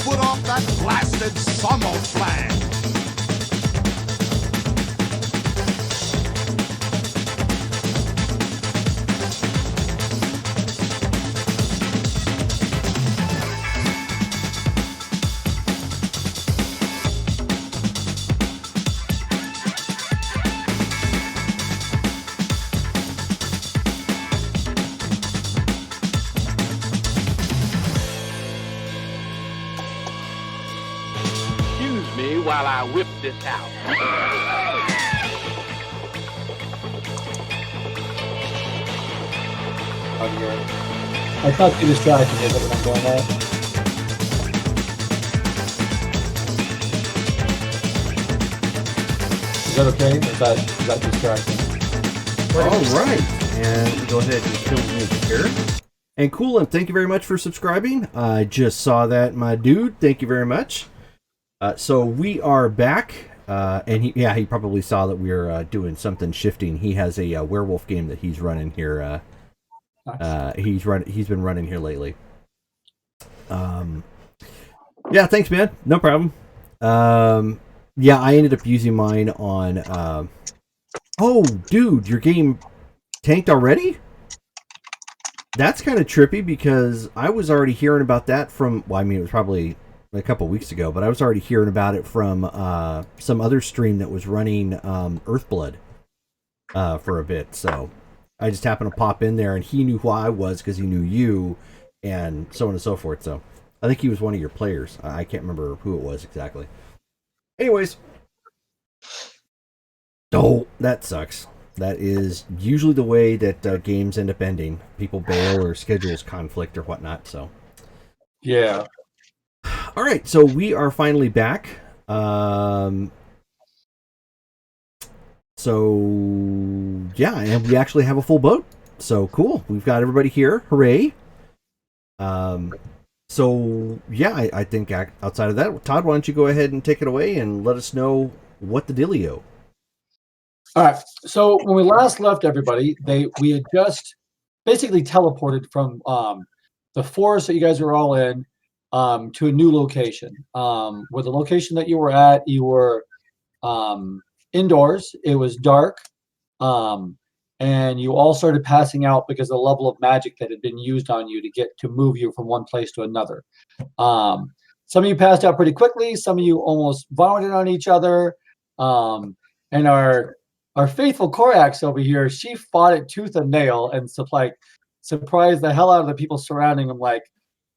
put off that blasted Somo flag. Excuse me while I whip this out. I thought too distracting is it when I'm doing that. Is that okay? Is that distracting? All right. And we go ahead and kill the music here. And cool, and thank you very much for subscribing. I just saw that, my dude. Thank you very much. So we are back. And he probably saw that we were doing something shifting. He has a werewolf game that he's running here. He's been running here lately. Yeah, thanks, man. No problem. Yeah, I ended up using mine on. Oh, dude, your game tanked already? That's kind of trippy because I was already hearing about that from. Well, I mean, it was probably a couple weeks ago, but I was already hearing about it from some other stream that was running Earthblood for a bit. So I just happened to pop in there, and he knew who I was because he knew you, and so on and so forth. So I think he was one of your players. I can't remember who it was exactly. Anyways, oh, that sucks. That is usually the way that games end up ending. People bail or schedules conflict or whatnot. So Yeah. all right, so we are finally back. So yeah, and we actually have a full boat. So cool. We've got everybody here. Hooray. So yeah, I think outside of that, Todd, why don't you go ahead and take it away and let us know what the dealio. All right. So when we last left everybody, we had just basically teleported from the forest that you guys were all in to a new location. With the location that you were at, you were indoors. It was dark, and you all started passing out because of the level of magic that had been used on you to move you from one place to another. Some of you passed out pretty quickly. Some of you almost vomited on each other. And our faithful Korax over here, she fought it tooth and nail and surprised the hell out of the people surrounding them. Like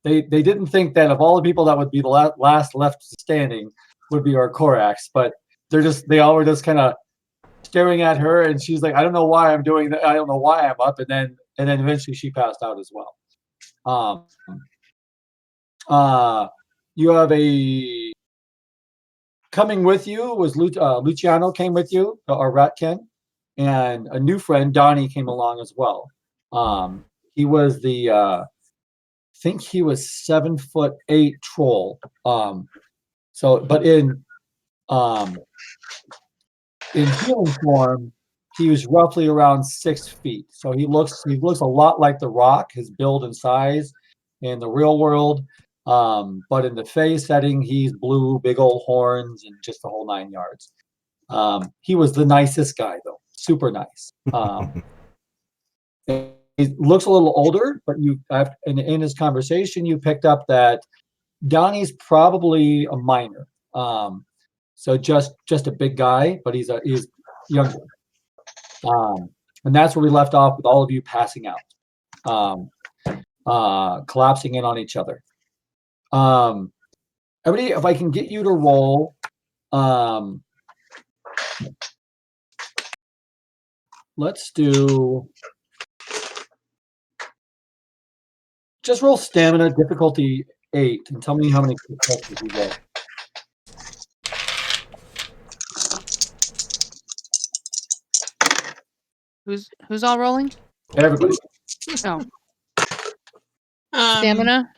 they didn't think that of all the people that would be the last left standing would be our Korax, but they all were just kind of staring at her, and she's like, I don't know why I'm doing that. I don't know why I'm up. And then eventually she passed out as well. You have a coming with you was Luciano came with you, or Ratkin, and a new friend, Donnie, came along as well. He was I think he was 7'8" troll. But in human form, he was roughly around 6 feet. So he looks a lot like the Rock, his build and size in the real world. But in the face setting, he's blue, big old horns, and just the whole 9 yards. He was the nicest guy, though, super nice. He looks a little older, but in his conversation, you picked up that Donnie's probably a minor. So just a big guy, but he's younger. And that's where we left off with all of you passing out, collapsing in on each other. Everybody, if I can get you to roll, let's do just roll stamina, difficulty 8, and tell me how many successes you get. Who's all rolling? Everybody. Oh. Stamina?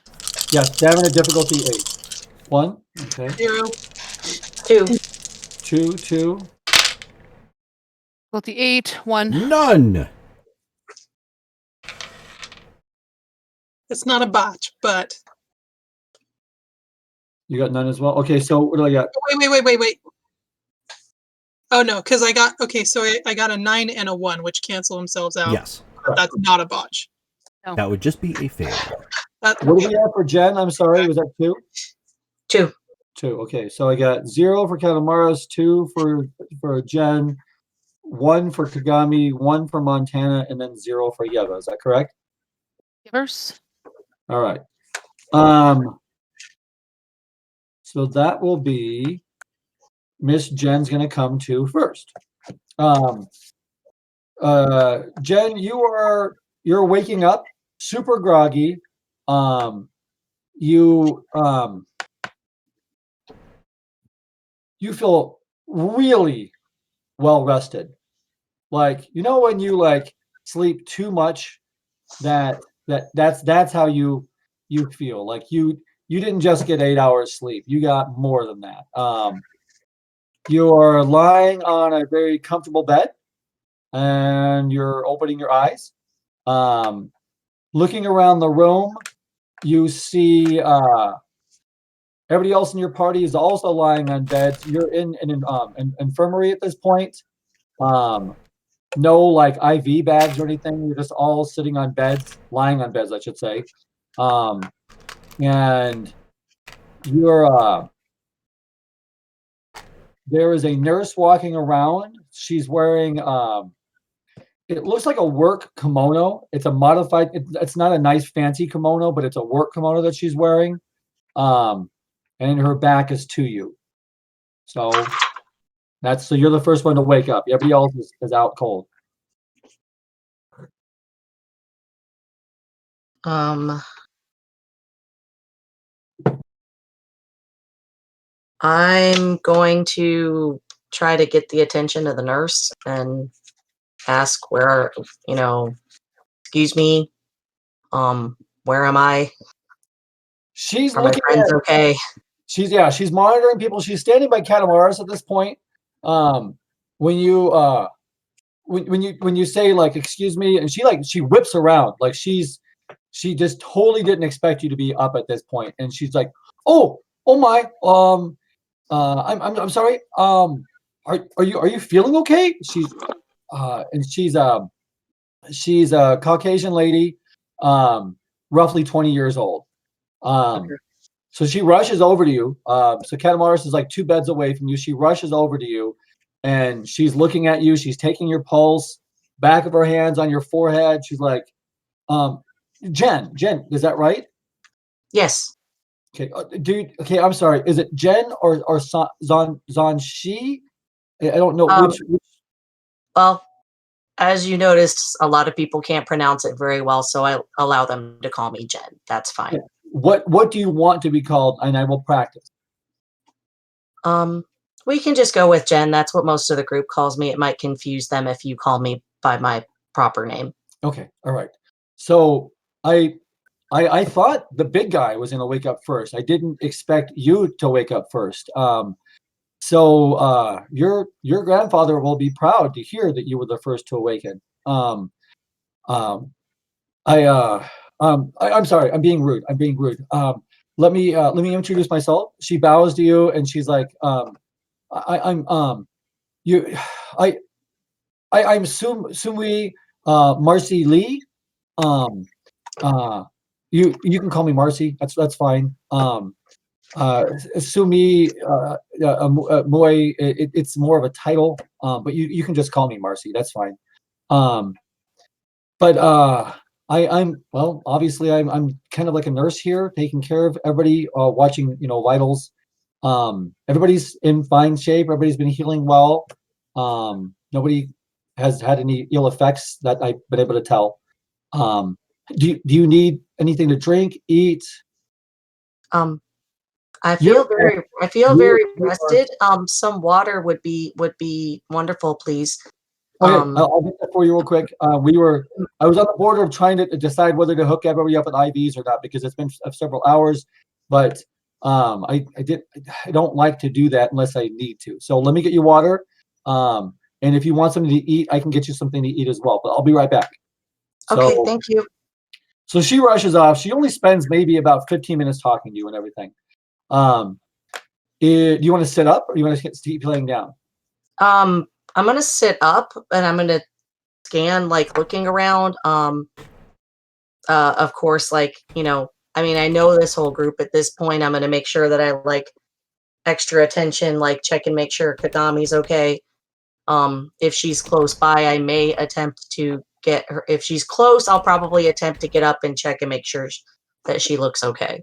Yeah, stamina, difficulty 8. 1. Okay. 0. 2. 2. Difficulty 8. 1. None. It's not a botch, but You got none as well? Okay, so what do I got? Wait. Oh no, because I got so I got a 9 and a 1, which cancel themselves out. Yes. That's not a botch. That would just be a failure. What do we have for Jen? I'm sorry, was that 2? 2. 2. Okay, so I got 0 for Katamaris, 2 for Jen, 1 for Kagami, 1 for Montana, and then 0 for Yeva. Is that correct? Givers. All right. So that will be Miss Jen's going to come to first. Jen, you're waking up super groggy. You feel really well rested. Like, when you like sleep too much, that's how you feel. Like you didn't just get 8 hours sleep. You got more than that. You're lying on a very comfortable bed and you're opening your eyes. Looking around the room, you see everybody else in your party is also lying on beds. You're in an infirmary at this point. No like IV bags or anything. You're just all sitting on beds, lying on beds, I should say. And you're there is a nurse walking around. She's wearing it looks like a work kimono. It's a modified. It's not a nice fancy kimono, but it's a work kimono that she's wearing. And her back is to you. So you're the first one to wake up. Everybody else is out cold. I'm going to try to get the attention of the nurse and ask where, excuse me, where am I? She's Are my looking friends at, okay? She's monitoring people. She's standing by Katamaris at this point. When you when you say like excuse me, and she whips around like she just totally didn't expect you to be up at this point, and she's like, oh my, I'm sorry. Are you feeling okay? She's a Caucasian lady, roughly 20 years old. So she rushes over to you. So Katamaris is like 2 beds away from you. She rushes over to you, and she's looking at you. She's taking your pulse, back of her hands on your forehead. She's like, Jen, is that right? Yes. Okay, dude. Okay, I'm sorry. Is it Jen or Zon Shi? I don't know which. Well, as you noticed, a lot of people can't pronounce it very well, so I allow them to call me Jen. That's fine. What do you want to be called? And I will practice. We can just go with Jen. That's what most of the group calls me. It might confuse them if you call me by my proper name. Okay, all right. So I thought the big guy was going to wake up first. I didn't expect you to wake up first. So your grandfather will be proud to hear that you were the first to awaken. I'm sorry. I'm being rude. Let me introduce myself. She bows to you and she's like, I'm Sumi Marcy Lee. You can call me Marcy. That's fine. Sumi Moy. It's more of a title, but you can just call me Marcy. That's fine. But I'm well. Obviously, I'm kind of like a nurse here, taking care of everybody, watching vitals. Everybody's in fine shape. Everybody's been healing well. Nobody has had any ill effects that I've been able to tell. Do you need anything to drink, eat? I feel very rested. Some water would be wonderful, please. Okay, I'll get that for you real quick. I was on the border of trying to decide whether to hook everybody up with IVs or not because it's been several hours, but I don't like to do that unless I need to. So let me get you water. And if you want something to eat, I can get you something to eat as well, but I'll be right back. Okay, thank you. So she rushes off. She only spends maybe about 15 minutes talking to you and everything. Do you want to sit up or you want to keep laying down? I'm gonna sit up and I'm gonna scan, like looking around. Of course, like, I mean, I know this whole group at this point. I'm gonna make sure that I like extra attention, like check and make sure Kagami's okay. If she's close by, I may attempt to get her. If she's close, I'll probably attempt to get up and check and make sure that she looks okay.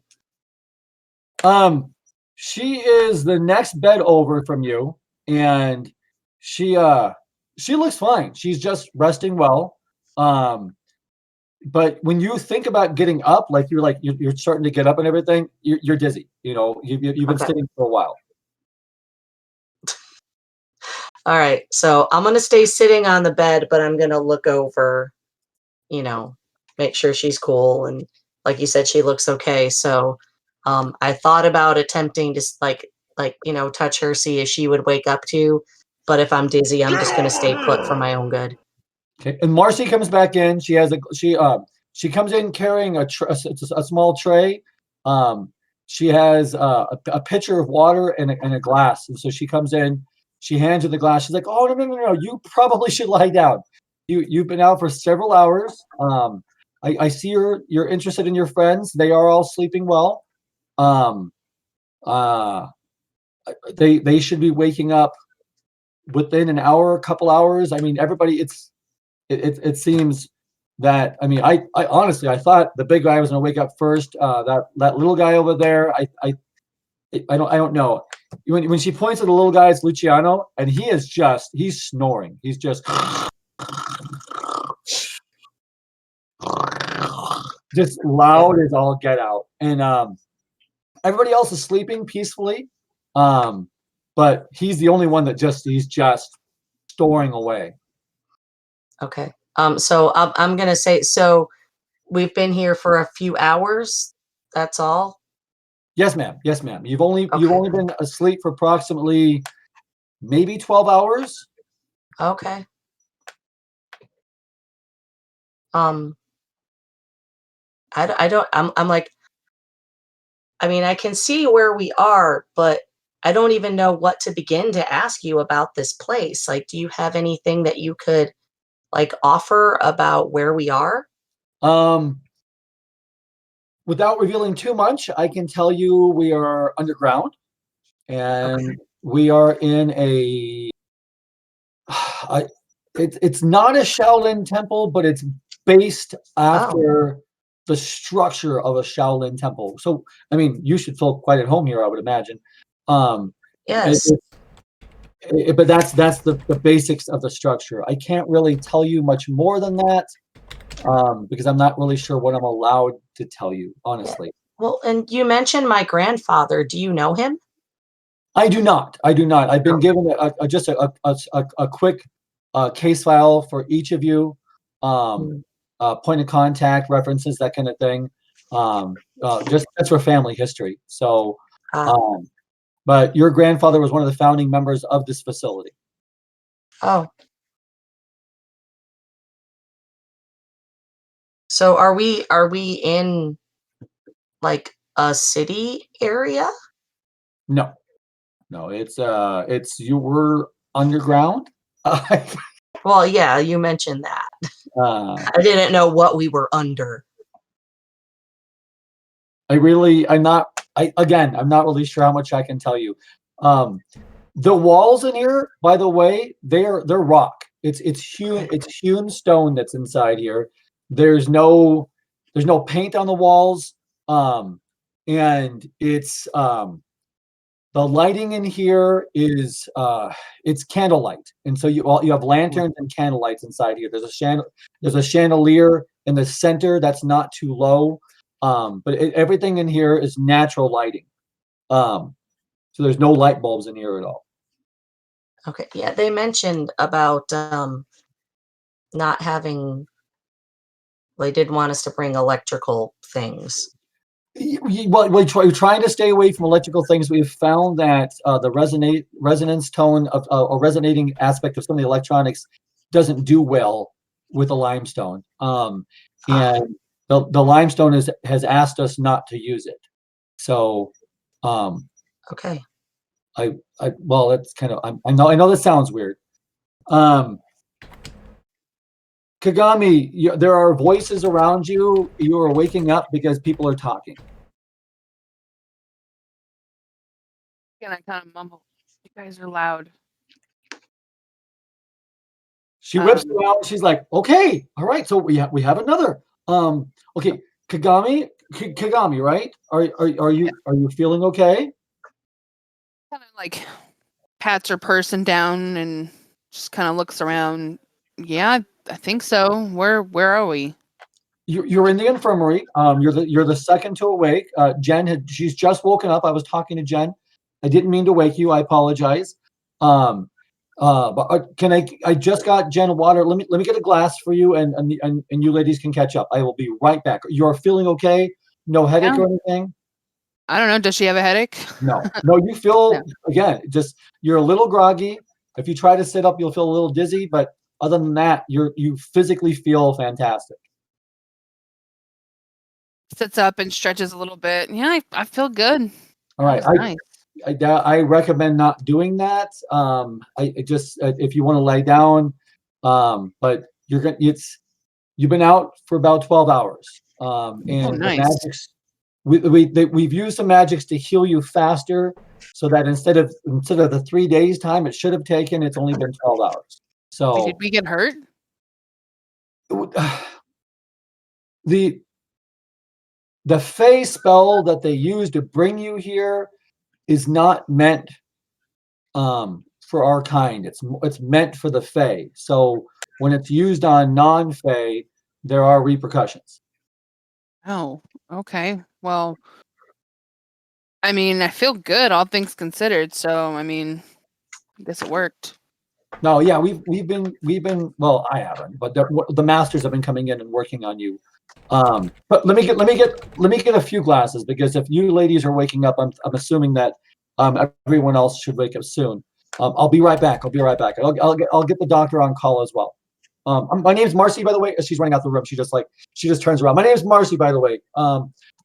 She is the next bed over from you, and she looks fine. She's just resting well. But when you think about getting up, like you're starting to get up and everything, you're dizzy. You've been Okay. sitting for a while. All right, so I'm gonna stay sitting on the bed, but I'm gonna look over, make sure she's cool, and like you said, she looks okay. So, I thought about attempting to touch her, see if she would wake up too. But if I'm dizzy, I'm just gonna stay put for my own good. Okay. And Marcy comes back in. She comes in carrying a small tray. She has a pitcher of water and a glass. And so she comes in. She hands her the glass. She's like, "Oh, no! You probably should lie down. You've been out for several hours. I see you're interested in your friends. They are all sleeping well. Um, they should be waking up within an hour, a couple hours. I mean, everybody. It seems that, I mean, I honestly, I thought the big guy was going to wake up first. That little guy over there, I don't know. When she points at the little guy, it's Luciano, and he's snoring. He's just loud as all get out. And everybody else is sleeping peacefully. But he's the only one he's just storing away. Okay. So I'm gonna say, so we've been here for a few hours. That's all. Yes, ma'am. Yes, ma'am. You've only Okay. been asleep for approximately maybe 12 hours. Okay. I don't. I'm like. I mean, I can see where we are, but I don't even know what to begin to ask you about this place. Like, do you have anything that you could like offer about where we are? Without revealing too much, I can tell you we are underground, and we are in it's not a Shaolin temple, but it's based after the structure of a Shaolin temple. So, I mean, you should feel quite at home here, I would imagine. Yes. But that's the basics of the structure. I can't really tell you much more than that, because I'm not really sure what I'm allowed to tell you, honestly. Well, and you mentioned my grandfather. Do you know him? I do not. I've been given just a quick case file for each of you, Mm. point of contact, references, that kind of thing, just for family history. So, Ah. but your grandfather was one of the founding members of this facility. Oh. So are we in like a city area? No, it's you were underground. Well, yeah, you mentioned that. I didn't know what we were under. I'm not really sure how much I can tell you. The walls in here, by the way, they're rock. It's hewn stone that's inside here. There's no paint on the walls. And it's the lighting in here is it's candlelight, and so you have lanterns and candlelights inside here. There's a chandelier in the center that's not too low, but everything in here is natural lighting. So there's no light bulbs in here at all. Okay, yeah, they mentioned about not having. They did want us to bring electrical things. Well, we're trying to stay away from electrical things. We've found that the resonance tone of or resonating aspect of some of the electronics doesn't do well with the limestone. And the limestone has asked us not to use it. So Okay. Well, that's kind of, I know this sounds weird. Kagami, there are voices around you. You are waking up because people are talking. And I kind of mumble. You guys are loud. She whips around. She's like, "Okay, all right. So we have another. Okay, Kagami, right? Are you feeling okay?" Kind of like pats her person down and just kind of looks around. Yeah, I think so. Where are we? You're in the infirmary. You're the second to awake. She's just woken up. I was talking to Jen. I didn't mean to wake you. I apologize. But I just got Jen water. Let me get a glass for you, and you ladies can catch up. I will be right back. You're feeling okay? No headache Yeah. or anything? I don't know. Does she have a headache? No. You feel No. again. Just you're a little groggy. If you try to sit up, you'll feel a little dizzy. But other than that, you physically feel fantastic. Sits up and stretches a little bit. Yeah, I feel good. All right. That was nice. I recommend not doing that. I just if you want to lay down, but you've been out for about 12 hours. And the nice. magics we've used some magics to heal you faster, so that instead of the 3 days time it should have taken, it's only been 12 hours. So Did we get hurt? the Fey spell that they use to bring you here is not meant for our kind. It's meant for the Fey. So when it's used on non-Fey, there are repercussions. Oh, okay. Well, I mean, I feel good, all things considered. So, I mean, I guess it worked. No, yeah, we've been well, I haven't, but the masters have been coming in and working on you. But let me get a few glasses, because if you ladies are waking up, I'm assuming that everyone else should wake up soon. I'll be right back. I'll get the doctor on call as well. My name's Marcy, by the way. She's running out the room. She just turns around. My name's Marcy, by the way.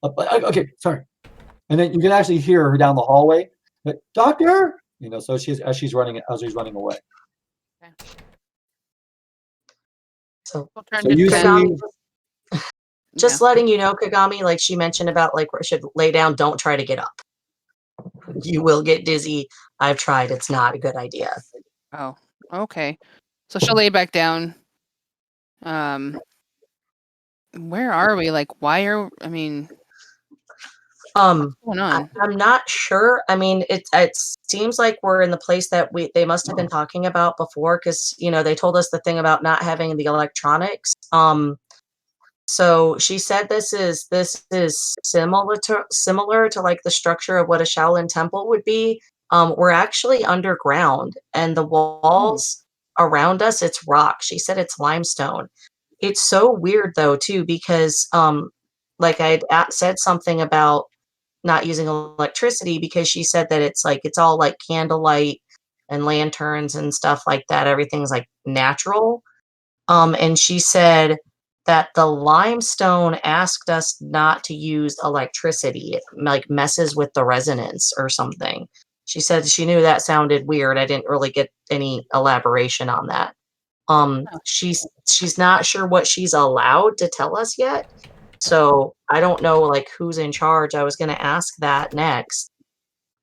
Okay, sorry. And then you can actually hear her down the hallway. Doctor, so as he's running away. Okay. So, We'll turn So to you Jen. see, just letting you know, Kagami, like she mentioned about like where should lay down, don't try to get up. You will get dizzy. I've tried. It's not a good idea. Oh, okay. So she'll lay back down. Where are we? Like, I mean, what's going on? I'm not sure. I mean, it seems like we're in the place that they must have been talking about before, because they told us the thing about not having the electronics. So she said this is similar to like the structure of what a Shaolin temple would be. We're actually underground, and the walls around us, it's rock. She said it's limestone. It's so weird though too, because like I said something about not using electricity, because she said that it's all like candlelight and lanterns and stuff like that. Everything's like natural. And she said that the limestone asked us not to use electricity. It like messes with the resonance or something. She said she knew that sounded weird. I didn't really get any elaboration on that. She's not sure what she's allowed to tell us yet. So I don't know like who's in charge. I was gonna ask that next.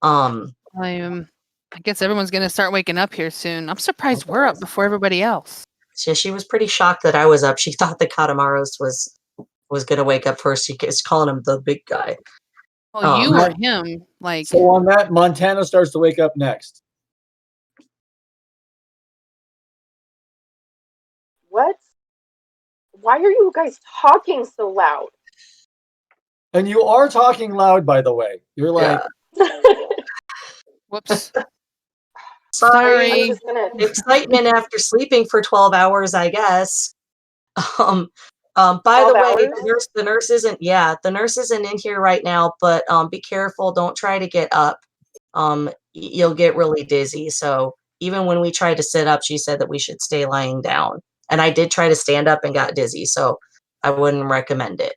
I guess everyone's gonna start waking up here soon. I'm surprised we're up before everybody else. She was pretty shocked that I was up. She thought the Katamaros was gonna wake up first. She is calling him the big guy. Well, you or him, like. so on that, Montana starts to wake up next. What? Why are you guys talking so loud? And you are talking loud, by the way. You're like, Whoops. Sorry. I'm just gonna... Excitement after sleeping for 12 hours, I guess. By the way, the nurse isn't in here right now, but be careful, don't try to get up. You'll get really dizzy. So even when we tried to sit up, she said that we should stay lying down. And I did try to stand up and got dizzy, so I wouldn't recommend it.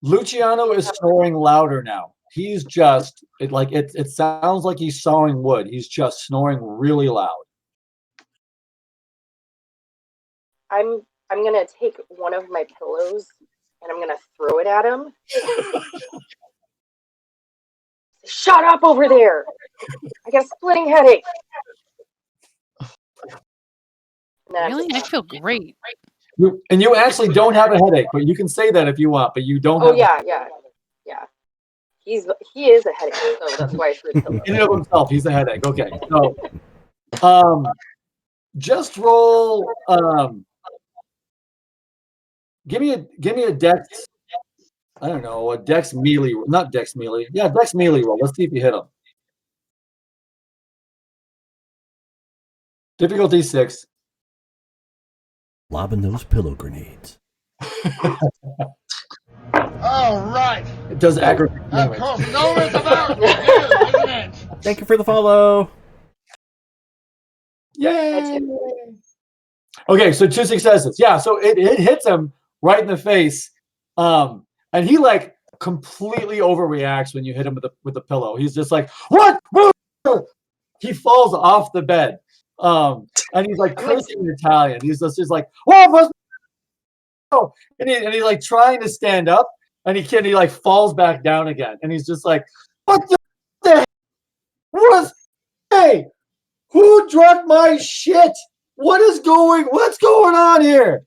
Luciano is snoring louder now. he's just it sounds like he's sawing wood. He's just snoring really loud. I'm gonna take one of my pillows and I'm gonna throw it at him. Shut up over there! I got a splitting headache. And then I'm Really? I just- feel great. And you actually don't have a headache, but you can say that if you want, but you don't Oh have yeah. He is a headache, so that's why I threw the pillow. in and of himself, he's a headache. Okay. So just roll give me a dex, I don't know, a dex melee, not dex melee. Yeah, dex melee roll. Let's see if you hit him. Difficulty 6. Lobbing those pillow grenades. All right. It does aggregate Of damage. course, no one's about to do, isn't it? Thank you for the follow. Yay! Okay, so 2 successes. Yeah, so it hits him right in the face. And he like completely overreacts when you hit him with the pillow. He's just like, "What?" He falls off the bed. And he's like cursing in Italian. He's just like, "Whoa!" And he's like trying to stand up, and he like falls back down again. And he's just like, "What the what? Hey, who drank my shit? What's going on here?"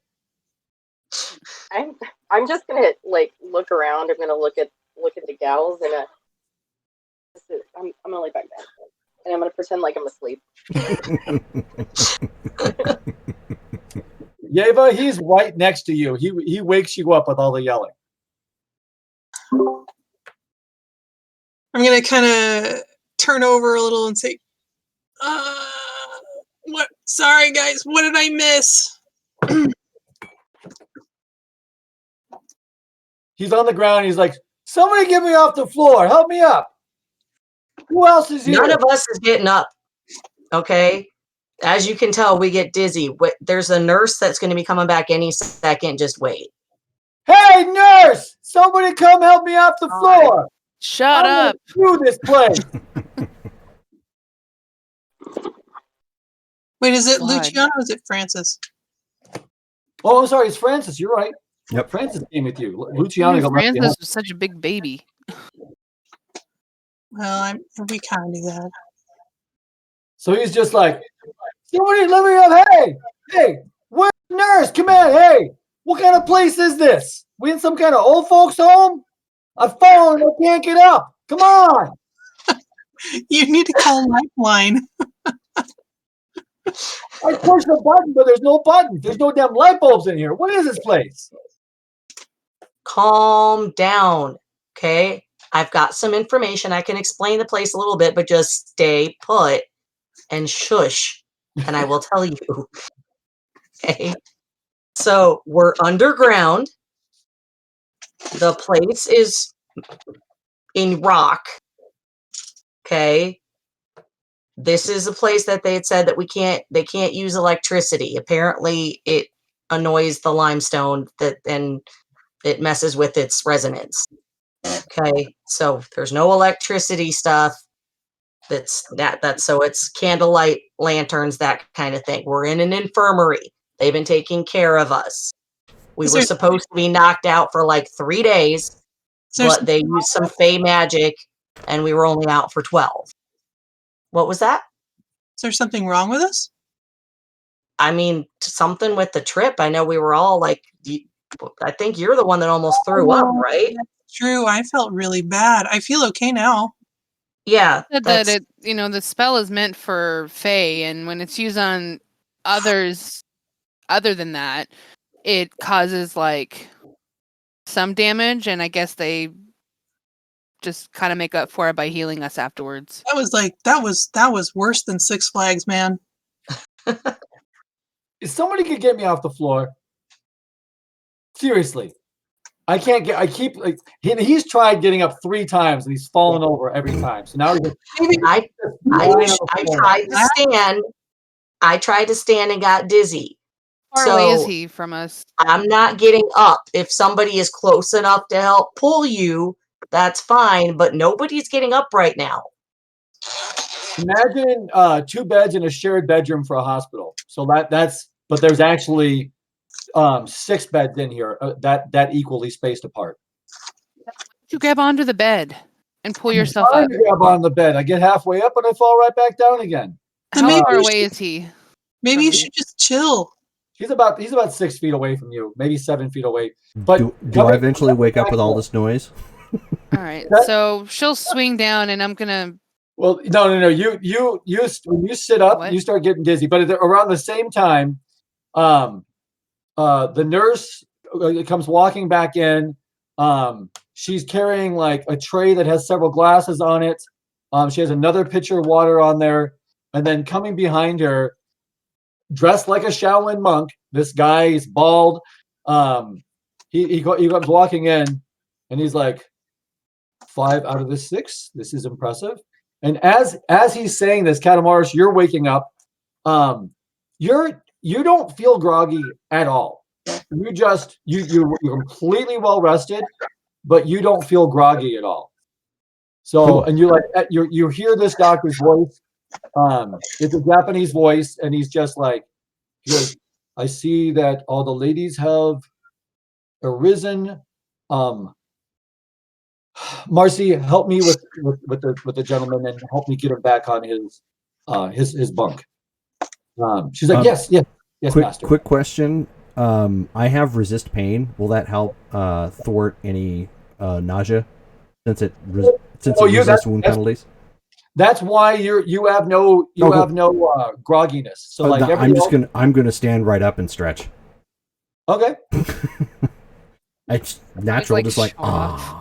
I'm just gonna like look around. I'm gonna look at the gals and I'm gonna lay back down and I'm gonna pretend like I'm asleep. Yeva, he's right next to you. He wakes you up with all the yelling. I'm gonna kind of turn over a little and say, what? Sorry, guys. What did I miss?" He's on the ground. He's like, "Somebody get me off the floor. Help me up. Who else is here?" None of us is getting up. Okay. As you can tell, we get dizzy. There's a nurse that's going to be coming back any second. Just wait. Hey, nurse! Somebody come help me off the floor. Shut I'm up. through this place. Wait, is it God. Luciano or is it Francis? Oh, I'm sorry. It's Francis. You're right. Yep. Francis came with you. I Luciano knew got left behind. Francis was such a big baby. Well, we kind of do that. So he's just like, "Somebody let me up. Hey, where's the nurse? Come in. Hey, what kind of place is this? We in some kind of old folks home? I've fallen. I can't get up. Come on." You need to call Lifeline. I push the button, but there's no button. There's no damn light bulbs in here. What is this place? Calm down. Okay. I've got some information. I can explain the place a little bit, but just stay put and shush. And I will tell you. Okay. So we're underground. The place is in rock. Okay. This is a place that they had said that they can't use electricity. Apparently it annoys the limestone and it messes with its resonance. Okay. So there's no electricity stuff. That's so it's candlelight lanterns, that kind of thing. We're in an infirmary. They've been taking care of us. We were supposed to be knocked out for like 3 days, but they used some fey magic and we were only out for 12. What was that? Is there something wrong with us? I mean, something with the trip. I know we were all like, I think you're the one that almost threw up, right? True. I felt really bad. I feel okay now. Yeah. Said that it, the spell is meant for Fae, and when it's used on others other than that, it causes like some damage, and I guess they just kind of make up for it by healing us afterwards. That was worse than Six Flags, man. If somebody could get me off the floor, seriously, I can't get. I keep like he's tried getting up 3 times and he's fallen over every time. So now I tried to stand. I tried to stand and got dizzy. How far away is he from us? I'm not getting up. If somebody is close enough to help pull you, That's fine, but nobody's getting up right now. Imagine 2 beds in a shared bedroom for a hospital. So but there's actually 6 beds in here that equally spaced apart. You grab onto the bed and pull yourself Trying up. to grab on the bed. I get halfway up and I fall right back down again. Then How maybe far you away should- is he? Maybe you from should just chill. He's about 6 feet away from you, maybe 7 feet away. But Do I eventually wake up with all this noise? All right. That- So she'll swing down, and I'm gonna. Well, no. You when you sit up, What? you start getting dizzy. But around the same time, the nurse comes walking back in. She's carrying like a tray that has several glasses on it. She has another pitcher of water on there, and then coming behind her, dressed like a Shaolin monk. This guy is bald. He comes walking in, and he's like, 5 out of the 6. This is impressive. And as he's saying this, Katamaris, you're waking up. You don't feel groggy at all. You're completely well rested, but you don't feel groggy at all. So, and you hear this doctor's voice. It's a Japanese voice, and he's just like, he goes, I see that all the ladies have arisen. Marcy, help me with the gentleman and help me get him back on his bunk. She's like, yes, master. Quick question. I have resist pain. Will that help thwart any nausea since it resists wound penalties? That's why you have no grogginess. So like I'm gonna stand right up and stretch. Okay. It's natural, like just like off.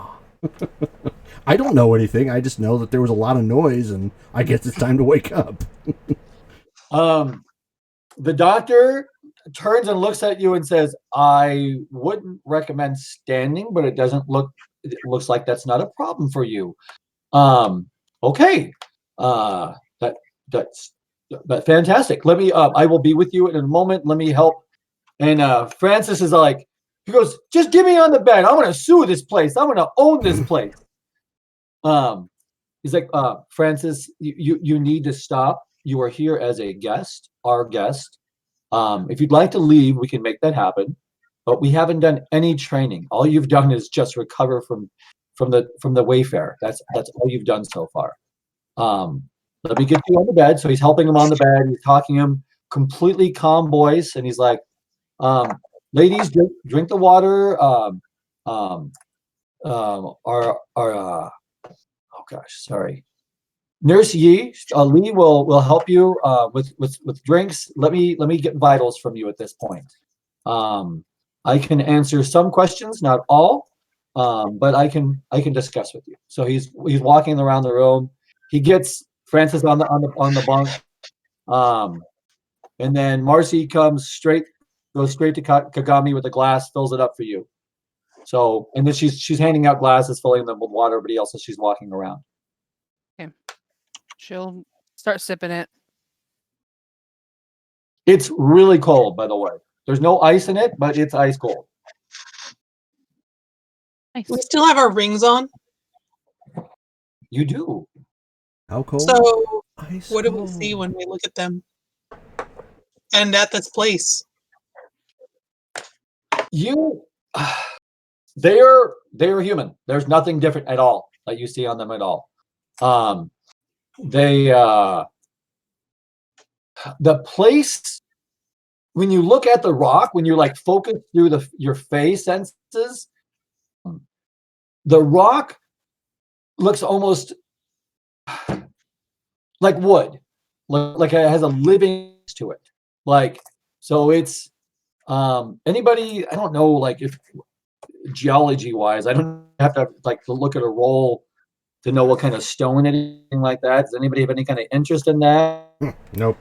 I don't know anything. I just know that there was a lot of noise, and I guess it's time to wake up. The doctor turns and looks at you and says, "I wouldn't recommend standing, but it looks like that's not a problem for you." Okay. That's fantastic. Let me. I will be with you in a moment. Let me help. And Francis is like, he goes, just get me on the bed. I'm gonna sue this place. I'm gonna own this place. He's like, Francis, you need to stop. You are here as a guest, our guest. If you'd like to leave, we can make that happen. But we haven't done any training. All you've done is just recover from the Wayfarer. That's all you've done so far. Let me get you on the bed. So he's helping him on the bed. He's talking to him, completely calm voice, and he's like, ladies, drink the water. Oh gosh, sorry. Nurse Yi, Lee will help you with drinks. Let me get vitals from you at this point. I can answer some questions, not all, but I can discuss with you. So he's walking around the room. He gets Francis on the bunk, and then Marcy goes straight to Kagami with a glass, fills it up for you. So, and then she's handing out glasses, filling them with water, but she's walking around. Okay. She'll start sipping it. It's really cold, by the way. There's no ice in it, but it's ice cold. Nice. We still have our rings on. You do. How cold? So Ice what do we cold. see when we look at them? And at this place. They are human. There's nothing different at all that you see on them at all. The place, when you look at the rock, when you like focus through your phase senses, the rock looks almost like wood, like it has a living to it. Like, so it's anybody, I don't know, like if geology wise, I don't have to like to look at a roll to know what kind of stone anything like that. Does anybody have any kind of interest in that? Nope.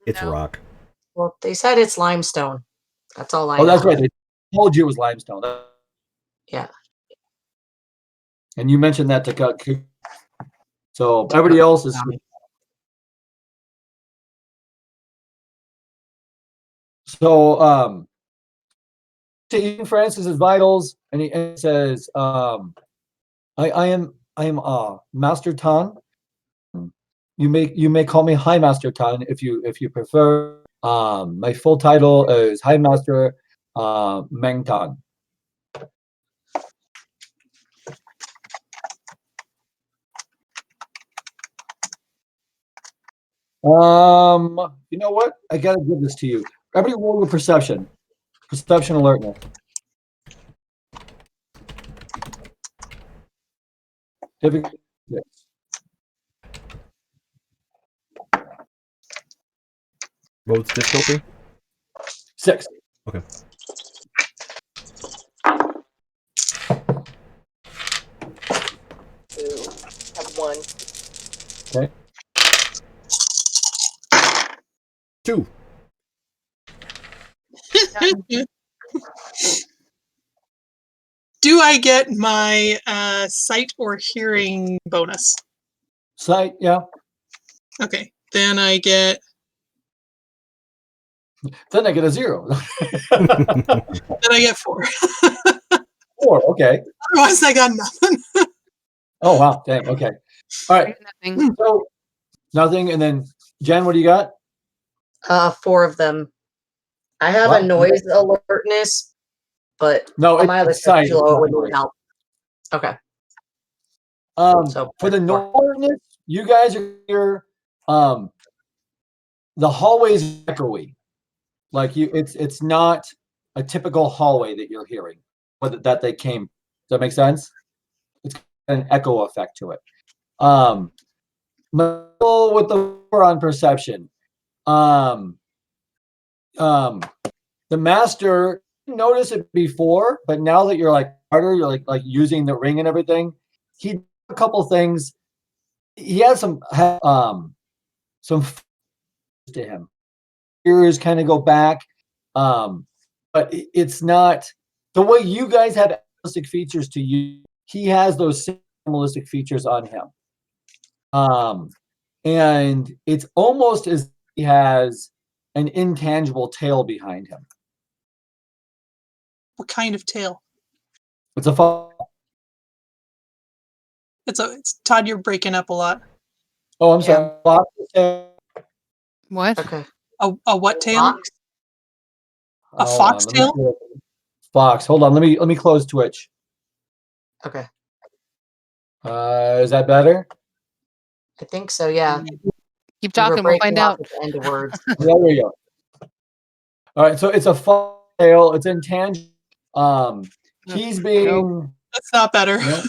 It's No. rock. Well, they said it's limestone. That's all I know. Oh, that's right. They told you it was limestone. Yeah. And you mentioned that to so everybody else is. So to Francis's vitals, and he says, I am Master Tan. You may call me High Master Tan if you prefer. My full title is High Master Meng Tan. You know what? I gotta give this to you. Everybody roll your perception. Perception alertness. Difficulty 6. What was the difficulty? 6. Okay. Have one. Okay. 2. Do I get my sight or hearing bonus? Sight, yeah. Okay, then I get Then I get a 0. then I get 4. 4, okay. Otherwise, I got nothing. Oh wow, dang, okay. All right. Nothing. So nothing, and then Jen, what do you got? 4 of them. I have Wow. a noise alertness, but No, on my other it's stuff sight. too low, it It's wouldn't not help. Okay. So for the four. noise, you guys are here. The hallway's echoey. Like it's not a typical hallway that you're hearing, but that they came. Does that make sense? It's an echo effect to it. With the 4 on perception. The master noticed it before, but now that you're like harder, you're like using the ring and everything. He did a couple things. He has some to him. Ears kind of go back, but it's not the way you guys have animalistic features to you. He has those same animalistic features on him, and it's almost as he has an intangible tail behind him. What kind of tail? It's a It's Todd. You're breaking up a lot. Oh, I'm Yeah. sorry. What? Okay. A what tail? Fox? A Hold fox on, tail? Fox. Hold on. Let me close Twitch. Okay. Is that better? I think so, yeah. Keep You were talking. We'll breaking find off out. at the end of words. Yeah, there we go. All right. So it's a fox tail. It's intangible. He's being. That's not better. No,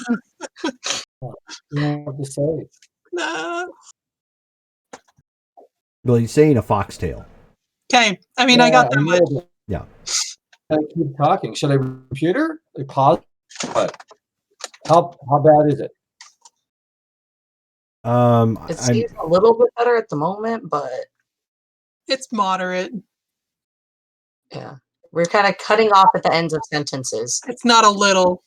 you don't have to say. No. Well, he's saying a foxtail. Okay. I mean, I got that much. know. Yeah. I keep talking. Should I computer? Like pause? What? How bad is it? It I'm seems a little bit better at the moment, but It's moderate. yeah. We're kind of cutting off at the ends of sentences. It's not a little.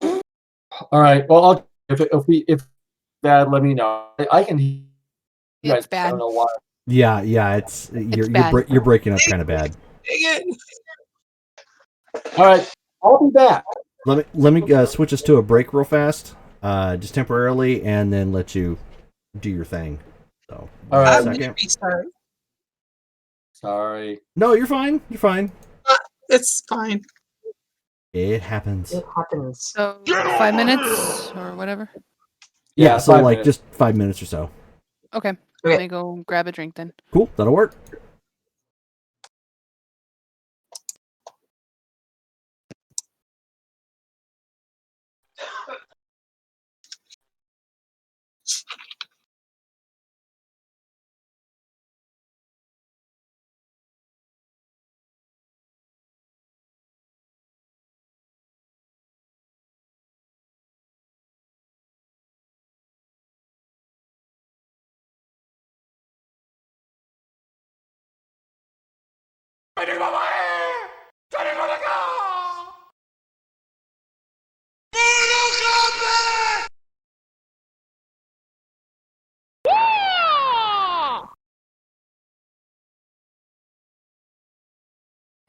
All right. Well, if bad, let me know. I can hear you guys. It's bad. I don't know why. yeah. It's you're bad. you're breaking up kind of bad. Dang it. All right. I'll be back. Let me switch us to a break real fast, just temporarily, and then let you do your thing. So, All right. I'm second. gonna restart. Sorry. No, you're fine. You're fine. It's fine. It happens. It happens. So 5 minutes or whatever. Yeah, so 5 like minutes. just 5 minutes or so. Okay. Okay. Let me go grab a drink then. Cool, that'll work.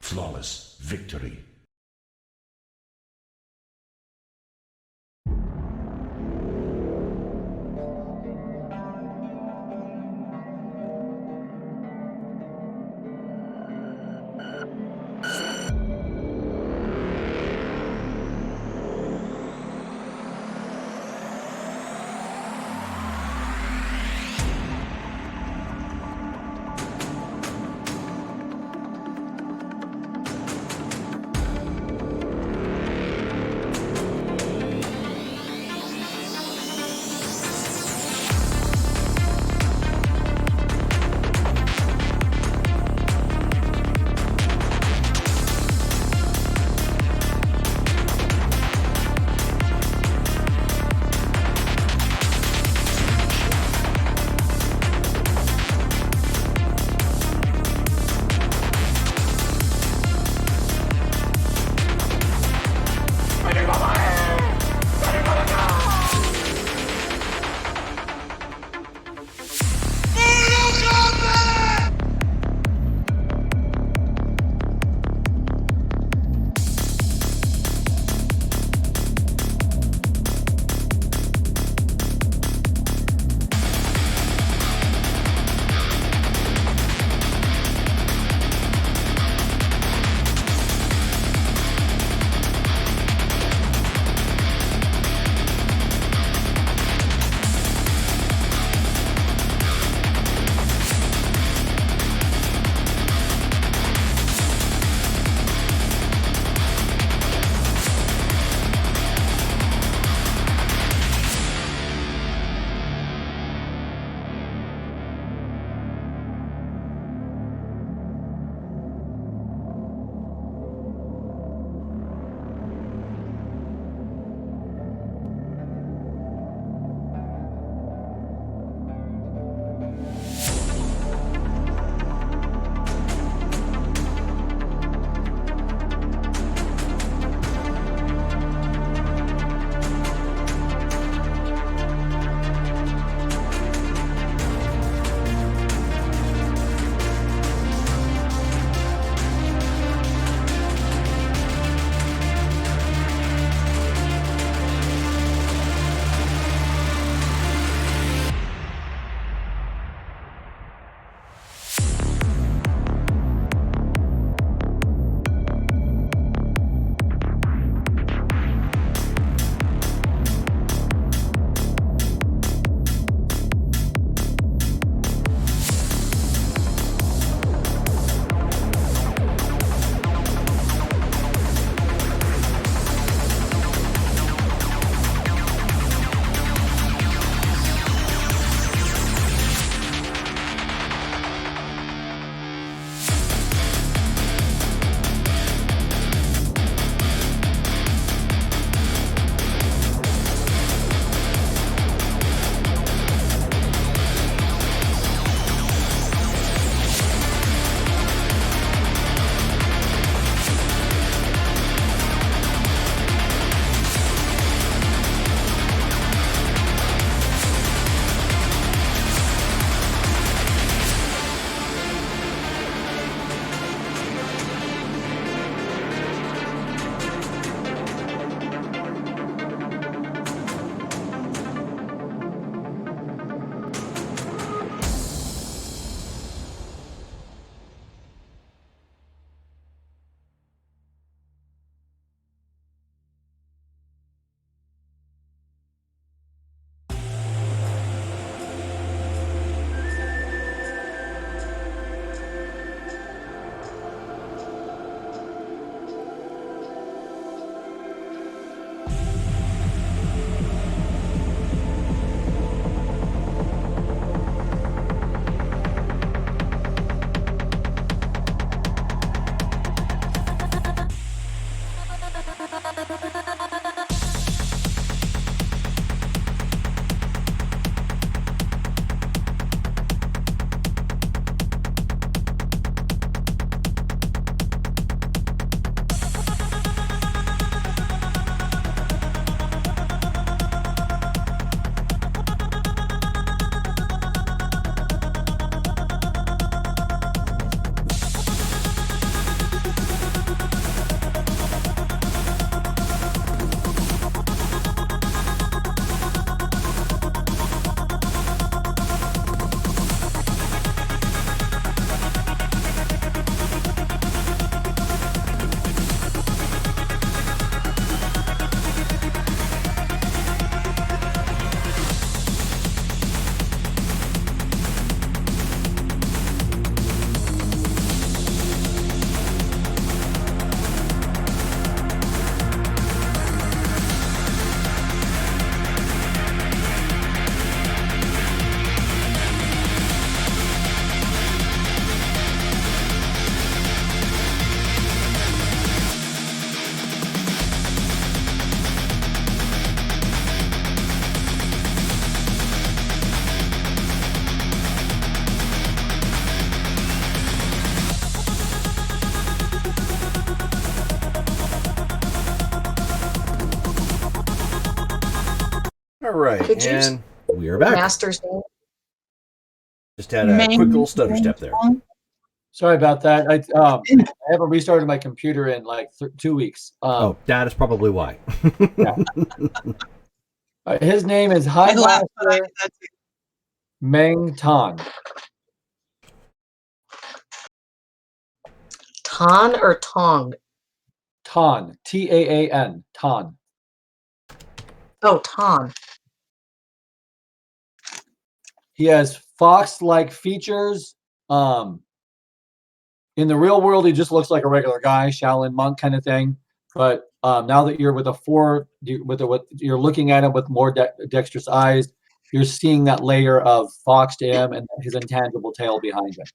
Flawless victory. All right, Could you and we are back. Master's name? Just had a quick little stutter step there. Sorry about that. I haven't restarted my computer in like 2 weeks. Oh, that is probably why. His name is High I laughed, but I Master did that too. Meng Tan. Tan or Tong? Tan. T-A-A-N. Tan. Oh, Tan. He has fox-like features. In the real world, he just looks like a regular guy, Shaolin monk kind of thing. But now that you're with you're looking at him with more dexterous eyes, you're seeing that layer of fox to him and his intangible tail behind him.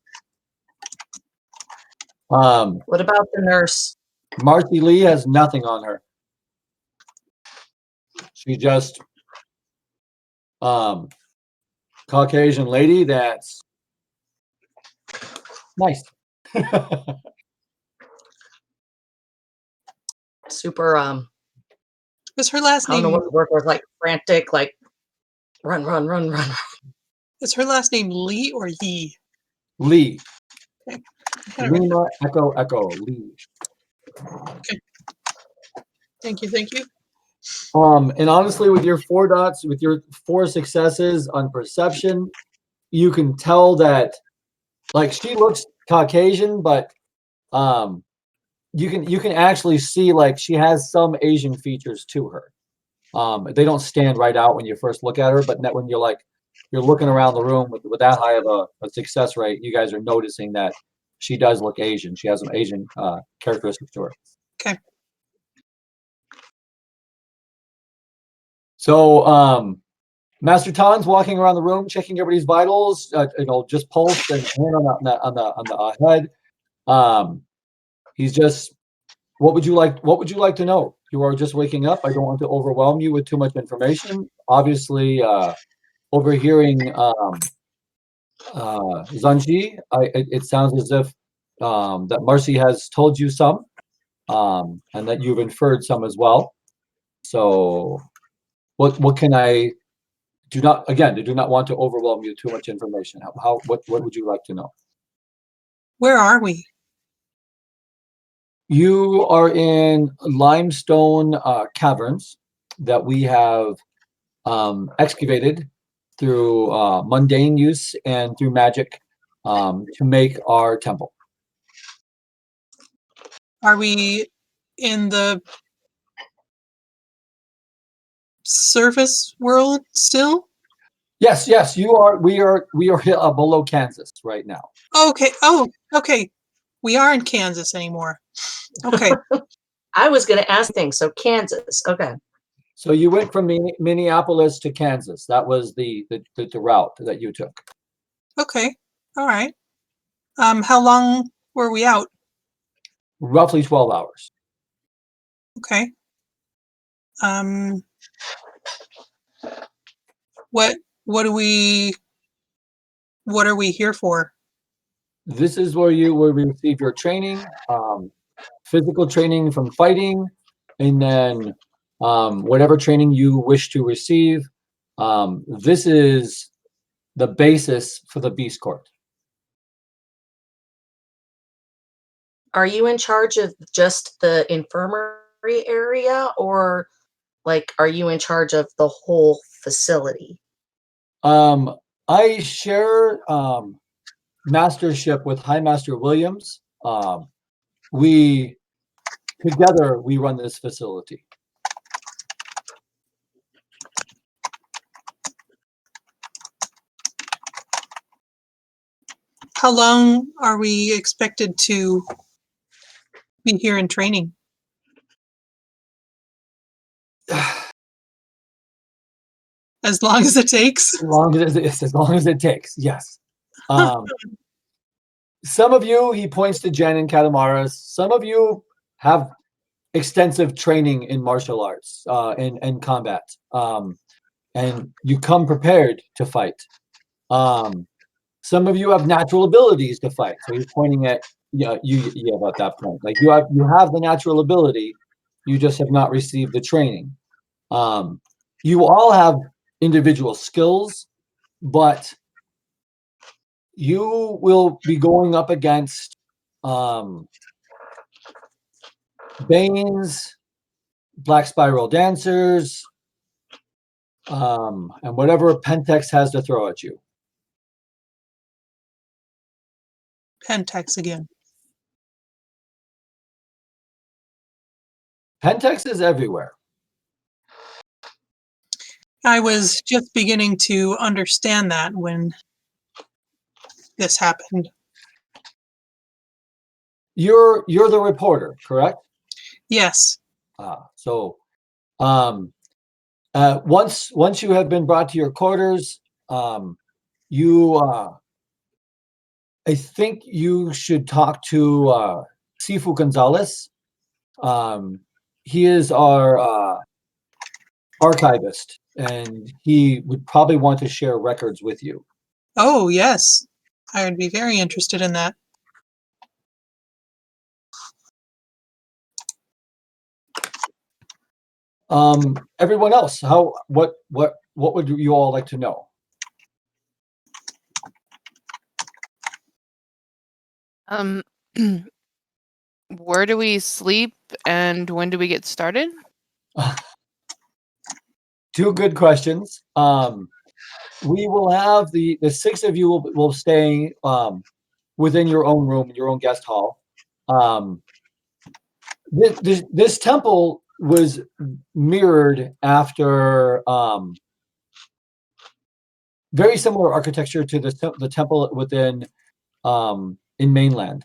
What about the nurse? Marcy Lee has nothing on her. She just Caucasian lady that's nice. Super Is her last I don't know name what the word was, like frantic, like run, run, run, run. is her last name Lee or Yi? Lee. Okay. I gotta Lima Echo Echo Lee. Thank you, thank you. And honestly, with your 4 dots, with your 4 successes on perception, you can tell that, like, she looks Caucasian, but you can actually see like she has some Asian features to her. They don't stand right out when you first look at her, but when you're looking around the room with that high of a success rate, you guys are noticing that she does look Asian. She has some Asian characteristics to her. Okay. So, Master Tan's walking around the room, checking everybody's vitals. Just pulse and hand on the head. He's just. What would you like to know? You are just waking up. I don't want to overwhelm you with too much information. Obviously, overhearing Zanji, it sounds as if that Marcy has told you some, and that you've inferred some as well. So, what can I do not want to overwhelm you with too much information. What would you like to know? Where are we? You are in limestone caverns that we have excavated through mundane use and through magic to make our temple. Are we in the surface world still? Yes, you are. We are below Kansas right now. Okay. Oh, okay. We are in Kansas anymore. Okay. I was going to ask things. So Kansas. Okay. So you went from Minneapolis to Kansas. That was the route that you took. Okay. All right. How long were we out? Roughly 12 hours. Okay. What are we here for? This is where you will receive your training, physical training from fighting, and then whatever training you wish to receive. This is the basis for the Beast Court. Are you in charge of just the infirmary area, or like are you in charge of the whole facility? I share mastership with High Master Williams. We run this facility. How long are we expected to be here in training? As long as it takes? As long as it takes, yes. Some of you, he points to Jen and Katamaras, some of you have extensive training in martial arts and combat. And you come prepared to fight. Some of you have natural abilities to fight. So he's pointing at you at that point. Like you have the natural ability, you just have not received the training. You all have individual skills, but you will be going up against Banes, Black Spiral Dancers, and whatever Pentex has to throw at you. Pentex again. Pentex is everywhere. I was just beginning to understand that when this happened. You're the reporter, correct? Yes. So once you have been brought to your quarters, you I think you should talk to Sifu Gonzalez. He is our archivist, and he would probably want to share records with you. Oh, yes. I would be very interested in that. Everyone else, what would you all like to know? Where do we sleep and when do we get started? Two good questions. We will have the six of you will stay within your own room, your own guest hall. This temple was mirrored after very similar architecture to the temple within in mainland.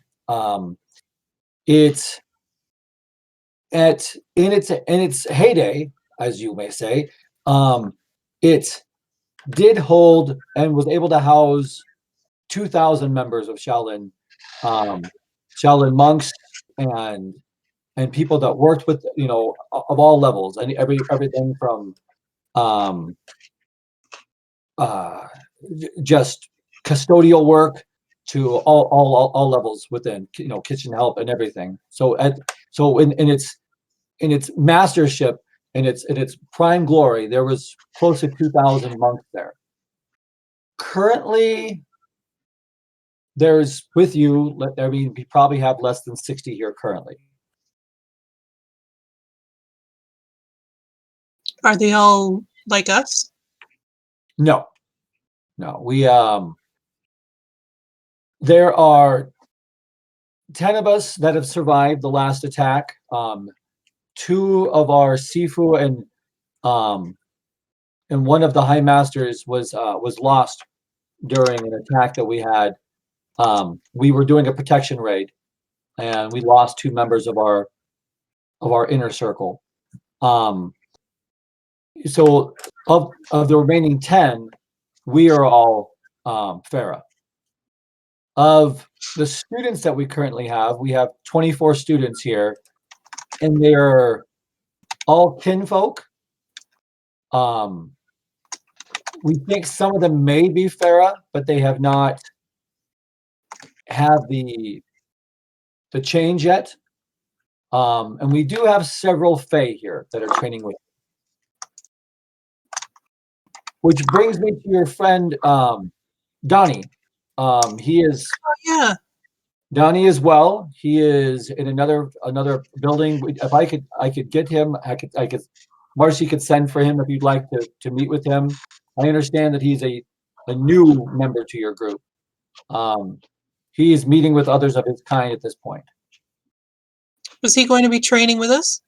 It's in its heyday, as you may say. It did hold and was able to house 2,000 members of Shaolin monks and people that worked with, of all levels, and everything from just custodial work to all levels within, kitchen help and everything. So in its mastership, in its prime glory, there was close to 2,000 monks there. Currently, there's with you. We probably have less than 60 here currently. Are they all like us? No. We there are 10 of us that have survived the last attack. Two of our Sifu and one of the High Masters was lost during an attack that we had. We were doing a protection raid, and we lost two members of our inner circle. So of the remaining 10, we are all Fera. Of the students that we currently have, we have 24 students here, and they are all kinfolk. We think some of them may be Fera, but they have not had the change yet. And we do have several Fae here that are training with. Which brings me to your friend Donnie. He is Yeah. Donnie as well. He is in another building. If I could get him, I could Marcy could send for him if you'd like to meet with him. I understand that he's a new member to your group. He is meeting with others of his kind at this point. Was he going to be training with us?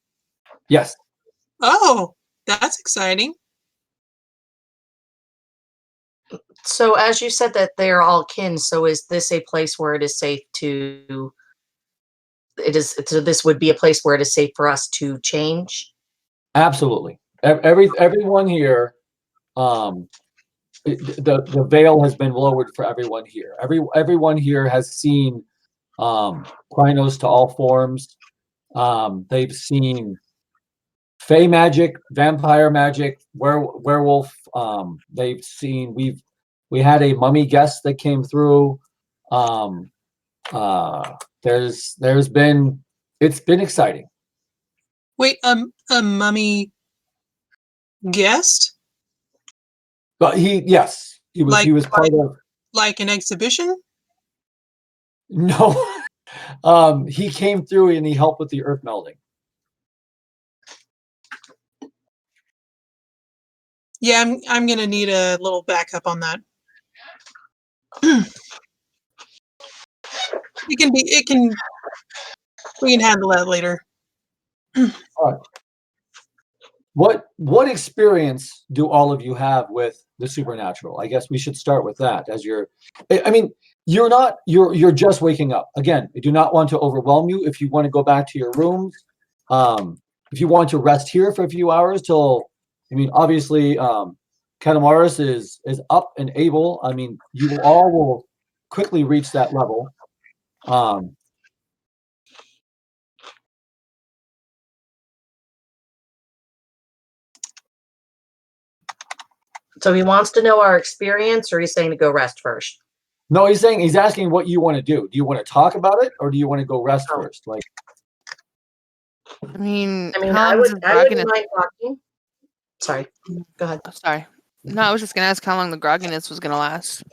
Yes. Oh, that's exciting. So as you said that they are all kin, so is this a place where it is safe to so this would be a place where it is safe for us to change? Absolutely. Everyone here, the veil has been lowered for everyone here. Everyone here has seen Krynos to all forms. They've seen Fey magic, vampire magic, werewolf. They've seen we had a mummy guest that came through. There's been it's been exciting. Wait, a mummy guest? But yes, he was. Like- he was part of. Like an exhibition? No, he came through and he helped with the earth melding. Yeah, I'm gonna need a little backup on that. We can handle that later. What experience do all of you have with the supernatural? I guess we should start with that. You're just waking up. Again, I do not want to overwhelm you. If you want to go back to your rooms, if you want to rest here for a few hours obviously, Katamaris is up and able. You all will quickly reach that level. So he wants to know our experience, or he's saying to go rest first? No, he's asking what you want to do. Do you want to talk about it, or do you want to go rest first? I I wouldn't mind talking. Sorry, go ahead. Sorry. No, I was just gonna ask how long the grogginess was gonna last.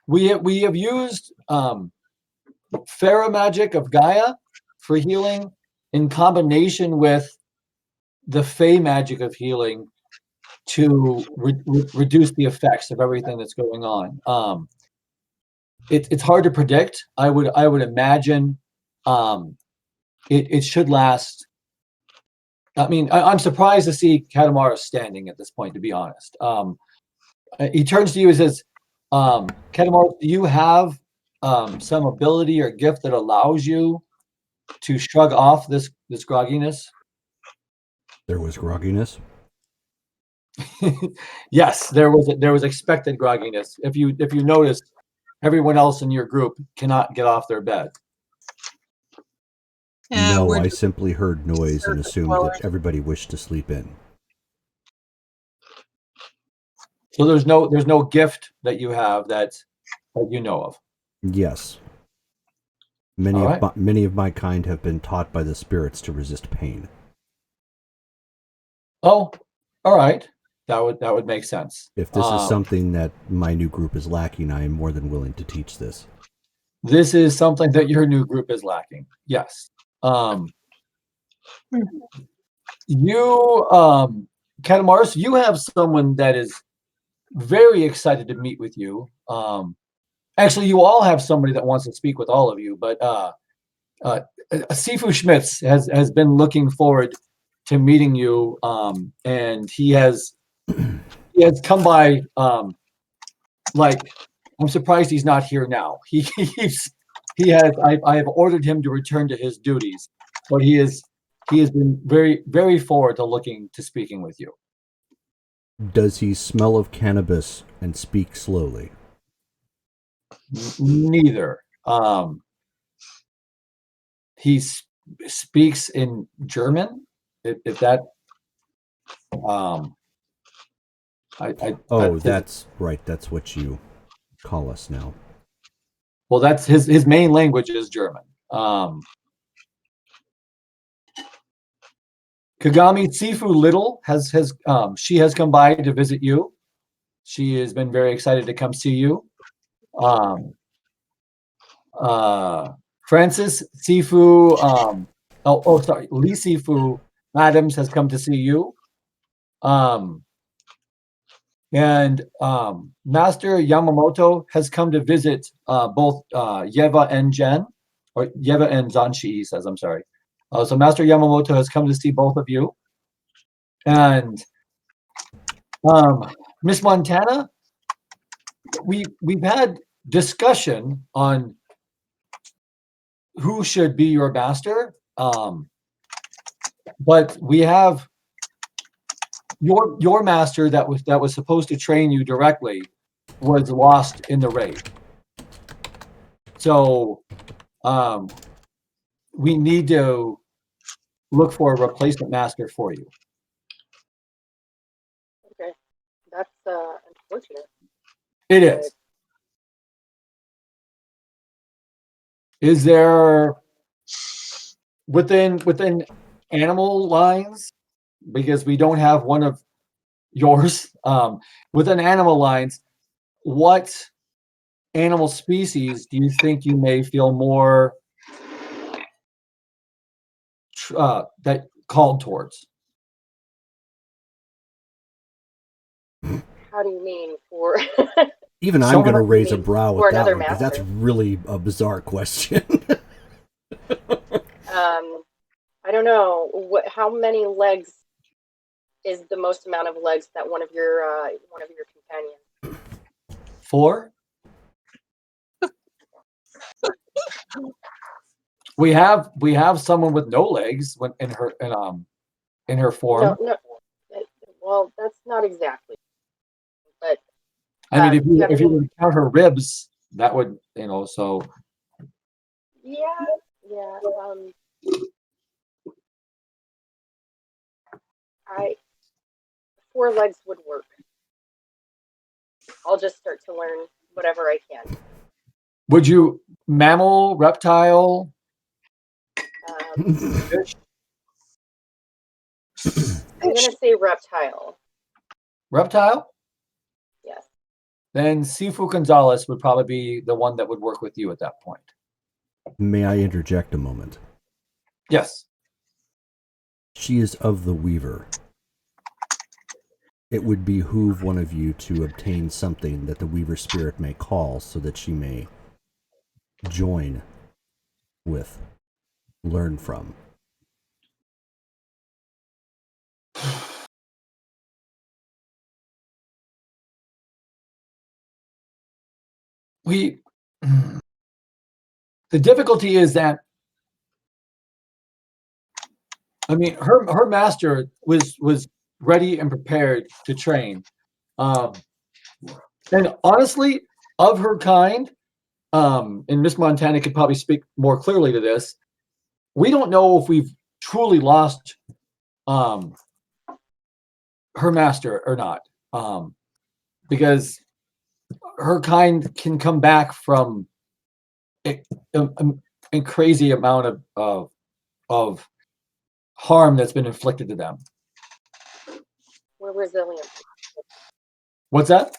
We have used Fera magic of Gaia for healing in combination with the Fey magic of healing to reduce the effects of everything that's going on. It's hard to predict. I would imagine it should last. I'm surprised to see Katamara standing at this point, to be honest. He turns to you and says, Katamara, do you have some ability or gift that allows you to shrug off this grogginess? There was grogginess. Yes, there was expected grogginess. If you notice, everyone else in your group cannot get off their bed. No, I simply heard noise and assumed that everybody wished to sleep in. So there's no gift that you have that you know of. Yes. Many of my kind have been taught by the spirits to resist pain. Oh, all right. That would make sense. If this is something that my new group is lacking, I am more than willing to teach this. This is something that your new group is lacking. Yes. You, Katamaris, you have someone that is very excited to meet with you. Actually, you all have somebody that wants to speak with all of you, but Sifu Schmitz has been looking forward to meeting you, and he has come by. I'm surprised he's not here now. I have ordered him to return to his duties, but he has been very, very forward to looking to speaking with you. Does he smell of cannabis and speak slowly? Neither. He speaks in German. If that. That's right. That's what you call us now. Well, that's his main language is German. Kagami Tsifu Little has come by to visit you. She has been very excited to come see you. Francis Sifu, Lee Sifu Adams has come to see you. And Master Yamamoto has come to visit both Yeva and Jen, or Yeva and Zanshi, he says, I'm sorry. So Master Yamamoto has come to see both of you. And Miss Montana, we've had discussion on who should be your master. But we have your master that was supposed to train you directly was lost in the raid. So we need to look for a replacement master for you. Okay, that's unfortunate. It is. Is there within animal lines, because we don't have one of yours. Within animal lines, what animal species do you think you may feel more that called towards? How do you mean for? Even I'm Someone going to else raise a mean brow for at that another one because that's master? really a bizarre question. I don't know how many legs is the most amount of legs that one of your companions. 4. We have someone with no legs in her form. No. Well, that's not exactly. But I mean, do you have if you any? were to count her ribs, that would, so. Yeah. I 4 legs would work. I'll just start to learn whatever I can. Would you mammal, reptile, fish? I'm gonna say reptile. Reptile? Yes. Then Sifu Gonzalez would probably be the one that would work with you at that point. May I interject a moment? Yes. She is of the Weaver. It would behoove one of you to obtain something that the Weaver spirit may call so that she may join with, learn from. The difficulty is that, I mean, her master was ready and prepared to train. And honestly, of her kind, and Miss Montana could probably speak more clearly to this, we don't know if we've truly lost her master or not. Because her kind can come back from a crazy amount of harm that's been inflicted to them. We're resilient. What's that?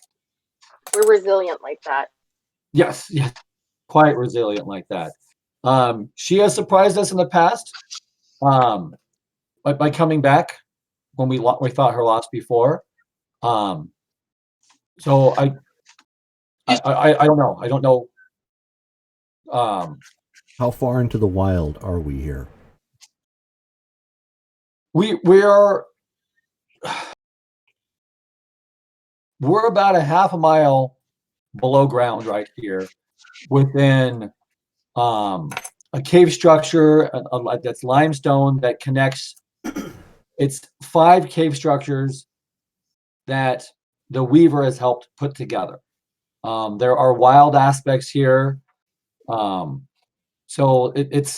We're resilient like that. Yes, quite resilient like that. She has surprised us in the past, by coming back when we thought her lost before. So I don't know. I don't know. How far into the wild are we here? We're about a half a mile below ground right here, within a cave structure that's limestone that connects. It's 5 cave structures that the Weaver has helped put together. There are wild aspects here, so it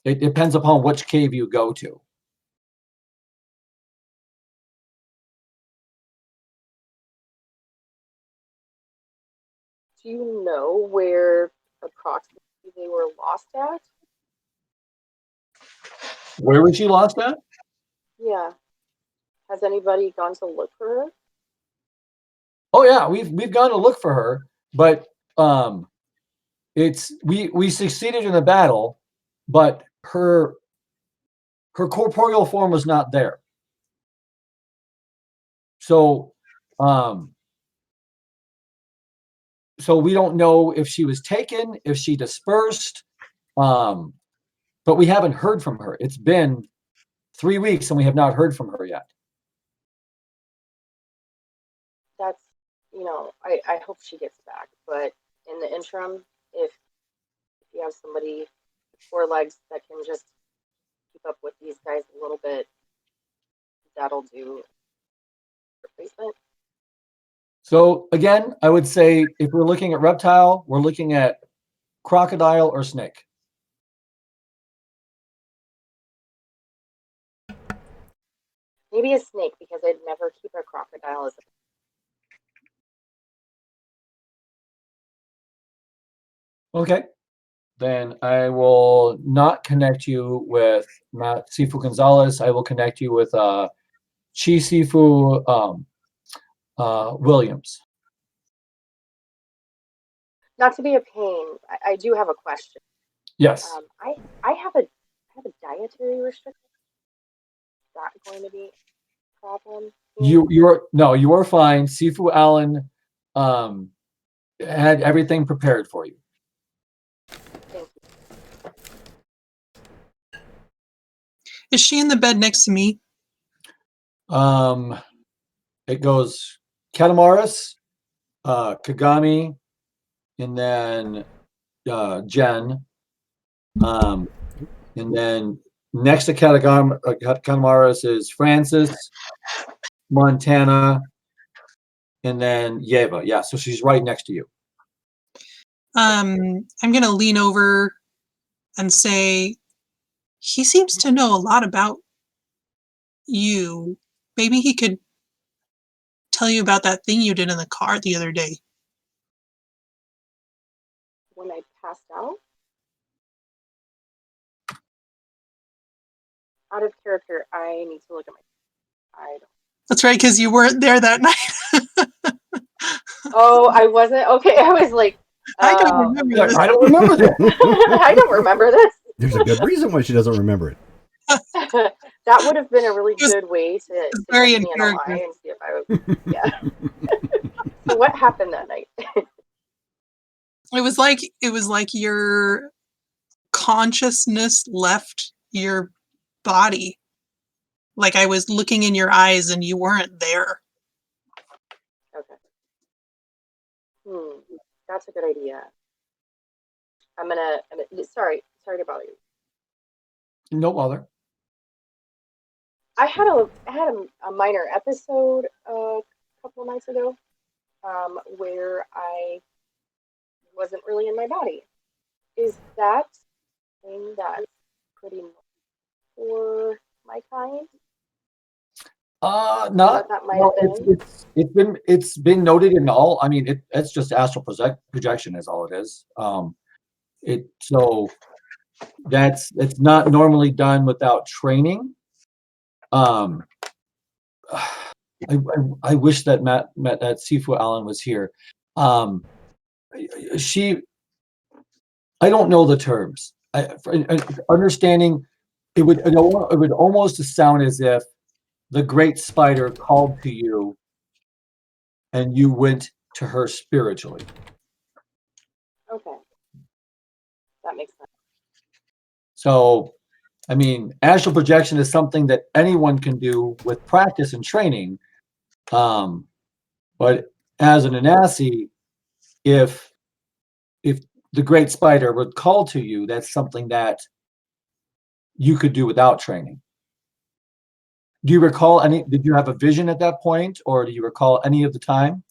depends upon which cave you go to. Do you know where approximately they were lost at? Where was she lost at? Yeah. Has anybody gone to look for her? Oh yeah, we've gone to look for her, but it's we succeeded in the battle, but her corporeal form was not there. So so we don't know if she was taken, if she dispersed, but we haven't heard from her. It's been 3 weeks and we have not heard from her yet. That's, I hope she gets back. But in the interim, if you have somebody with 4 legs that can just keep up with these guys a little bit, that'll do replacement. So again, I would say if we're looking at reptile, we're looking at crocodile or snake. Maybe a snake, because I'd never keep a crocodile as a. Okay. then I will not connect you with Matt Sifu Gonzalez. I will connect you with Chi Sifu Williams. Not to be a pain, I do have a question. Yes. I have a dietary restriction. Is that going to be a problem? You are fine. Sifu Allen had everything prepared for you. Thank you. Is she in the bed next to me? It goes Katamaris, Kagami, and then Jen. And then next to Katamaris is Francis, Montana, and then Yeva. Yeah, so she's right next to you. I'm gonna lean over and say, he seems to know a lot about you. Maybe he could tell you about that thing you did in the car the other day. When I passed out? Out of character, I need to look at my. I don't. That's right, because you weren't there that night. Oh, I wasn't? Okay, I was like, I don't remember this. I don't remember that. I don't remember this. There's a good reason why she doesn't remember it. That would have been a really It was- good way to very catch me in a lie character. and see if I would. Yeah. So what happened that night? It was like your consciousness left your body. Like I was looking in your eyes and you weren't there. Okay. That's a good idea. I'm gonna sorry to bother you. No bother. I had a minor episode a couple of nights ago, where I wasn't really in my body. Is that thing that's pretty much for my kind? Not. That might No, have been. it's been noted in all. I mean, it's just astral projection is all it is. So it's not normally done without training. I wish that that Sifu Allen was here. I don't know the terms. Understanding, it would almost sound as if the Great Spider called to you, and you went to her spiritually. Okay. That makes sense. So, I mean, astral projection is something that anyone can do with practice and training. But as an Anasi, if the Great Spider would call to you, that's something that you could do without training. Do you recall did you have a vision at that point, or do you recall any of the time?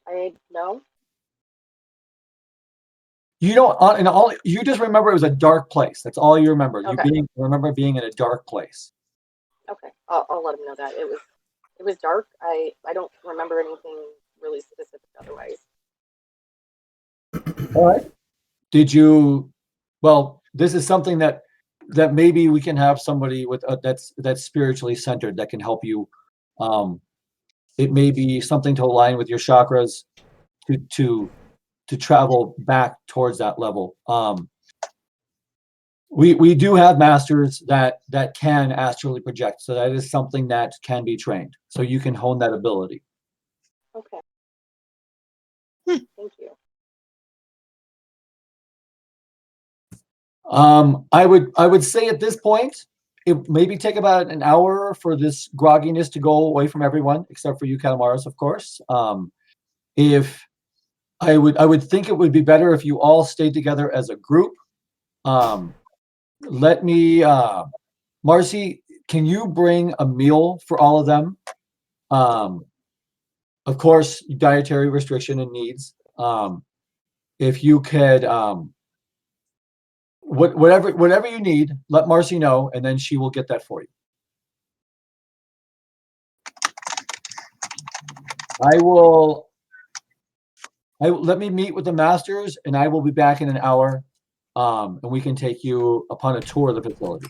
I know. You don't, you just remember it was a dark place. That's all you remember. Okay. You remember being in a dark place. Okay. I'll let him know that. It was dark. I don't remember anything really specific otherwise. All right. Well, this is something that maybe we can have somebody with that's spiritually centered that can help you. It may be something to align with your chakras to travel back towards that level. We do have masters that can astrally project, so that is something that can be trained. So you can hone that ability. Okay. Thank you. I would say at this point, it maybe take about an hour for this grogginess to go away from everyone, except for you, Kalamaris, of course. If I would think it would be better if you all stayed together as a group. Let me, Marcy, can you bring a meal for all of them? Of course, dietary restriction and needs. If you could, whatever you need, let Marcy know, and then she will get that for you. I will let me meet with the masters, and I will be back in an hour, and we can take you upon a tour of the facility.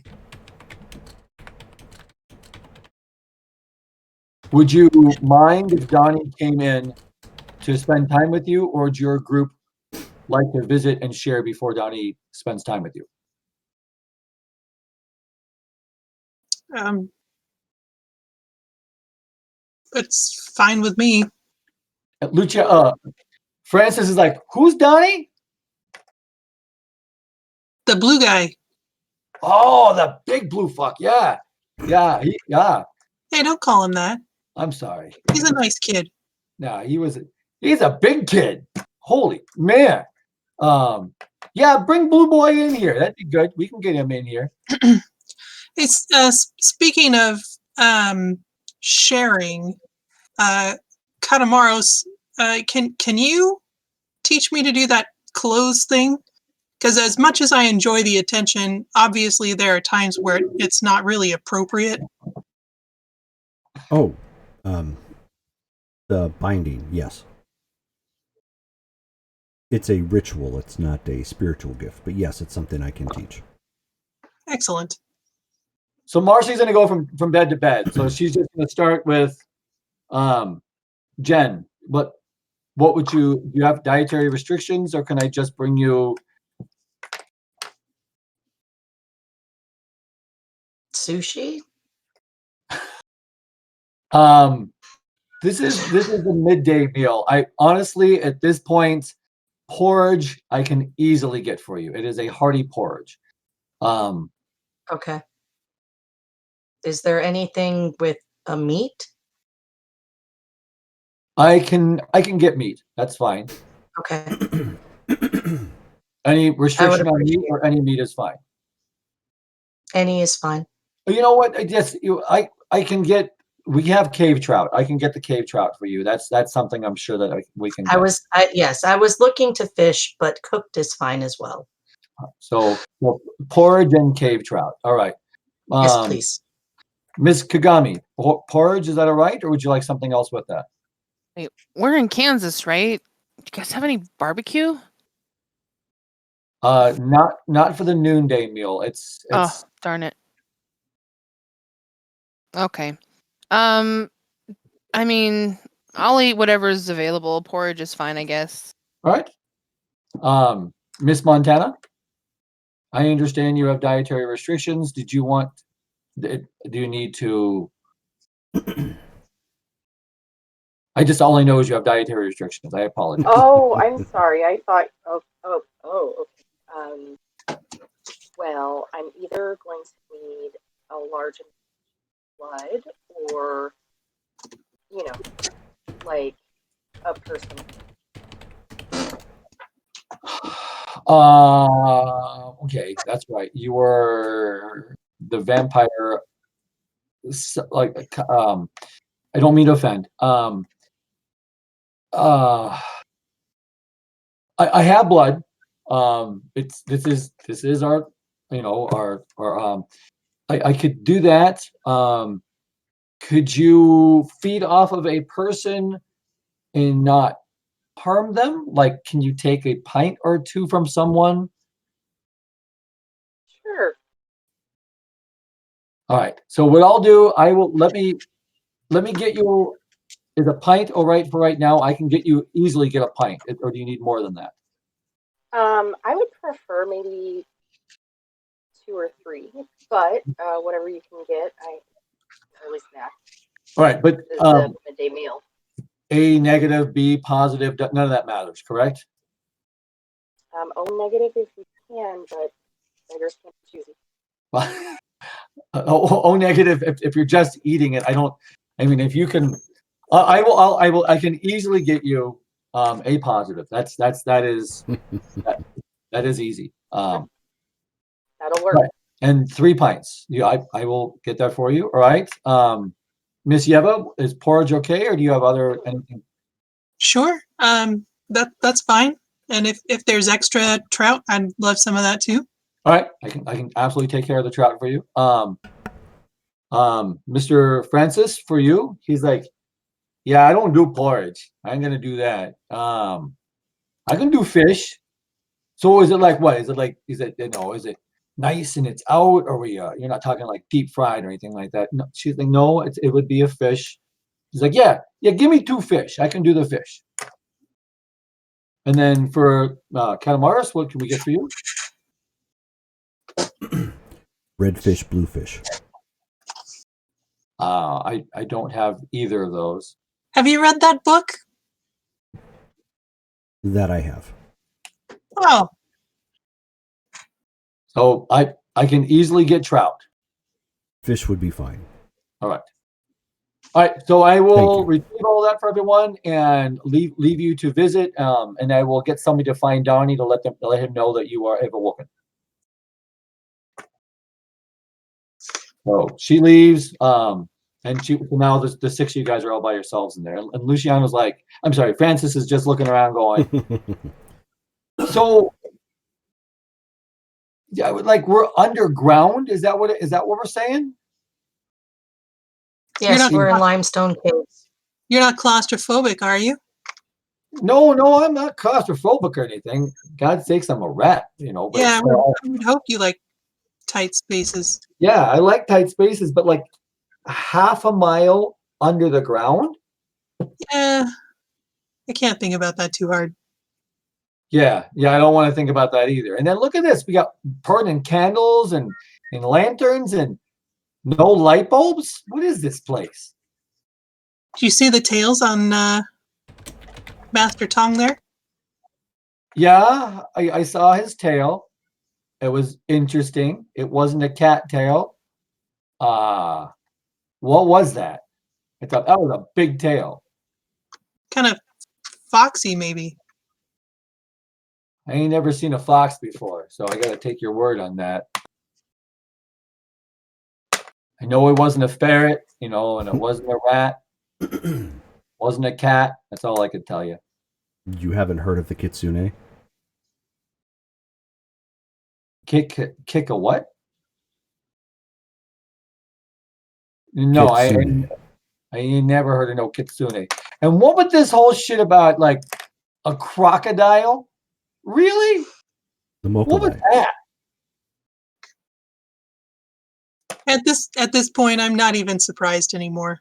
Would you mind if Donnie came in to spend time with you, or would your group like to visit and share before Donnie spends time with you? It's fine with me. Lucia, Francis is like, who's Donnie? The blue guy. Oh, the big blue fuck. Yeah. Yeah. Hey, don't call him that. I'm sorry. He's a nice kid. No, he's a big kid. Holy man. Yeah, bring Blue Boy in here. That'd be good. We can get him in here. It's speaking of sharing, Katamaros, can you teach me to do that clothes thing? Because as much as I enjoy the attention, obviously there are times where it's not really appropriate. Oh, the binding, yes. It's a ritual. It's not a spiritual gift, but yes, it's something I can teach. Excellent. So Marcy's going to go from bed to bed. So she's just going to start with Jen. What would do you have dietary restrictions, or can I just bring you Sushi? This is a midday meal. I honestly, at this point, porridge I can easily get for you. It is a hearty porridge. Okay. Is there anything with a meat? I can get meat. That's fine. Okay. Any restriction on meat, appreciate or any meat is fine. Any is fine. You know what? I can get. We have cave trout. I can get the cave trout for you. That's something I'm sure that we can. Yes, I was looking to fish, but cooked is fine as well. So porridge and cave trout. All right. Yes, please. Miss Kagami, porridge, is that all right, or would you like something else with that? Wait, we're in Kansas, right? Do you guys have any barbecue? Not for the noonday meal. It's Oh, darn it. Okay. I mean, I'll eat whatever's available. Porridge is fine, I guess. all right. Miss Montana, I understand you have dietary restrictions. Do you need to? I just only know is you have dietary restrictions. I apologize. Oh, I'm sorry. I thought. Okay. Well, I'm either going to need a large blood, or like a person. Okay, that's right. You were the vampire. I don't mean to offend. I have blood. This is our, our I could do that. Could you feed off of a person and not harm them? Like, can you take a pint or two from someone? Sure. All right. So what I'll do, I will let me get you. Is a pint all right for right now? I can easily get a pint, or do you need more than that? I would prefer maybe 2 or 3, but whatever you can get, I early snack. All right, but This is the midday meal. A negative, B positive, none of that matters, correct? O negative if you can, but beggars can't be choosy. Well, O negative if you're just eating it. I mean, if you can, I can easily get you A positive. That is easy. That'll work. Right. And 3 pints. I will get that for you. All right. Miss Yeva, is porridge okay, or do you have anything? Sure. That's fine. And if there's extra trout, I'd love some of that too. All right, I can absolutely take care of the trout for you. Mr. Francis, for you, he's like, yeah, I don't do porridge. I ain't gonna do that. I can do fish. So is it like what? Is it is it nice and it's out, or you're not talking like deep fried or anything like that? No, she's like, no, it would be a fish. He's like, yeah, give me 2 fish. I can do the fish. And then for Catamaris, what can we get for you? Red fish, blue fish. I don't have either of those. Have you read that book? That I have. Oh, So I can easily get trout. Fish would be fine. All right. All right. So I will Thank you. retrieve all that for everyone and leave you to visit. And I will get somebody to find Donnie to let him know that you are awoken. So she leaves. And now the 6 of you guys are all by yourselves in there. And Luciano's like, I'm sorry, Francis is just looking around going, so yeah, like we're underground. Is that what we're saying? Yes, not- we're in limestone caves. you're not claustrophobic, are you? No, I'm not claustrophobic or anything. God's sakes, I'm a rat, but Yeah, I would hope you like tight spaces. yeah, I like tight spaces, but like half a mile under the ground. Yeah, I can't think about that too hard. Yeah, I don't want to think about that either. And then look at this. We got burning candles and lanterns and no light bulbs. What is this place? Do you see the tails on Master Tong there? Yeah, I saw his tail. It was interesting. It wasn't a cat tail. What was that? I thought that was a big tail. Kind of foxy, maybe. I ain't never seen a fox before, so I gotta take your word on that. I know it wasn't a ferret, and it wasn't a rat, wasn't a cat. That's all I could tell you. You haven't heard of the kitsune? Kick a what? No, Kitsune. I ain't never heard of no kitsune. And what was this whole shit about, like a crocodile? Really? The What was mokodai. that? At this point, I'm not even surprised anymore.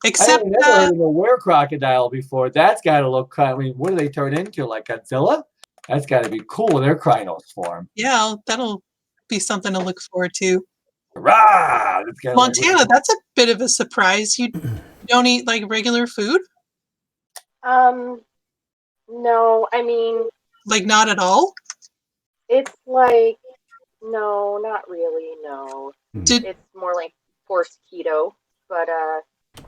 I Except ain't never heard of a were crocodile before. That's got to look kind of, what do they turn into? Like Godzilla? That's got to be cool when their cryonos form. yeah, that'll be something to look forward to. Rah! That's kinda like- Montana, that's a bit of a surprise. You don't eat like regular food? No, I mean, Like not at all? it's like, no, not really, no. Did It's more like forced keto, but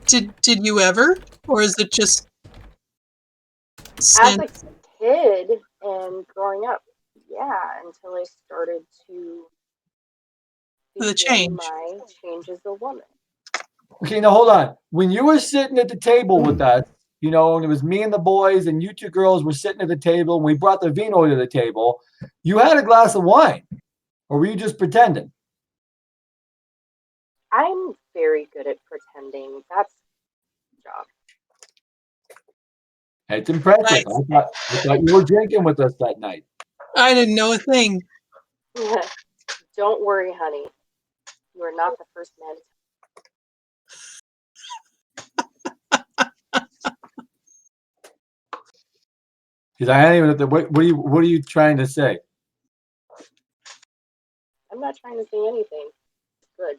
did you ever? Or is it just as a since kid and growing up, yeah, until I started to The begin change. my change as a woman. Okay, now hold on. When you were sitting at the table with us, and it was me and the boys, and you 2 girls were sitting at the table, and we brought the vino to the table, you had a glass of wine, or were you just pretending? I'm very good at pretending. That's my job. It's impressive. Nice. I thought you were drinking with us that night. I didn't know a thing. Don't worry, honey. You are not the first man to Because I hadn't even. What are you trying to say? I'm not trying to say anything. Good.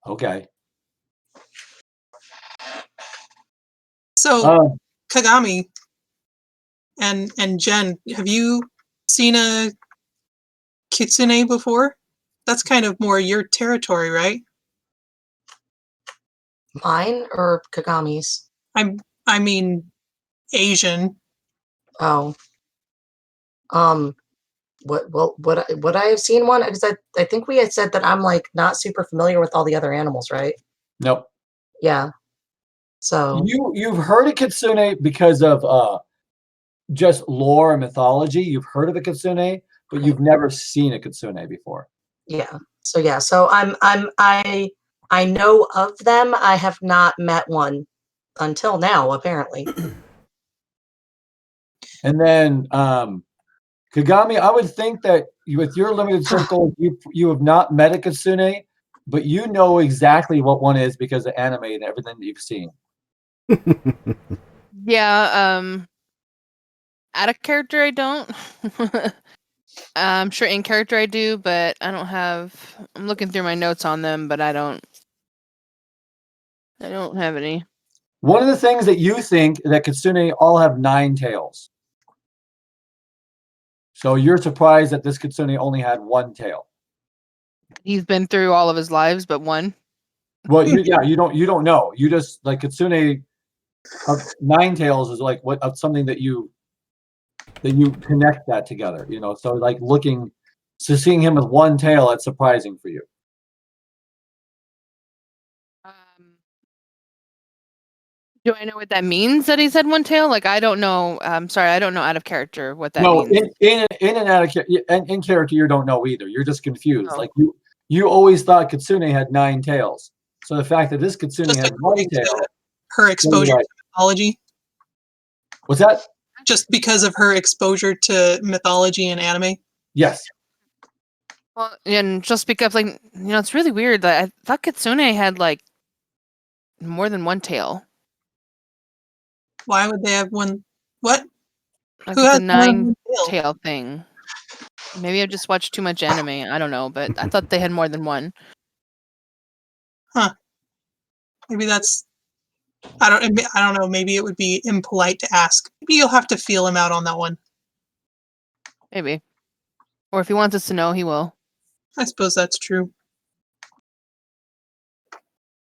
Okay. So Kagami and Jen, have you seen a kitsune before? That's kind of more your territory, right? Mine or Kagami's? I mean Asian. Oh. Would I have seen one? Because I think we had said that I'm like not super familiar with all the other animals, right? Nope. Yeah. So You've heard of kitsune because of just lore and mythology. You've heard of a kitsune, but you've never seen a kitsune before. yeah. So I know of them. I have not met one until now, apparently. And then Kagami, I would think that with your limited circle, you have not met a Kitsune, but you know exactly what one is because of anime and everything that you've seen. Yeah, out of character I don't. I'm sure in character I do, but I don't have. I'm looking through my notes on them, but I don't have any. One of the things that you think that Kitsune all have 9 tails. So you're surprised that this Kitsune only had 1 tail. He's been through all of his lives, but one. Well, you don't know. You just like Kitsune of 9 tails is like what of something that you connect that together, you know. So like seeing him with 1 tail, it's surprising for you. Do I know what that means that he said 1 tail? Like I don't know. Sorry, I don't know out of character what that No, means. in and out of in character, you don't know either. You're just confused. Oh. Like you always thought Kitsune had 9 tails. So the fact that this Kitsune Just has 1 according tail. to her exposure Right. to mythology. What's that? Just because of her exposure to mythology and anime. Yes. Well, and just because, like, you know, it's really weird that I thought Kitsune had like more than 1 tail. Why would they have one? What? Like Who it's has a more than 9 one tail? tail thing. Maybe I've just watched too much anime. I don't know, but I thought they had more than 1. Huh. Maybe that's. I don't know. Maybe it would be impolite to ask. Maybe you'll have to feel him out on that one. Maybe. Or if he wants us to know, he will. I suppose that's true.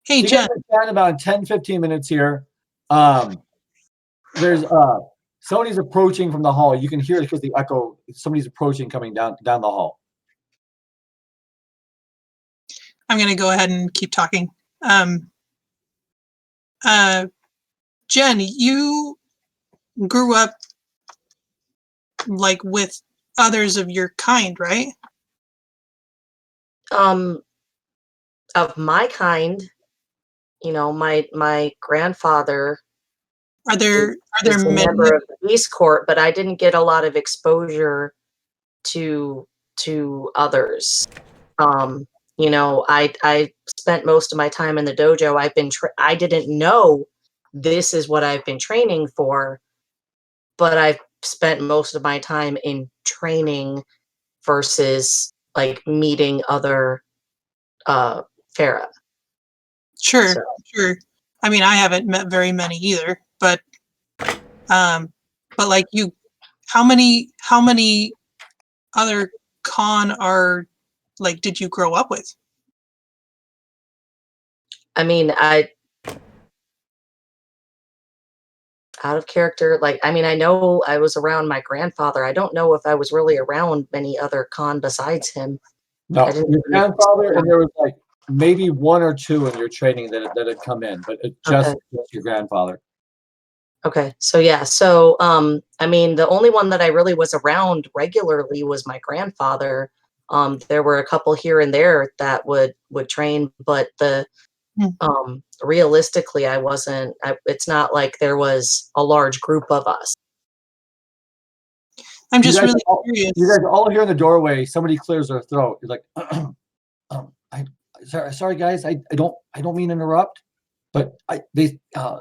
Hey, You guys Jen. are chatting about 10, 15 minutes here. There's somebody's approaching from the hall. You can hear it because the echo. Somebody's approaching, coming down the hall. I'm going to go ahead and keep talking. Jen, you grew up like with others of your kind, right? Of my kind, you know, my grandfather Are there is a many? member of the Peace Corps, but I didn't get a lot of exposure to others. You know, I spent most of my time in the dojo. I didn't know this is what I've been training for, but I've spent most of my time in training versus like meeting other Fera. Sure, So, sure. I mean, I haven't met very many either, but like you, how many other con are like did you grow up with? I mean, out of character, like, I mean, I know I was around my grandfather. I don't know if I was really around many other con besides him. No, I didn't your really grandfather, and there was like maybe 1 or 2 in your training that had come in, but it just was your grandfather. Okay, so yeah, so I mean, the only one that I really was around regularly was my grandfather. There were a couple here and there that would train, but realistically, I wasn't. It's not like there was a large group of us. I'm just really curious. You guys are all here in the doorway. Somebody clears their throat. You're like, sorry guys, I don't mean to interrupt, but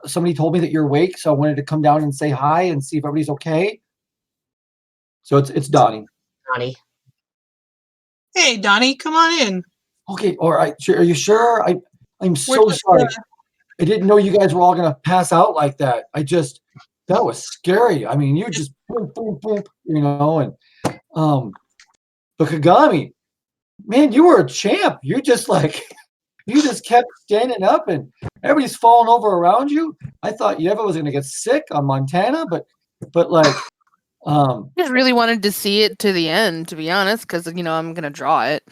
somebody told me that you're awake, so I wanted to come down and say hi and see if everybody's okay. So it's Donnie. Donnie. Hey, Donnie, come on in. Okay, all right. Are you sure? I'm so sorry. I didn't know you guys were all gonna pass out like that. That was scary. I mean, you just boom, boom, boom, you know, and but Kagami, man, you were a champ. You just kept standing up and everybody's falling over around you. I thought Yeva was gonna get sick on Montana, but like I just really wanted to see it to the end, to be honest, because you know I'm gonna draw it.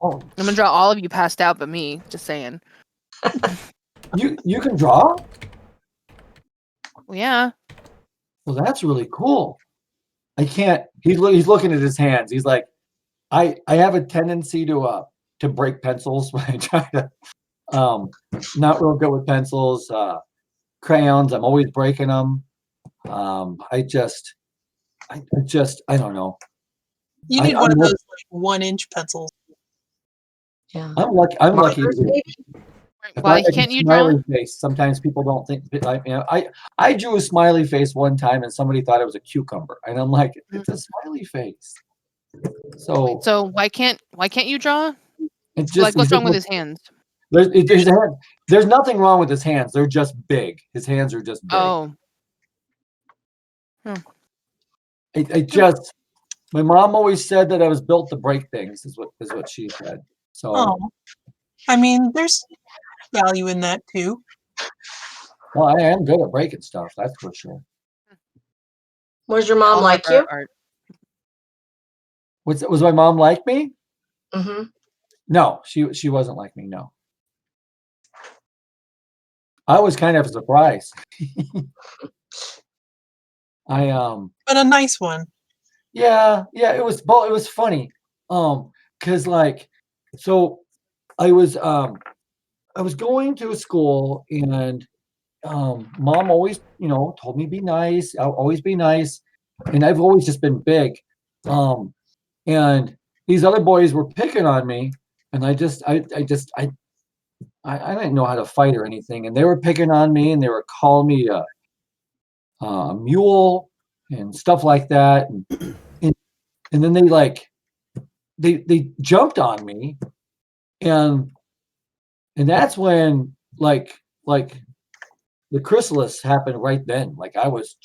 Oh, I'm gonna draw all of you passed out, but me. Just saying. you can draw? Well, yeah. Well, that's really cool. I can't. He's looking at his hands. He's like, I have a tendency to break pencils when I try to. Not real good with pencils. Crayons, I'm always breaking them. I just, I don't know. You I, need one of those like 1-inch pencils. Yeah. I'm lucky. I'm lucky. Markers, maybe? If Why I make a can't you draw? smiley face, sometimes people don't think. I drew a smiley face one time, and somebody thought it was a cucumber, and I'm like, it's a smiley face. So So why can't you draw? it just Like, what's wrong with his hands? there's nothing wrong with his hands. They're just big. His hands are just big. Oh, I just my mom always said that I was built to break things. Is what she said. So Oh, I mean, there's value in that too. well, I am good at breaking stuff. That's for sure. Was your mom like you? art. Was my mom like me? Mm-hmm. No, she wasn't like me. No, I was kind of surprised. But a nice one. Yeah, it was funny. Cause like, so I was going to a school and mom always, told me be nice. I'll always be nice, and I've always just been big. And these other boys were picking on me, and I didn't know how to fight or anything, and they were picking on me, and they were calling me a mule and stuff like that, and then they jumped on me, and that's when like the chrysalis happened right then. Like I was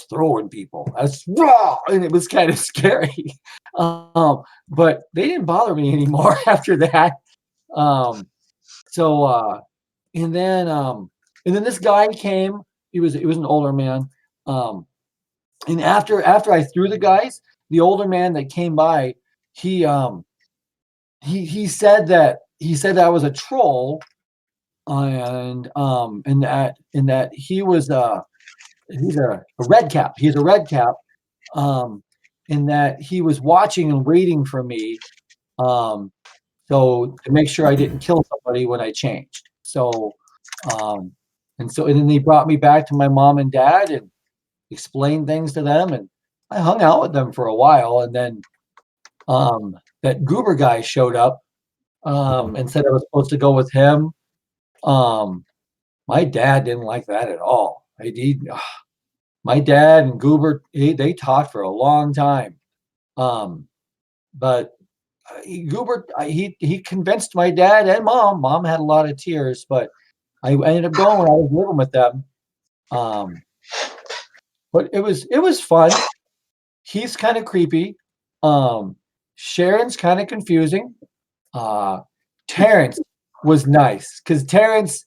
throwing people. I was raw, and it was kind of scary. But they didn't bother me anymore after that. Um, so and then this guy came. He was an older man. And after I threw the guys, the older man that came by, he he said that I was a troll, and that he's a red cap. He's a red cap, in that he was watching and waiting for me, um, so to make sure I didn't kill somebody when I changed. Um, and then he brought me back to my mom and dad and explained things to them, and I hung out with them for a while, and then that goober guy showed up, and said I was supposed to go with him. Um, my dad didn't like that at all. My dad and Goober, they talked for a long time. Um, but Goober, he convinced my dad and mom. Mom had a lot of tears, but I ended up going when I was living with them. Um, but it was fun. He's kind of creepy. Sharon's kind of confusing. Uh, Terrence was nice because Terrence,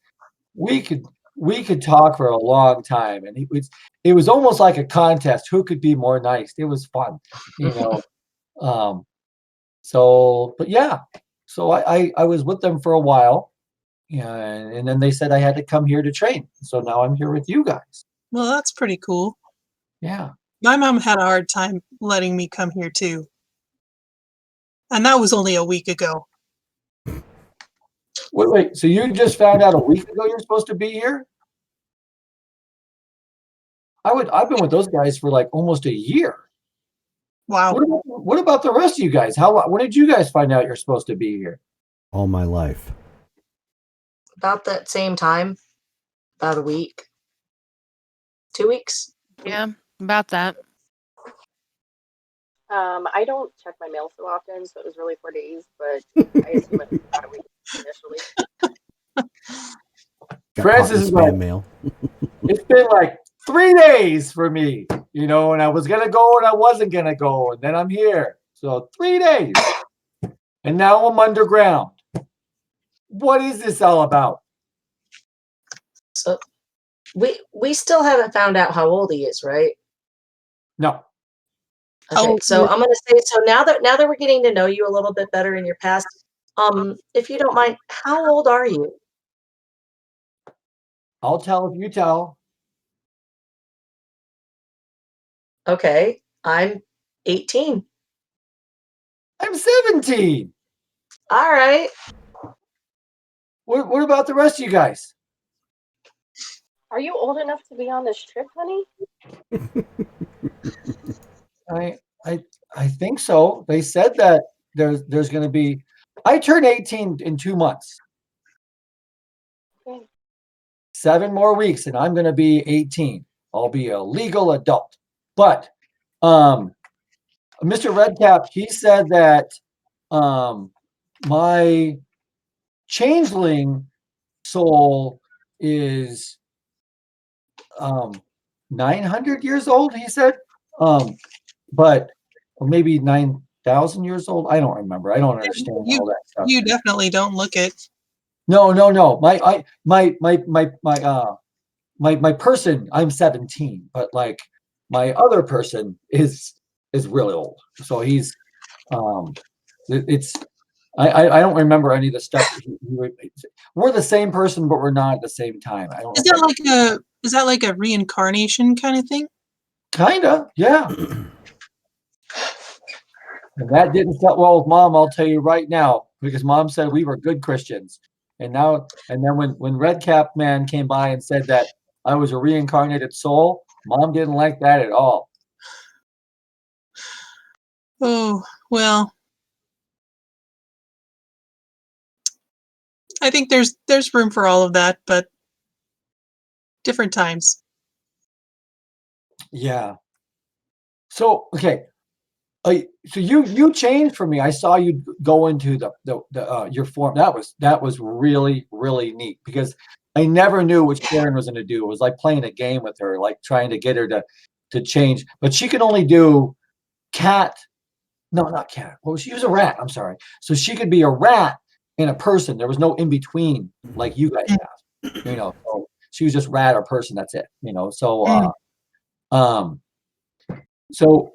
we could talk for a long time, and it was almost like a contest who could be more nice. It was fun, you know. Um, but yeah, so I was with them for a while, and then they said I had to come here to train. So now I'm here with you guys. Well, that's pretty cool. Yeah. My mom had a hard time letting me come here too. And that was only a week ago. Wait. So you just found out a week ago you're supposed to be here? I've been with those guys for like almost a year. Wow. What about the rest of you guys? When did you guys find out you're supposed to be here? All my life. About that same time. About a week. 2 weeks. Yeah, about that. I don't check my mail so often, so it was really 4 days, but I assume it was about a week initially. Got Francis is like, spam mail. it's been like 3 days for me, and I was gonna go and I wasn't gonna go, and then I'm here. So 3 days. And now I'm underground. What is this all about? So we still haven't found out how old he is, right? No. Okay, so I'm gonna say, so now that we're getting to know you a little bit better in your past, if you don't mind, how old are you? I'll tell if you tell. Okay, I'm 18. I'm 17. All right. What about the rest of you guys? Are you old enough to be on this trip, honey? I think so. They said that there's going to be. I turn 18 in 2 months. Okay. 7 more weeks, and I'm going to be 18. I'll be a legal adult. But Mr. Redcap, he said that my changeling soul is 900 years old. He said, but or maybe 9,000 years old. I don't remember. I don't understand You all that stuff. you definitely don't look it. No. My person, I'm 17, but like my other person is really old. So he's it's I don't remember any of the stuff. We're the same person, but we're not at the same time. I don't know. Is that like a reincarnation kind of thing? Kinda, yeah. And that didn't sit well with Mom, I'll tell you right now, because Mom said we were good Christians. And then when Redcap Man came by and said that I was a reincarnated soul, Mom didn't like that at all. Oh, well. I think there's room for all of that, but different times. Yeah. So okay, so you changed for me. I saw you go into the your form. That was really neat because I never knew what Sharon was going to do. It was like playing a game with her, like trying to get her to change. But she could only do cat. No, not cat. Well, she was a rat. I'm sorry. So she could be a rat and a person. There was no in between like you guys have. So she was just rat or person. That's it. Um. So,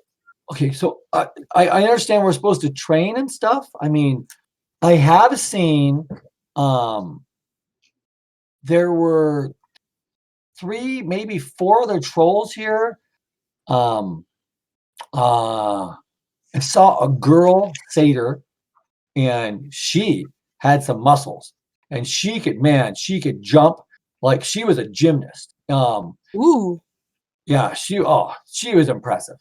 okay, so I understand we're supposed to train and stuff. I mean, I have seen there were 3, maybe 4 other trolls here. Um, I saw a girl satyr, and she had some muscles, and she could jump like she was a gymnast. Ooh. Yeah, she was impressive.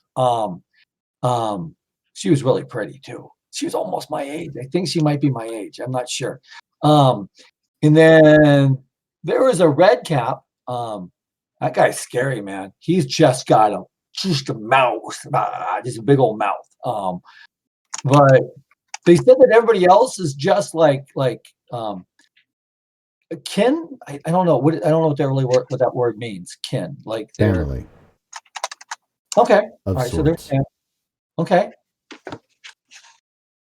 She was really pretty too. She was almost my age. I think she might be my age. I'm not sure. And then there was a red cap. That guy's scary, man. He's just got just a mouth, just a big old mouth. But they said that everybody else is just like kin. I don't know what what that word means. Kin, like they're Family okay. of All right, so sorts. they're okay.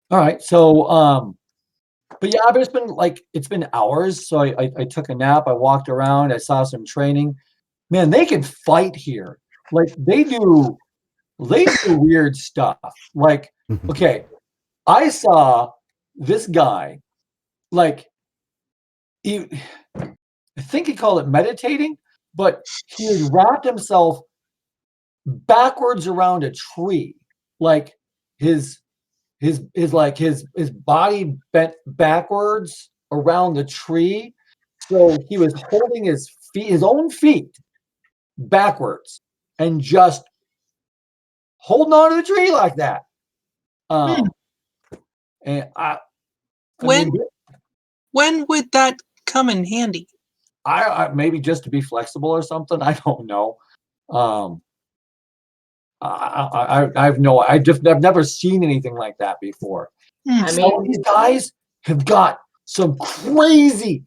All right, so but yeah, but it's been hours. So I took a nap. I walked around. I saw some training. Man, they can fight here. Like they do weird stuff. Like, okay, I saw this guy, like he, I think he called it meditating, but he had wrapped himself backwards around a tree, like his his body bent backwards around the tree, so he was holding his own feet backwards and just holding on to the tree like that. And I When mean, when would that come in handy? I maybe just to be flexible or something. I don't know. Um, I've never seen anything like that before. I Some of mean, these guys have got some crazy,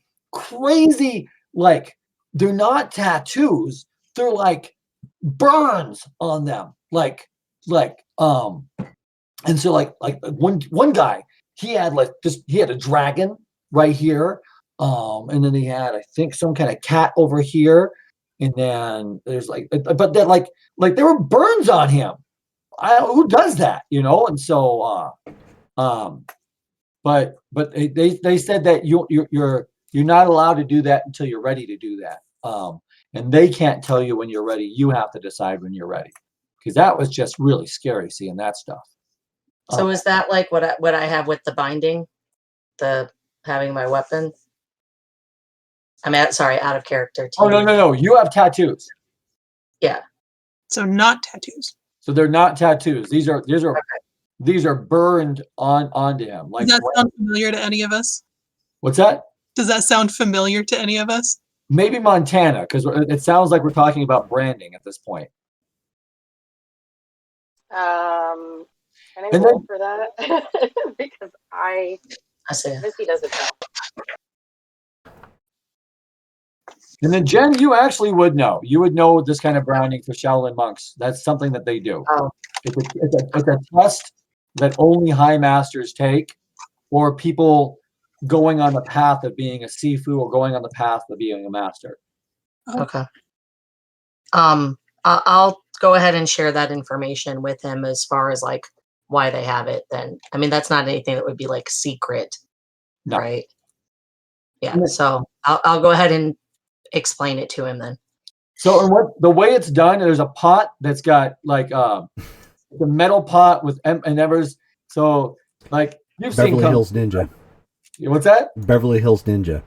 like they're not tattoos. They're like burns on them. And so like one guy, he had a dragon right here. And then he had, I think, some kind of cat over here. And then there's but then like there were burns on him. Who does that, And so but they said that you're not allowed to do that until you're ready to do that. And they can't tell you when you're ready. You have to decide when you're ready, because that was just really scary seeing that stuff. so is that like what I have with the binding, the having my weapon? Sorry, out of character. Oh, no. You have tattoos. Yeah. So not tattoos. So they're not tattoos. These are burned onto him. Like, Does that sound familiar to any of us? what's that? Does that sound familiar to any of us? Maybe Montana, because it sounds like we're talking about branding at this point. Can I And roll then- for that? Because I see. Missy doesn't know. And then Jen, you actually would know. You would know this kind of branding for Shaolin monks. That's something that they do. Oh. It's a test that only high masters take, or people going on the path of being a Sifu or going on the path of being a master. Okay. I'll go ahead and share that information with him as far as like why they have it. Then, I mean, that's not anything that would be like secret, No. right? Yeah. No. So I'll go ahead and explain it to him then. So, and the way it's done, there's a pot that's got like the metal pot with embers. So, like you've seen Beverly Hills Ninja. What's that? Beverly Hills Ninja.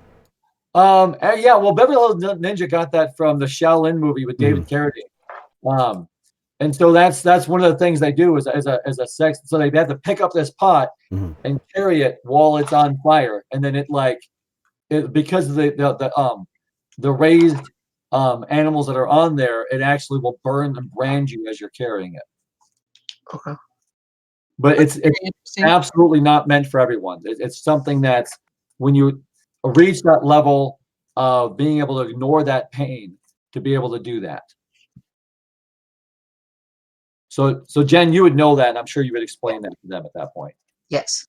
Yeah, well, Beverly Hills Ninja got that from the Shaolin movie with David Carradine. And so that's one of the things they do as a sex. So they have to pick up this pot and carry it while it's on fire, and then because of the raised animals that are on there, it actually will burn and brand you as you're carrying it. Okay. But it's Interesting. absolutely not meant for everyone. It's something that's when you reach that level of being able to ignore that pain to be able to do that. So Jen, you would know that, and I'm sure you would explain that to them at that point. Yes.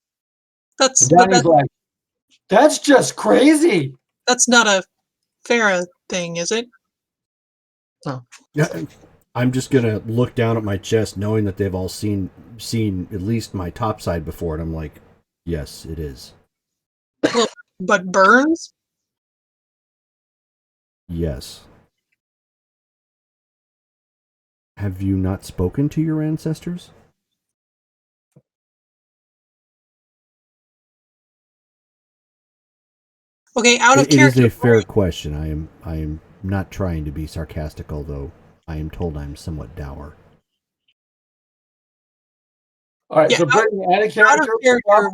That's And Danny's like, that's just crazy. that's not a Fera thing, is it? Yeah, I'm just gonna look down at my chest, knowing that they've all seen at least my top side before, and I'm like, yes, it is. But burns? Yes. Have you not spoken to your ancestors? Okay, out of It is character. a fair question. I am not trying to be sarcastic, although I am told I'm somewhat dour. All right, Yeah, so Brittany, add a Out character. of character,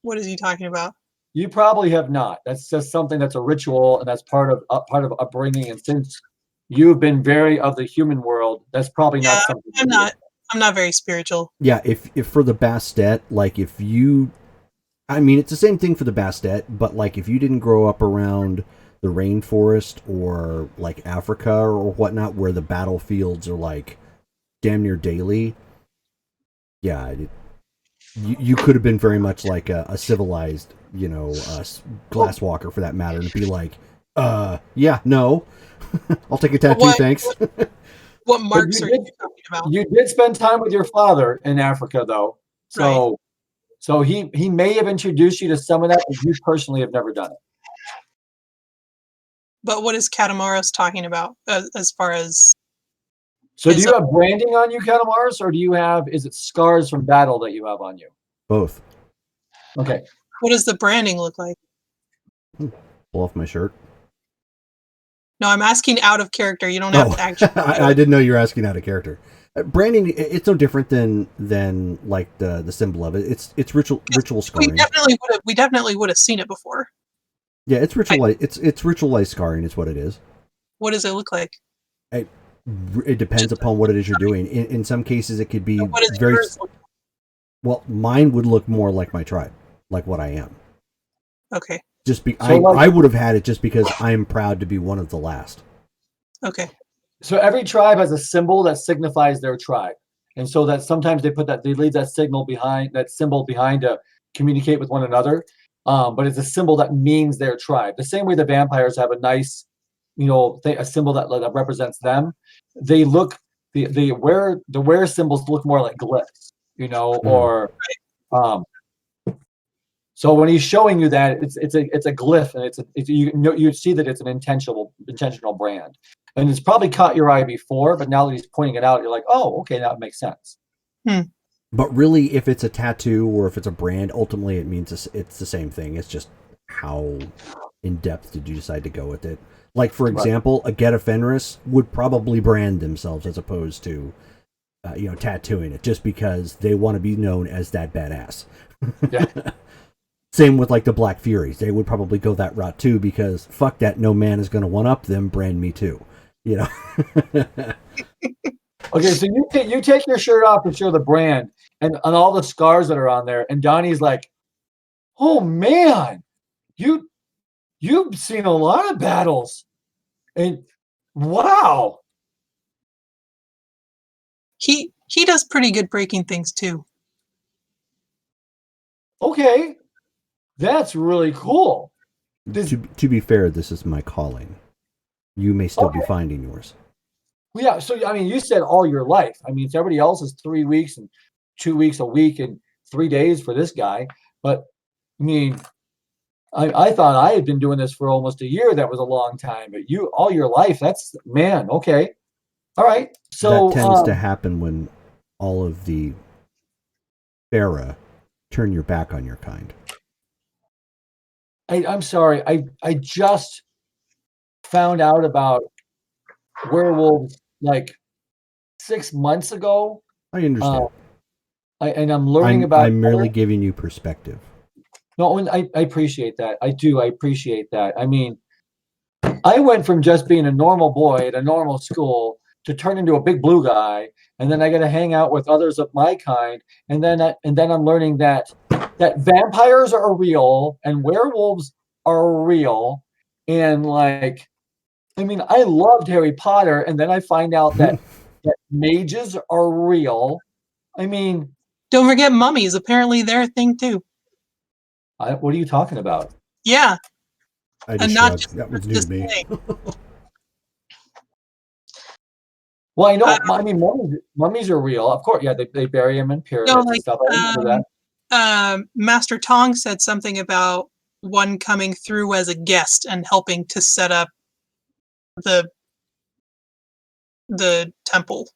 what is he talking about? You probably have not. That's just something that's a ritual, and that's part of upbringing. And since you've been very of the human world, that's probably not something. I'm not very spiritual. Yeah, if for the Bastet, like if you, I mean, it's the same thing for the Bastet, but like if you didn't grow up around the rainforest or like Africa or whatnot, where the battlefields are like damn near daily, yeah, you could have been very much like a civilized, glasswalker for that matter, and be like, yeah, no, I'll take a tattoo, thanks. What marks are you talking about? You did spend time with your father in Africa, though, so he may have introduced you to some of that, but you personally have never done it. But what is Katamaros talking about as far as? So do you have branding on you, Katamaris, or is it scars from battle that you have on you? Both. Okay. What does the branding look like? Pull off my shirt. No, I'm asking out of character. You don't have to actually. I didn't know you were asking out of character. Branding, it's no different than like the symbol of it. It's ritual scarring. We definitely would have seen it before. Yeah, it's ritualized scarring is what it is. What does it look like? It depends upon what it is you're doing. In some cases, it could be What does very. yours look Well, mine would look more like my tribe, like what I am. Okay. I would have had it just because I'm proud to be one of the last. Okay. So every tribe has a symbol that signifies their tribe, and so that sometimes they leave that symbol behind to communicate with one another. But it's a symbol that means their tribe. The same way the vampires have a nice, a symbol that represents them. They look the wear symbols look more like glyphs, or so when he's showing you that it's a glyph, and you see that it's an intentional brand, and it's probably caught your eye before, but now that he's pointing it out, you're like, oh, okay, that makes sense. But really, if it's a tattoo or if it's a brand, ultimately it means it's the same thing. It's just how in depth did you decide to go with it? Like, for Right. example, a Get Fenris would probably brand themselves as opposed to, tattooing it, just because they want to be known as that badass. Yeah. Same with like the Black Furies. They would probably go that route too, because fuck that, no man is going to one up them. Brand me too. Okay, so you take your shirt off and show the brand and all the scars that are on there, and Donnie's like, "Oh man, you've seen a lot of battles, and wow." He does pretty good breaking things too. Okay, that's really cool. To be fair, this is my calling. You may still be finding yours. Well, yeah, so I mean, you said all your life. I mean, everybody else is 3 weeks and 2 weeks a week and 3 days for this guy. But I mean, I thought I had been doing this for almost a year. That was a long time. But you, all your life, that's, man, okay. All right. So that tends to happen when all of the Fera turn your back on your kind. I'm sorry. I just found out about werewolves like 6 months ago. I understand. And I'm learning I'm merely giving you perspective. No, and I appreciate that. I do. I appreciate that. I mean, I went from just being a normal boy at a normal school to turn into a big blue guy, and then I got to hang out with others of my kind, and then I'm learning that vampires are real and werewolves are real, and like, I mean, I loved Harry Potter, and then I find out that mages are real. I mean, don't forget mummies. Apparently, they're a thing too. What are you talking about? Yeah. I just shrugged. That was new to me. Well, I know. I mean, mummies are real, of course. Yeah, they bury them in pyramids and stuff. I remember that. Master Tong said something about one coming through as a guest and helping to set up the temple.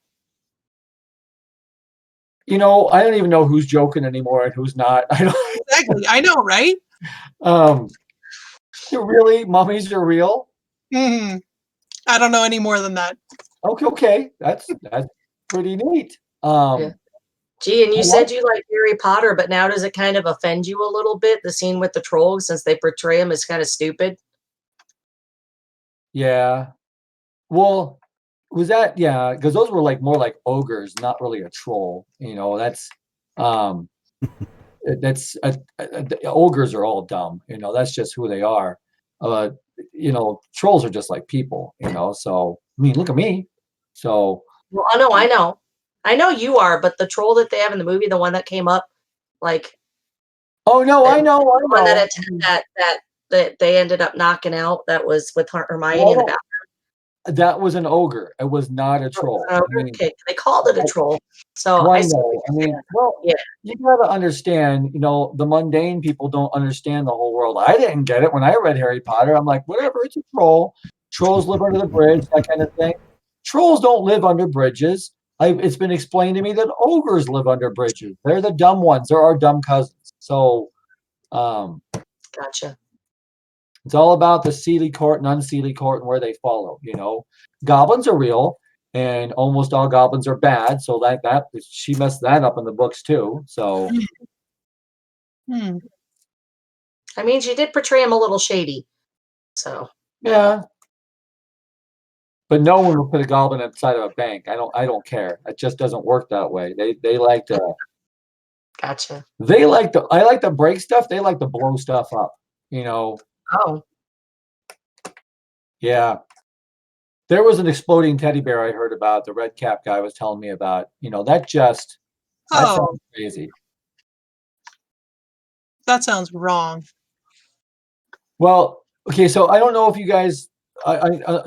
I don't even know who's joking anymore and who's not. I don't. Exactly. I know, right? Really, mummies are real? Mm-hmm. I don't know any more than that. Okay, that's pretty neat. Yeah. Gee, and you said you like Harry Potter, but now does it kind of offend you a little bit, the scene with the trolls, since they portray him as kind of stupid? Yeah. Well, was that, yeah, because those were like more like ogres, not really a troll. That's ogres are all dumb. That's just who they are. Trolls are just like people. So I mean, look at me. So. Well, I know you are, but the troll that they have in the movie, the one that came up, like. Oh no, I know. The one that they ended up knocking out. That was with Hermione in the bathroom. That was an ogre. It was not a troll. Okay, they called it a troll. So I know. I mean, well, yeah. You gotta understand. The mundane people don't understand the whole world. I didn't get it when I read Harry Potter. I'm like, whatever, it's a troll. Trolls live under the bridge, that kind of thing. Trolls don't live under bridges. It's been explained to me that ogres live under bridges. They're the dumb ones. They're our dumb cousins. So, gotcha. It's all about the Seelie court and unseelie court and where they follow. Goblins are real, and almost all goblins are bad. So that she messed that up in the books too. So, I mean, she did portray him a little shady. So yeah, but no one will put a goblin inside of a bank. I don't care. It just doesn't work that way. They like to. Gotcha. I like to break stuff. They like to blow stuff up. Oh. Yeah. There was an exploding teddy bear I heard about. The red cap guy was telling me about. That sounds crazy. That sounds wrong. Well, okay, so I don't know if you guys.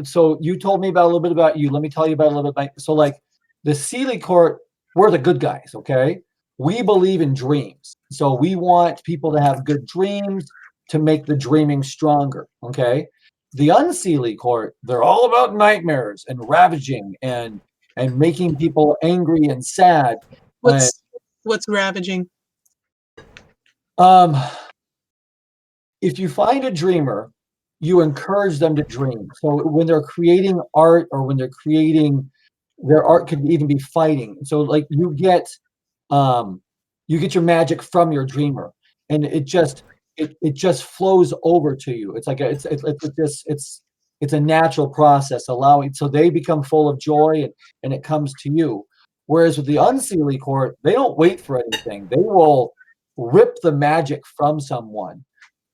So you told me about a little bit about you. Let me tell you about a little bit. So, like the Seelie Court, we're the good guys. Okay, we believe in dreams. So we want people to have good dreams to make the dreaming stronger. Okay. The Unseelie Court, they're all about nightmares and ravaging and making people angry and sad. What's ravaging? If you find a dreamer you encourage them to dream. So when they're creating art or when they're creating their art could even be fighting. So like you get your magic from your dreamer, and it just flows over to you. It's like it's a natural process, allowing so they become full of joy and it comes to you. Whereas with the unseelie court, they don't wait for anything. They will rip the magic from someone.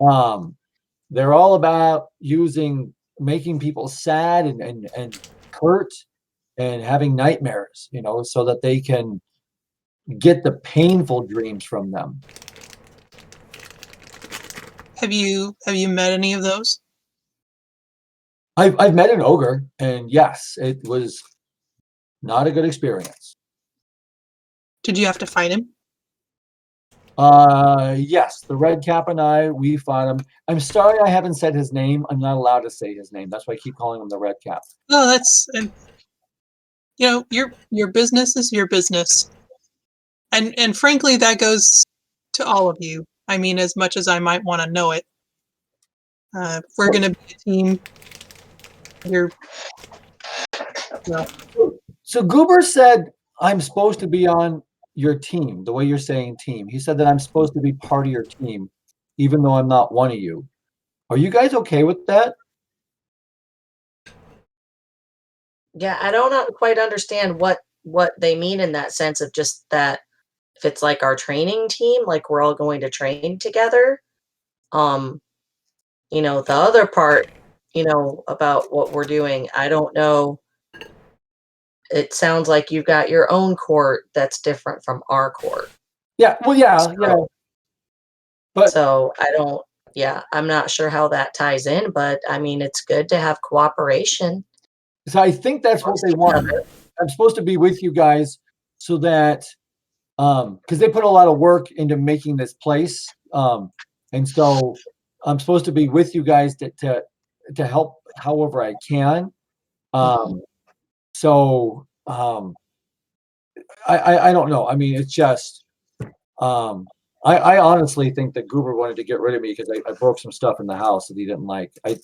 Um, they're all about making people sad and hurt and having nightmares, so that they can get the painful dreams from them. Have you met any of those? I've met an ogre, and yes, it was not a good experience. Did you have to fight him? Yes, the red cap and we fought him. I'm sorry I haven't said his name. I'm not allowed to say his name. That's why I keep calling him the red cap. No, that's your business is your business, and frankly, that goes to all of you. I mean, as much as I might want to know it, if we're going to be a team. So Goober said I'm supposed to be on your team. The way you're saying team, he said that I'm supposed to be part of your team, even though I'm not one of you. Are you guys okay with that? Yeah, I don't quite understand what they mean in that sense of just that if it's like our training team, like we're all going to train together. The other part, about what we're doing, I don't know. It sounds like you've got your own court that's different from our court. Yeah, well, yeah. But so I'm not sure how that ties in, but I mean, it's good to have cooperation. So I think that's what they want. I'm supposed to be with you guys so that, because they put a lot of work into making this place, and so I'm supposed to be with you guys to help however I can. So I don't know. I mean, it's just I honestly think that Goober wanted to get rid of me because I broke some stuff in the house that he didn't like. I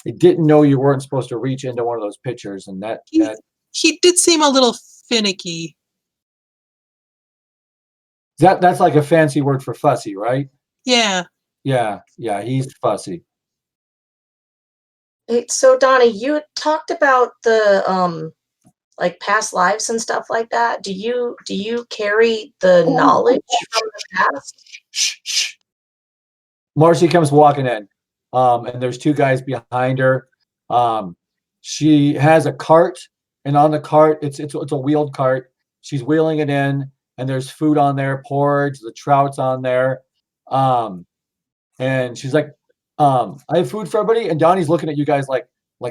didn't know you weren't supposed to reach into one of those pictures, and he did seem a little finicky. That's like a fancy word for fussy, right? Yeah. Yeah, he's fussy. So Donnie, you talked about the like past lives and stuff like that. Do you carry the knowledge from the past? Shh. Marcy comes walking in, and there's two guys behind her. She has a cart, and on the cart, it's a wheeled cart. She's wheeling it in, and there's food on there, porridge, the trout's on there. And she's like, I have food for everybody. And Donnie's looking at you guys like,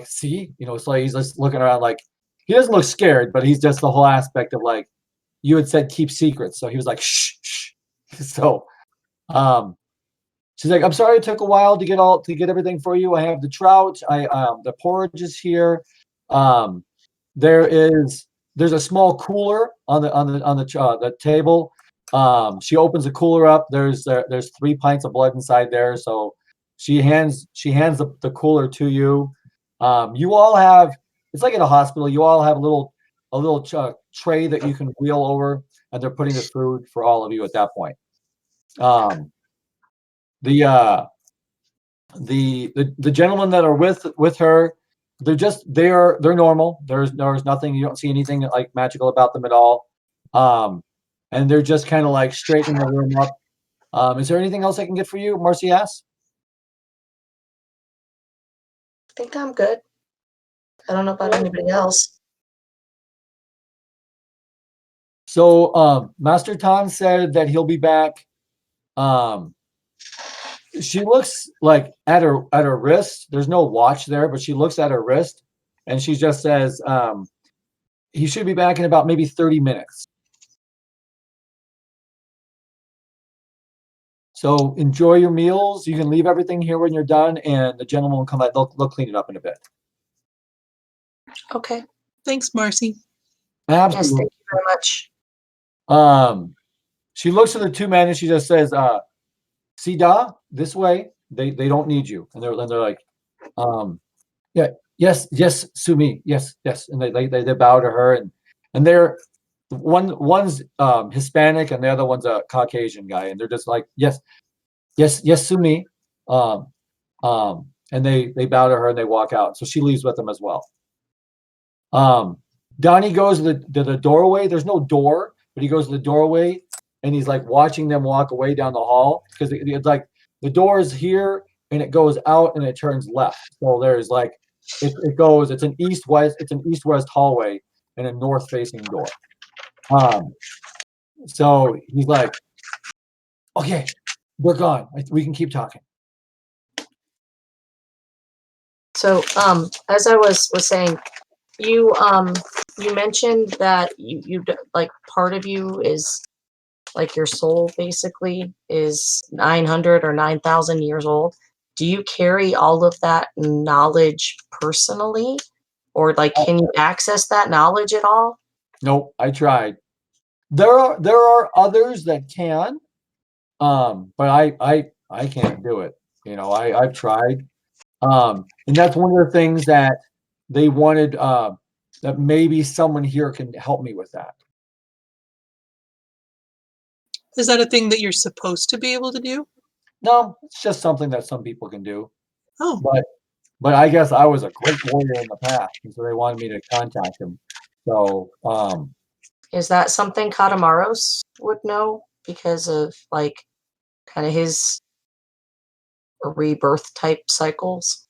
see, it's like he's just looking around like he doesn't look scared, but he's just the whole aspect of like you had said keep secrets. So he was like, shh. So she's like, I'm sorry it took a while to get everything for you. I have the trout. The porridge is here. There's a small cooler on the table. She opens the cooler up. There's 3 pints of blood inside there. So she hands the cooler to you. You all have, it's like in a hospital. You all have a little tray that you can wheel over, and they're putting the food for all of you at that point. The gentlemen that are with her, they're normal. There's nothing, you don't see anything like magical about them at all. And they're just kind of like straightening the room up. Is there anything else I can get for you? Marcy asks. I think I'm good. I don't know about anybody else. So Master Tan said that he'll be back. She looks like at her wrist. There's no watch there, but she looks at her wrist, and she just says, he should be back in about maybe 30 minutes. So enjoy your meals. You can leave everything here when you're done, and the gentleman will come back. They'll clean it up in a bit. Okay. Thanks, Marcy. Absolutely. Yes, thank you very much. She looks at the two men and she just says, Sida, this way. They don't need you. And they're like, Yeah, yes, yes, Sumi, yes, yes, and they bow to her, and they're one's Hispanic and the other one's a Caucasian guy, and they're just like, yes, yes, yes, Sumi, um, and they bow to her and they walk out. So she leaves with them as well. Donnie goes to the doorway. There's no door, but he goes to the doorway and he's like watching them walk away down the hall because it's like the door is here and it goes out and it turns left. So there's like it goes. It's an east-west hallway and a north-facing door. So he's like, okay, we're gone. We can keep talking. So, as I was saying, you mentioned that like part of you is like your soul basically is 900 or 9,000 years old. Do you carry all of that knowledge personally, or like can you access that knowledge at all? Nope, I tried. There are others that can, but I can't do it. You know, I've tried. And that's one of the things that they wanted, that maybe someone here can help me with that. Is that a thing that you're supposed to be able to do? No, it's just something that some people can do. Oh, But I guess I was a great warrior in the past, and so they wanted me to contact him. So, Is that something Katamaros would know because of like kind of his rebirth type cycles?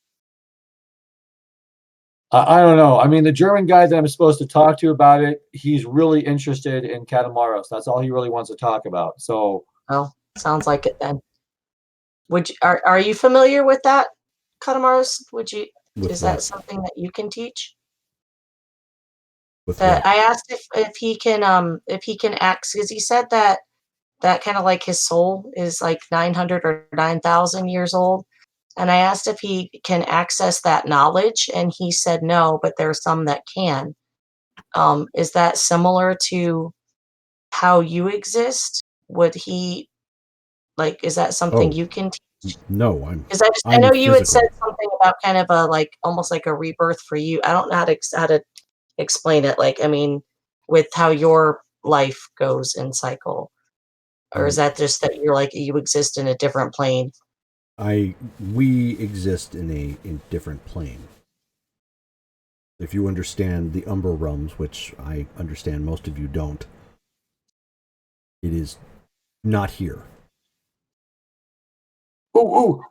I don't know. I mean, the German guy that I'm supposed to talk to about it, he's really interested in Catamaros. That's all he really wants to talk about. So, Oh, sounds like it then. Are you familiar with that, Katamaros? Is that something that you can teach? With what? I asked if he can act, because he said that kind of like his soul is like 900 or 9,000 years old. And I asked if he can access that knowledge, and he said no, but there are some that can. Is that similar to how you exist? Would he is that something Oh, you can teach? no, Because I I'm know you had said physical. something about kind of a like almost like a rebirth for you. I don't know how to explain it. Like, I mean, with how your life goes in cycle, or is that just that you're like you exist in a different plane? We exist in a different plane. If you understand the Umbra realms, which I understand most of you don't, it is not here.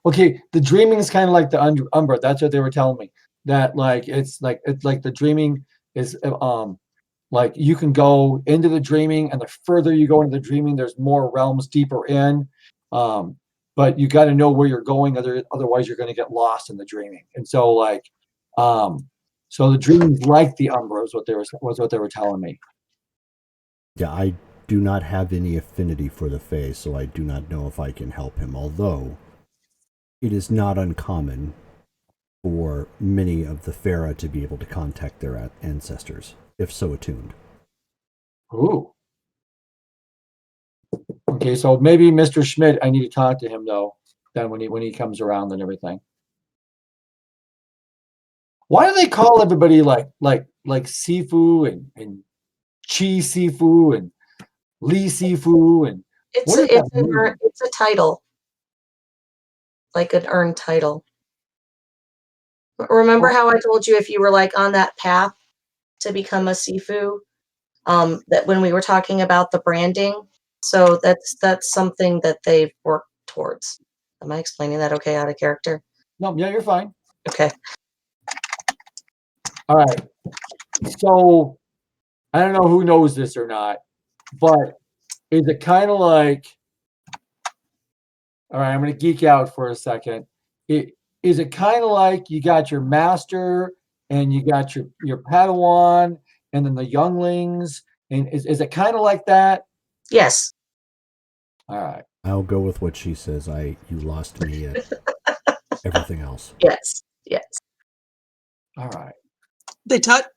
okay. The dreaming is kind of like the Umbra. That's what they were telling me. That like it's like the dreaming is like you can go into the dreaming, and the further you go into the dreaming, there's more realms deeper in. But you got to know where you're going, otherwise you're going to get lost in the dreaming. And so like, so the dreaming's like the Umbra is what they were telling me. Yeah, I do not have any affinity for the Fae, so I do not know if I can help him, although it is not uncommon for many of the Fera to be able to contact their ancestors, if so attuned. Ooh. Okay, so maybe Mr. Schmidt, I need to talk to him though. Then when he comes around and everything. Why do they call everybody like Sifu and Chi Sifu and Lee Sifu and what does that mean? It's a title, like an earned title. Remember how I told you if you were like on that path to become a Sifu, that when we were talking about the branding, so that's something that they've worked towards. Am I explaining that okay out of character? No, yeah, you're fine. Okay. All right. So I don't know who knows this or not, but is it kind of like, all right, I'm going to geek out for a second. Is it kind of like you got your master and you got your Padawan and then the younglings? And is it kind of like that? Yes. All right. I'll go with what she says. You lost me at everything else. Yes. Yes. All right. they taught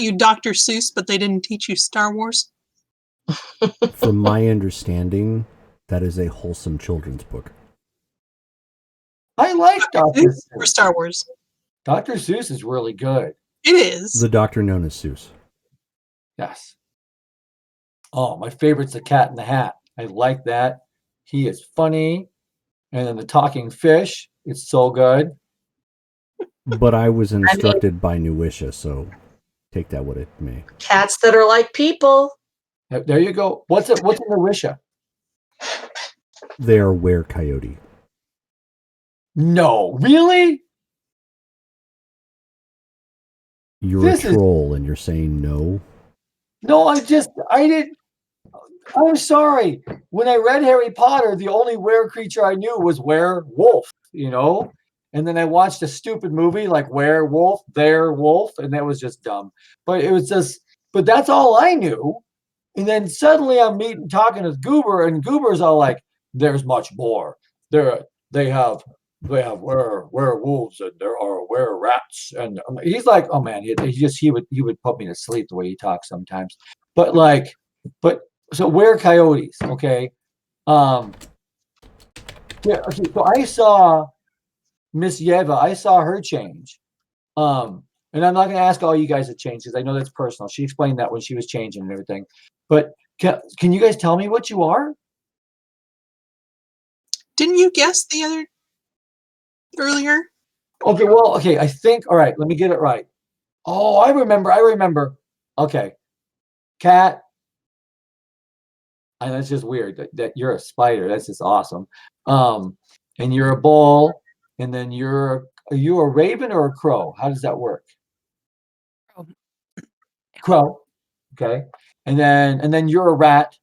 you Dr. Seuss, but they didn't teach you Star Wars. From my understanding, that is a wholesome children's book. I like Dr. Seuss or Star Wars? Dr. Seuss is really good. It is. The doctor known as Seuss. Yes. Oh, my favorite's the Cat in the Hat. I like that. He is funny. And then the talking fish, it's so good. But I was instructed by Nuisha, so take that what it may. Cats that are like people. There you go. What's in the Wisha? They are were-coyote. No, really? You're This a is- troll and you're saying no? No, I'm sorry. When I read Harry Potter, the only were creature I knew was werewolf, you know? And then I watched a stupid movie like Werewolf, Their Wolf, and that was just dumb. But it was just, but that's all I knew. And then suddenly I'm talking with Goober, and Goober's all like, there's much more. They have werewolves, and there are were-rats. And he's like, oh man, he would put me to sleep the way he talks sometimes. But so were-coyotes, okay? Yeah, okay, so I saw Miss Yeva, I saw her change. And I'm not going to ask all you guys to change because I know that's personal. She explained that when she was changing and everything. But can you guys tell me what you are? Didn't you guess the other earlier? Okay, well, okay, I think, all right, let me get it right. Oh, I remember. Okay. Cat. And that's just weird that you're a spider. That's just awesome. And you're a bull, and then are you a raven or a crow? How does that work? Crow. Okay. And then you're a rat.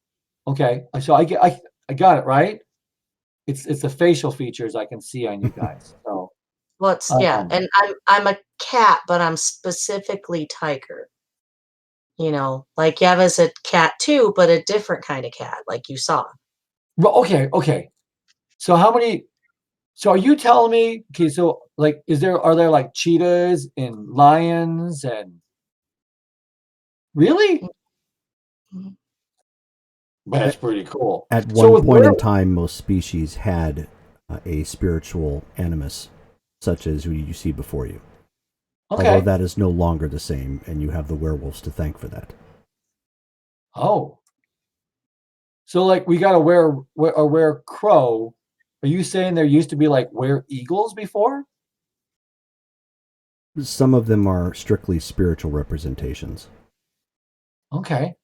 Okay. So I got it right. It's the facial features I can see on you guys. So Yeah, and I'm a cat, but I'm specifically tiger. You know, like Yeva's a cat too, but a different kind of cat, like you saw. well, okay. So are you telling me, okay, so like are there like cheetahs and lions and really? Mhm. That's pretty cool. At So one with point in time, most species had a spiritual animus, such as who you see before you. okay. Although that is no longer the same, and you have the werewolves to thank for that. Oh. So like we got a were crow. Are you saying there used to be like were eagles before? Some of them are strictly spiritual representations. Okay.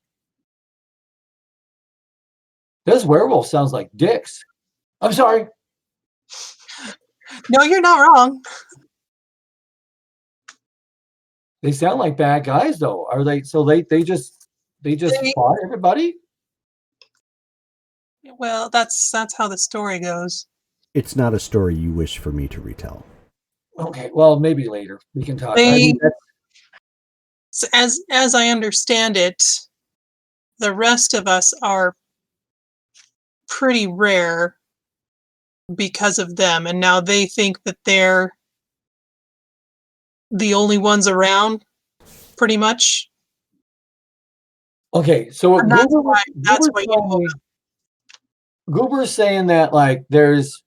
This werewolf sounds like dicks. I'm sorry. No, you're not wrong. They sound like bad guys though. Are they so they just They- fought everybody? Well, that's how the story goes. It's not a story you wish for me to retell. Okay, well maybe later we can talk. They, as I understand it, the rest of us are pretty rare because of them, and now they think that they're the only ones around, pretty much. okay, so what And that's why you know Goober's saying that like there's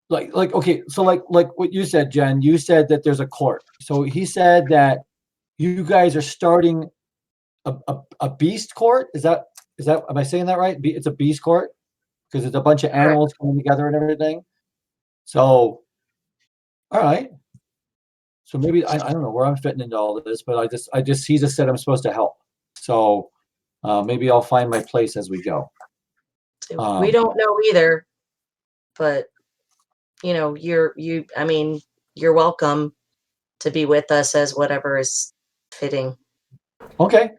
like okay, so like what you said, Jen, you said that there's a court. So he said that you guys are starting a beast court. Is that am I saying that right? It's a beast court because it's a bunch of animals coming together and everything. So all right. So maybe I don't know where I'm fitting into all of this, but he just said I'm supposed to help. So maybe I'll find my place as we go. We don't know either, but you know, you're welcome to be with us as whatever is fitting. Okay.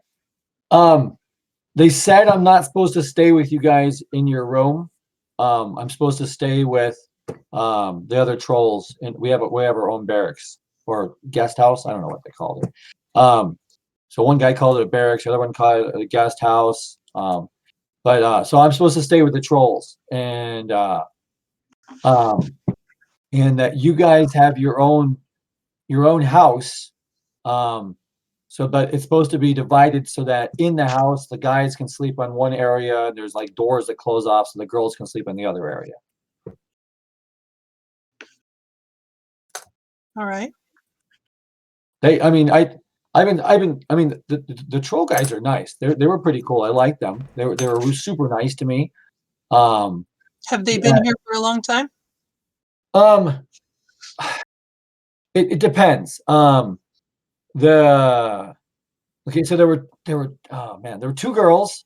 They said I'm not supposed to stay with you guys in your room. I'm supposed to stay with the other trolls, and we have our own barracks or guest house. I don't know what they called it. So one guy called it a barracks, the other one called it a guest house. But so I'm supposed to stay with the trolls, and that you guys have your own house. But it's supposed to be divided so that in the house the guys can sleep on one area. And there's like doors that close off so the girls can sleep in the other area. All right. I mean, the troll guys are nice. They were pretty cool. I liked them. They were super nice to me. Um, Have they yeah, been here for a long time? um, it depends. The okay, so oh man, there were two girls.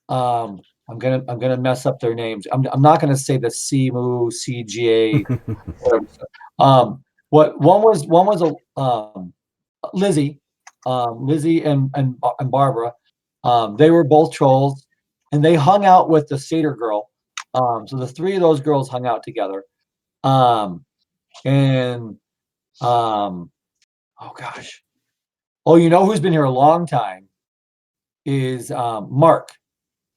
I'm gonna mess up their names. I'm not gonna say the CMU, CGA, whatever. What one was a Lizzie, Lizzie and Barbara. They were both trolls, and they hung out with the satyr girl. So the three of those girls hung out together. Um, and oh gosh, oh, you know who's been here a long time is Mark.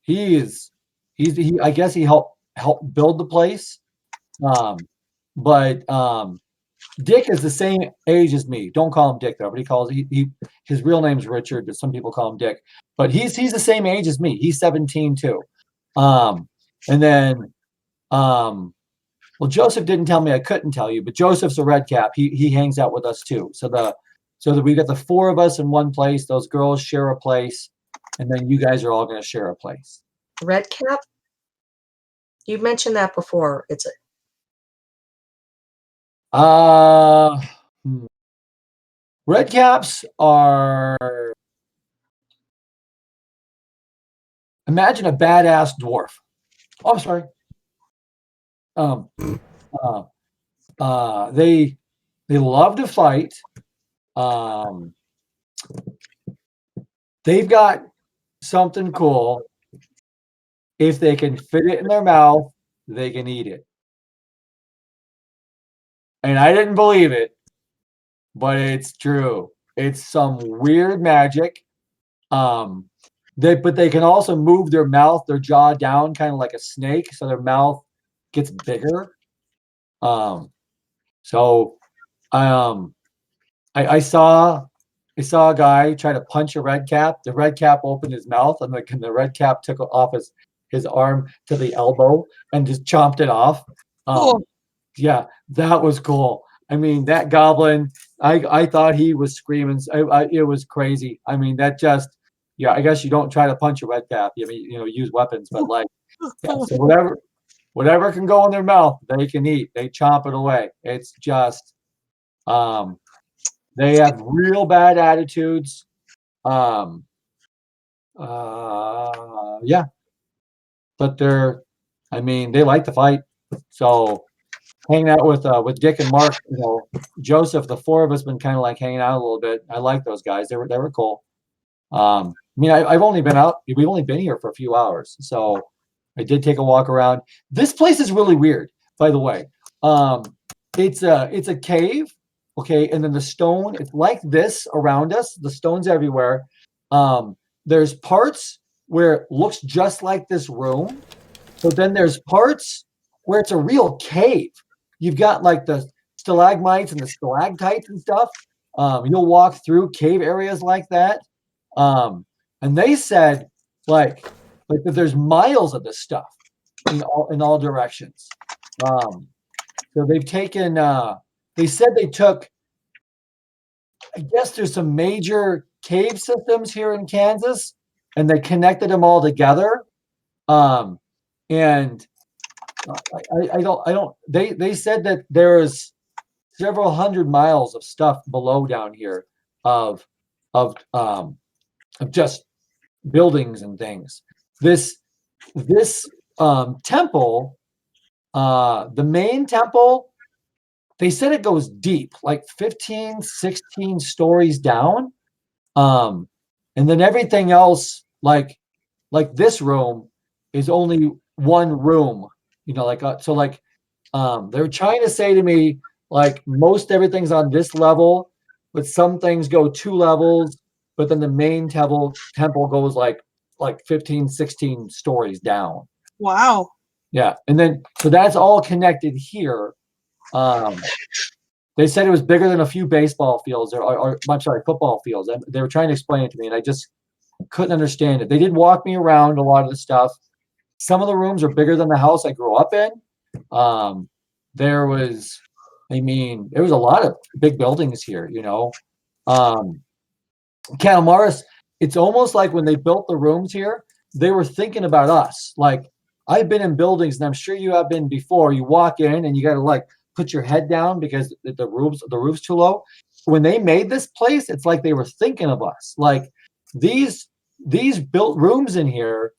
He is he I guess he helped build the place. But Dick is the same age as me. Don't call him Dick though, but he calls he his real name's Richard, but some people call him Dick. But he's the same age as me. He's 17 too. And then well, Joseph didn't tell me I couldn't tell you, but Joseph's a red cap. He hangs out with us too. So that we got the four of us in one place. Those girls share a place, and then you guys are all going to share a place. Red cap? You mentioned that before. It's a Uh, Red caps are, imagine a badass dwarf. Oh, I'm sorry. Um, uh, they love to fight. They've got something cool. If they can fit it in their mouth, they can eat it. And I didn't believe it, but it's true. It's some weird magic. But they can also move their mouth, their jaw down, kind of like a snake, so their mouth gets bigger. So I saw a guy try to punch a red cap. The red cap opened his mouth, and the red cap took off his arm to the elbow and just chomped it off. Cool. Yeah, that was cool. I mean, that goblin, I thought he was screaming. It was crazy. I mean, that just, yeah, I guess you don't try to punch a red cap. I mean, use weapons, but like, yeah, so whatever can go in their mouth, they can eat. They chomp it away. It's just, they have real bad attitudes. Yeah, but I mean, they like to fight. So hanging out with Dick and Mark, Joseph, the four of us been kind of like hanging out a little bit. I like those guys. They were cool. I mean, I've only been out. We've only been here for a few hours, so I did take a walk around. This place is really weird, by the way. It's a cave, okay, and then the stone. It's like this around us. The stone's everywhere. There's parts where it looks just like this room, but then there's parts where it's a real cave. You've got like the stalagmites and the stalactites and stuff. You'll walk through cave areas like that. And they said like that there's miles of this stuff in all directions. So they've taken they said they took, I guess there's some major cave systems here in Kansas, and they connected them all together. And I don't they said that there's several hundred miles of stuff below down here of just buildings and things. This temple, the main temple, they said it goes deep, like 15, 16 stories down. And then everything else, like this room, is only one room. They're trying to say to me, like, most everything's on this level, but some things go 2 levels, but then the main temple goes like 15, 16 stories down. Wow. Yeah, and then so that's all connected here. They said it was bigger than a few baseball fields, or I'm sorry, football fields. They were trying to explain it to me, and I just couldn't understand it. They did walk me around a lot of the stuff. Some of the rooms are bigger than the house I grew up in. There was a lot of big buildings here, Calamaris, it's almost like when they built the rooms here, they were thinking about us. Like, I've been in buildings, and I'm sure you have been before. You walk in and you got to like put your head down because the roof's too low. When they made this place, it's like they were thinking of us. Like these built rooms in here.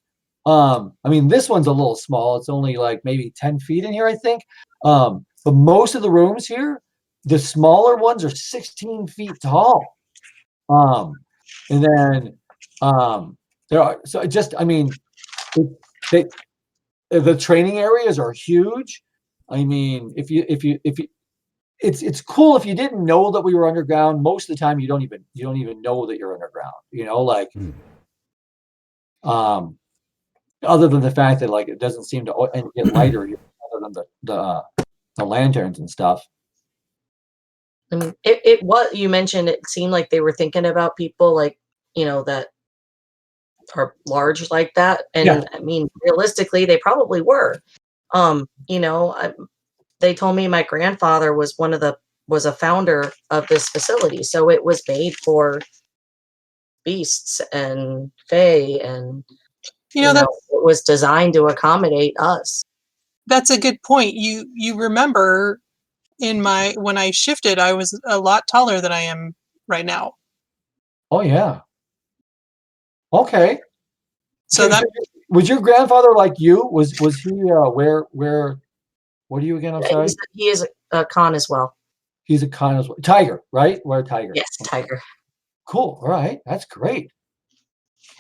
I mean, this one's a little small. It's only like maybe 10 feet in here, I think. But most of the rooms here, the smaller ones are 16 feet tall. And then there are so just I mean they the training areas are huge. I mean, if you it's cool if you didn't know that we were underground. Most of the time you don't even know that you're underground, like other than the fact that like it doesn't seem to get lighter other than the lanterns and stuff. I mean, it what you mentioned, it seemed like they were thinking about people like, that are large like that. And Yeah. I mean, realistically, they probably were. They told me my grandfather was was a founder of this facility. So it was made for beasts and fae and That's it was designed to accommodate us. that's a good point. You remember when I shifted, I was a lot taller than I am right now. Oh yeah. Okay. So that Was your grandfather like you? Was he where what are you again? I'm sorry. He is a con as well. He's a con as well. Tiger, right? We're a tiger. Yes, tiger. Cool. All right. That's great.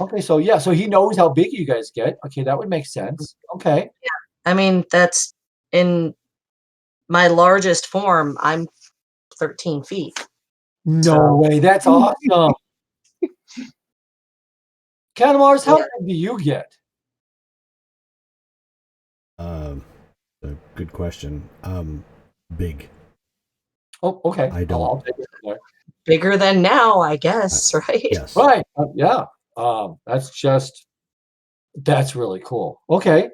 Okay, so yeah, so he knows how big you guys get. Okay, that would make sense. Okay. Yeah. I mean, that's in my largest form, I'm 13 feet. No way. That's awesome. Catamars, how big do you get? A good question. Big. Oh, okay. I don't. I'll take it from there. Bigger than now, I guess, right? Yes. Right. Yeah. That's really cool. Okay.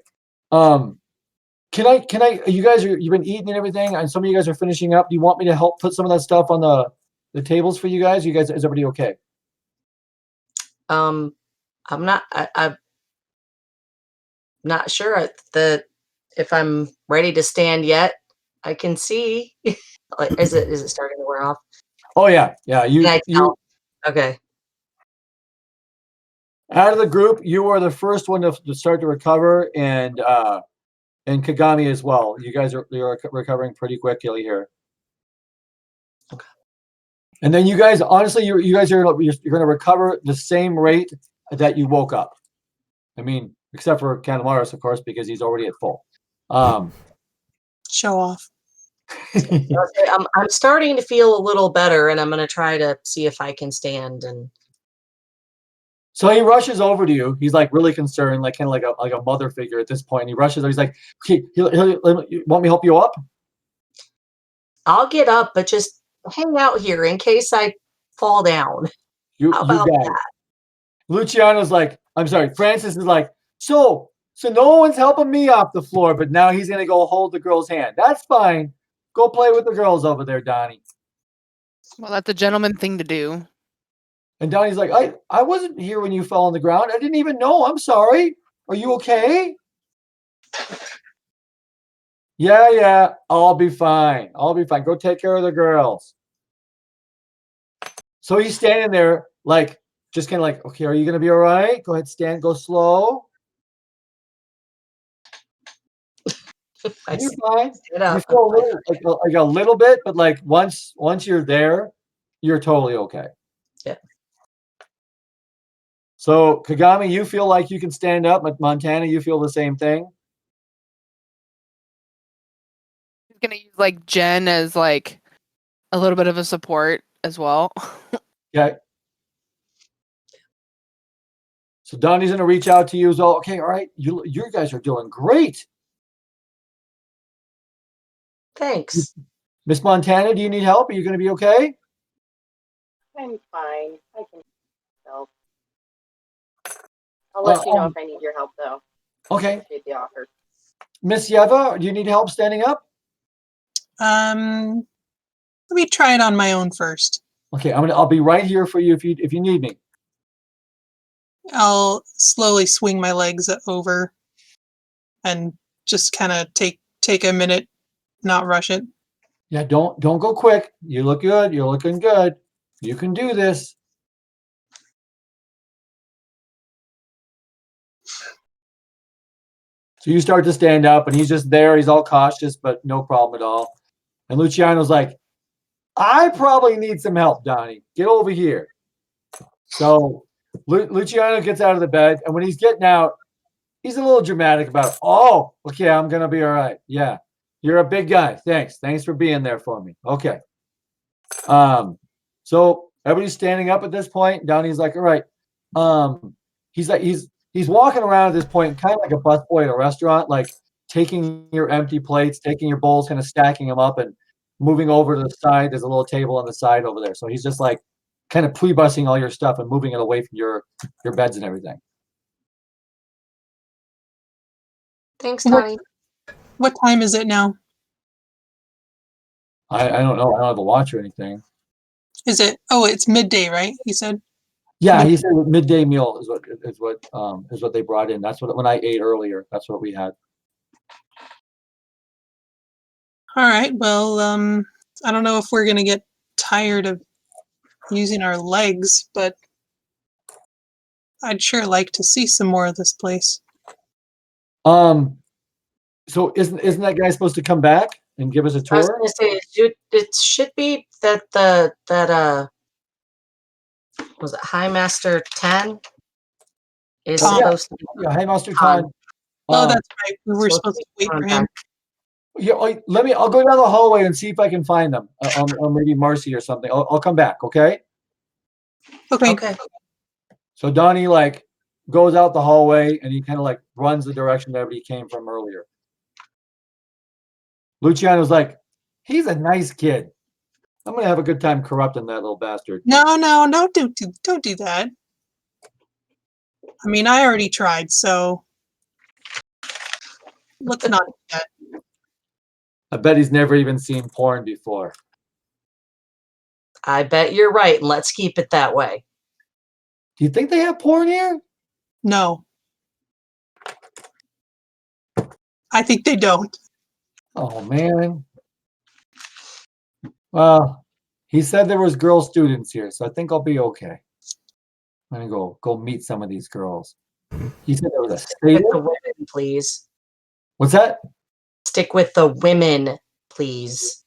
Can I, you've been eating and everything, and some of you guys are finishing up. Do you want me to help put some of that stuff on the tables for you guys? Is everybody okay? I'm not sure if I'm ready to stand yet. I can see. Like, is it starting to wear off? Oh yeah. Yeah. Okay. Out of the group, you are the first one to start to recover, and Kagami as well. You're recovering pretty quickly here. Okay. And then you guys, honestly, you guys are going to recover the same rate that you woke up. I mean, except for Canamaris, of course, because he's already at full. show off. I'm starting to feel a little better, and I'm going to try to see if I can stand. And so he rushes over to you. He's like really concerned, like kind of like a mother figure at this point. And he rushes over. He's like, "Okay, you want me to help you up?" I'll get up, but just hang out here in case I fall down. How about got that? It. Luciano's like, I'm sorry. Francis is like, so no one's helping me off the floor, but now he's gonna go hold the girl's hand. That's fine. Go play with the girls over there, Donnie. Well, that's a gentleman thing to do. And Donnie's like, I wasn't here when you fell on the ground. I didn't even know. I'm sorry. Are you okay? Yeah. I'll be fine. Go take care of the girls. So he's standing there, like, just kind of like, okay, are you gonna be all right? Go ahead, stand, go slow. You're fine. You feel a little, like a little bit, but like once you're there, you're totally okay. Yeah. So Kagami, you feel like you can stand up, but Montana, you feel the same thing. He's gonna use like Jen as like a little bit of a support as well. Okay. So Donnie's gonna reach out to you as well. Okay, all right. You guys are doing great. Thanks. Miss Montana, do you need help? Are you gonna be okay? I'm fine. I can help. I'll let you know if I need your help, though. Okay. I appreciate the offer. Miss Yeva, do you need help standing up? Let me try it on my own first. Okay, I'll be right here for you if you need me. I'll slowly swing my legs over and just kind of take a minute, not rush it. Yeah, don't go quick. You look good. You're looking good. You can do this. So you start to stand up, and he's just there. He's all cautious, but no problem at all. And Luciano's like, I probably need some help, Donnie. Get over here. So Luciano gets out of the bed, and when he's getting out, he's a little dramatic about it. Oh, okay, I'm going to be all right. Yeah, you're a big guy. Thanks. Thanks for being there for me. Okay. So everybody's standing up at this point. Donnie's like, all right. He's walking around at this point, kind of like a busboy at a restaurant, like taking your empty plates, taking your bowls, kind of stacking them up and moving over to the side. There's a little table on the side over there. So he's just like kind of pre-bussing all your stuff and moving it away from your beds and everything. Thanks, What, Donnie. what time is it now? I don't know. I don't have a watch or anything. Is it? Oh, it's midday, right? You said. Yeah, he said midday meal is what they brought in. That's what when I ate earlier. That's what we had. All right. Well, I don't know if we're gonna get tired of using our legs, but I'd sure like to see some more of this place. So isn't that guy supposed to come back and give us a I was tour? going to say it should be that was it High Master 10 is Oh, yeah. supposed to be Yeah, hey, Master Con. Todd. Oh, that's right. We were supposed supposed to to wait be for him. Yeah, I'll go down the hallway and see if I can find them. Or maybe Marcy or something. I'll come back, okay? Okay. Okay. So Donnie like goes out the hallway and he kind of like runs the direction that everybody came from earlier. Luciano's like, he's a nice kid. I'm gonna have a good time corrupting that little bastard. No, don't do that. I mean, I already tried, so let's not do that. I bet he's never even seen porn before. I bet you're right, and let's keep it that way. Do you think they have porn here? No. I think they don't. Oh man. Well, he said there was girl students here, so I think I'll be okay. I'm gonna go meet some of these girls. He said there was a Stick with state. the women, please. What's that? Stick with the women, please.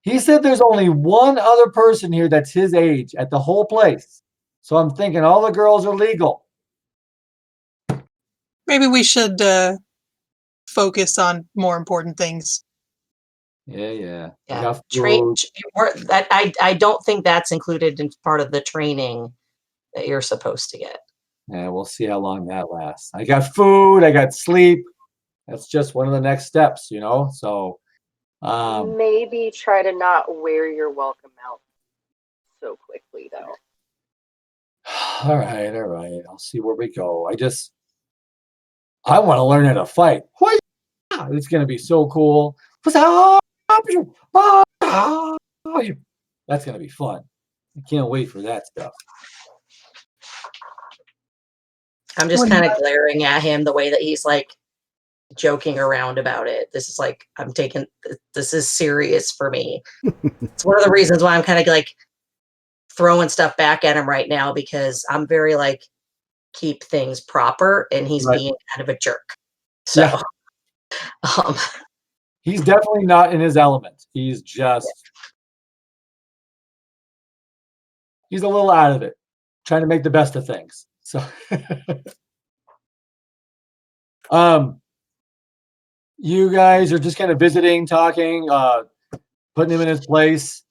He said there's only one other person here that's his age at the whole place. So I'm thinking all the girls are legal. Maybe we should focus on more important things. Yeah. Yeah. Enough Train. food. I don't think that's included in part of the training that you're supposed to get. Yeah, we'll see how long that lasts. I got food, I got sleep. That's just one of the next steps, you know? So Maybe try to not wear your welcome out so quickly, though. all right. I'll see where we go. I want to learn how to fight. It's gonna be so cool. That's gonna be fun. I can't wait for that stuff. I'm just kind of glaring at him the way that he's like joking around about it. This is like, this is serious for me. It's one of the reasons why I'm kind of like throwing stuff back at him right now, because I'm very like, keep things proper, and he's Right. being kind of a jerk. So Yeah. He's definitely not in his element. He's a little out of it, trying to make the best of things. So you guys are just kind of visiting, talking, putting him in his place.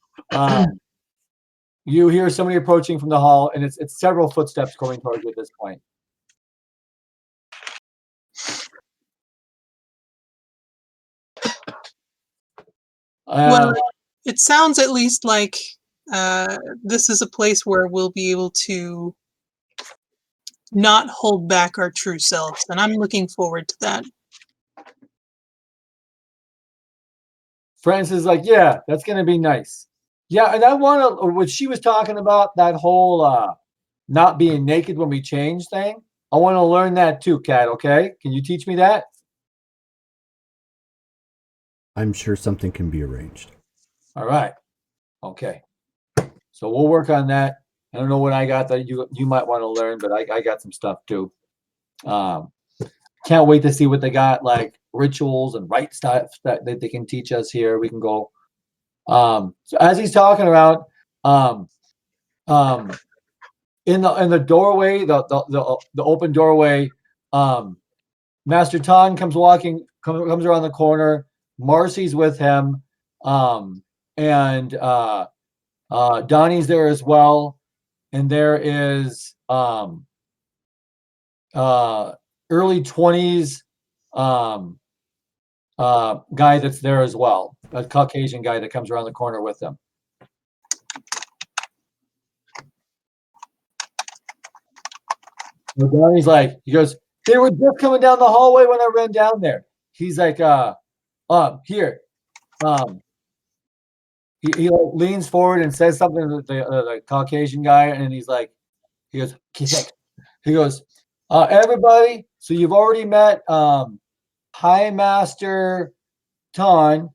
You hear somebody approaching from the hall, and it's several footsteps going towards you at this point. Well, it sounds at least like this is a place where we'll be able to not hold back our true selves, and I'm looking forward to that. Francis is like, yeah, that's gonna be nice. Yeah, and I want to. What she was talking about, that whole not being naked when we change thing. I want to learn that too, Kat. Okay, can you teach me that? I'm sure something can be arranged. All right. Okay. So we'll work on that. I don't know what I got that you might want to learn, but I got some stuff too. Um, can't wait to see what they got, like rituals and right stuff that they can teach us here. We can go. So as he's talking about, um, um, in the doorway, the open doorway, Master Tan comes around the corner. Marcy's with him, and Donnie's there as well. And there is early 20s guy that's there as well, a Caucasian guy that comes around the corner with them. So Donnie's like, he goes, they were just coming down the hallway when I ran down there. He's like, here. He like leans forward and says something to the Caucasian guy, and he's like, he goes, he goes, everybody. So you've already met High Master Tan.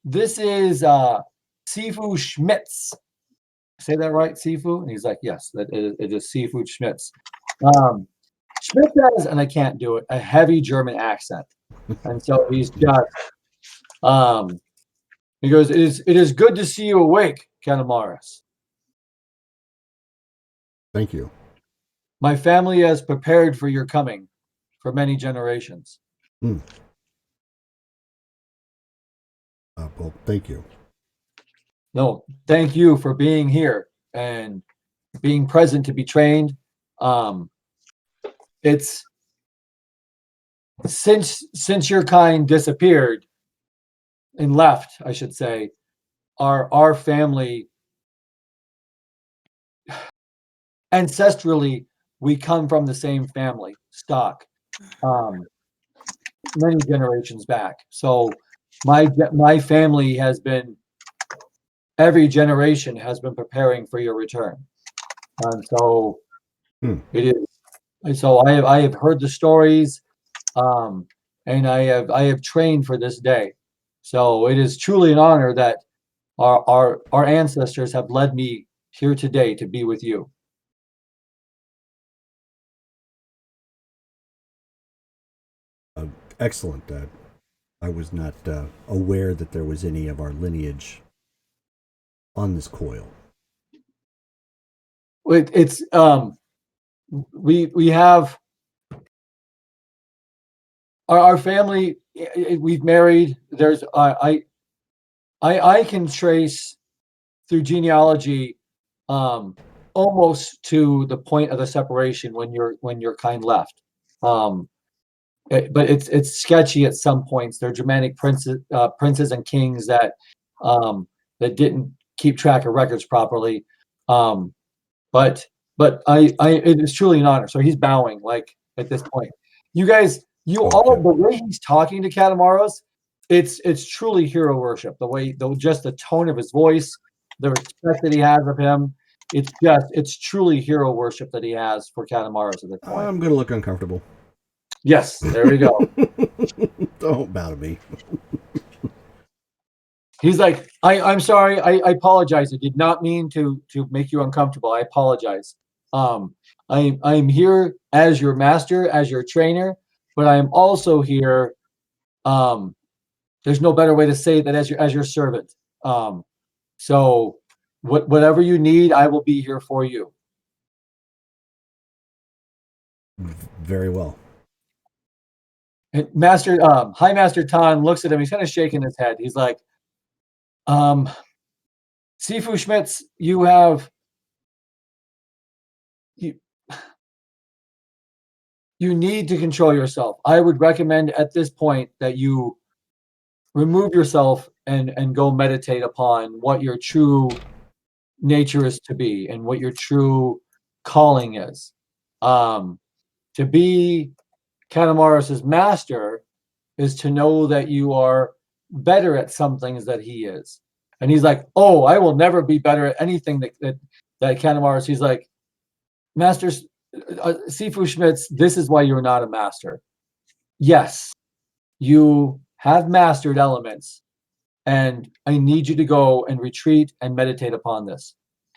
This is Sifu Schmitz. Say that right, Sifu? And he's like, yes, it is Sifu Schmitz. Schmitz has, and I can't do it, a heavy German accent, and so he's just he goes, it is good to see you awake, Kanemaris. Thank you. My family has prepared for your coming for many generations. Well, thank you. No, thank you for being here and being present to be trained. It's since your kind disappeared and left, I should say, our family ancestrally, we come from the same family stock, many generations back. So my family has been, every generation has been preparing for your return, and so it is. And so I have heard the stories, and I have trained for this day. So it is truly an honor that our ancestors have led me here today to be with you. Excellent. I was not aware that there was any of our lineage on this coil. It's we have our family. We've married. There's I can trace through genealogy almost to the point of the separation when your kind left. But it's sketchy at some points. They're Germanic princes and kings that that didn't keep track of records properly. But I it is truly an honor. So he's bowing like at this point. You guys, all the way he's talking to Catamaros, it's truly hero worship. The way, just the tone of his voice, the respect that he has of him. It's truly hero worship that he has for Catamaros at this point. I'm gonna look uncomfortable. Yes, there we go. Don't bow to me. He's like, I'm sorry, I apologize. I did not mean to make you uncomfortable. I apologize. I'm here as your master, as your trainer, but I am also here. There's no better way to say that, as your servant. So whatever you need, I will be here for you. Very well. And High Master Tan looks at him. He's kind of shaking his head. He's like, Sifu Schmitz, you need to control yourself. I would recommend at this point that you remove yourself and go meditate upon what your true nature is to be and what your true calling is. To be Catamaros' master is to know that you are better at some things that he is. And he's like, oh, I will never be better at anything that Kanemaru's. He's like, Master Sifu Schmitz, this is why you're not a master. Yes, you have mastered elements, and I need you to go and retreat and meditate upon this.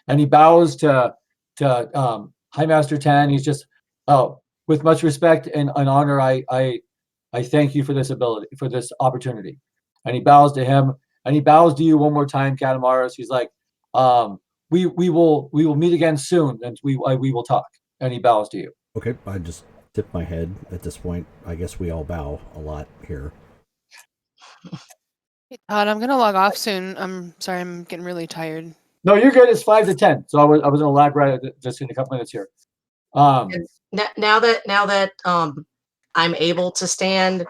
And he bows to High Master Tan. He's just, oh, with much respect and honor, I thank you for this ability, for this opportunity. And he bows to him, and he bows to you one more time, Katamaris. He's like, we will meet again soon, and we will talk. And he bows to you. Okay, I just tip my head at this point. I guess we all bow a lot here. Hey, Todd, I'm gonna log off soon. I'm sorry, I'm getting really tired. No, you're good. It's 5 to 10. So I was gonna lag right just in a couple minutes here. And now that I'm able to stand,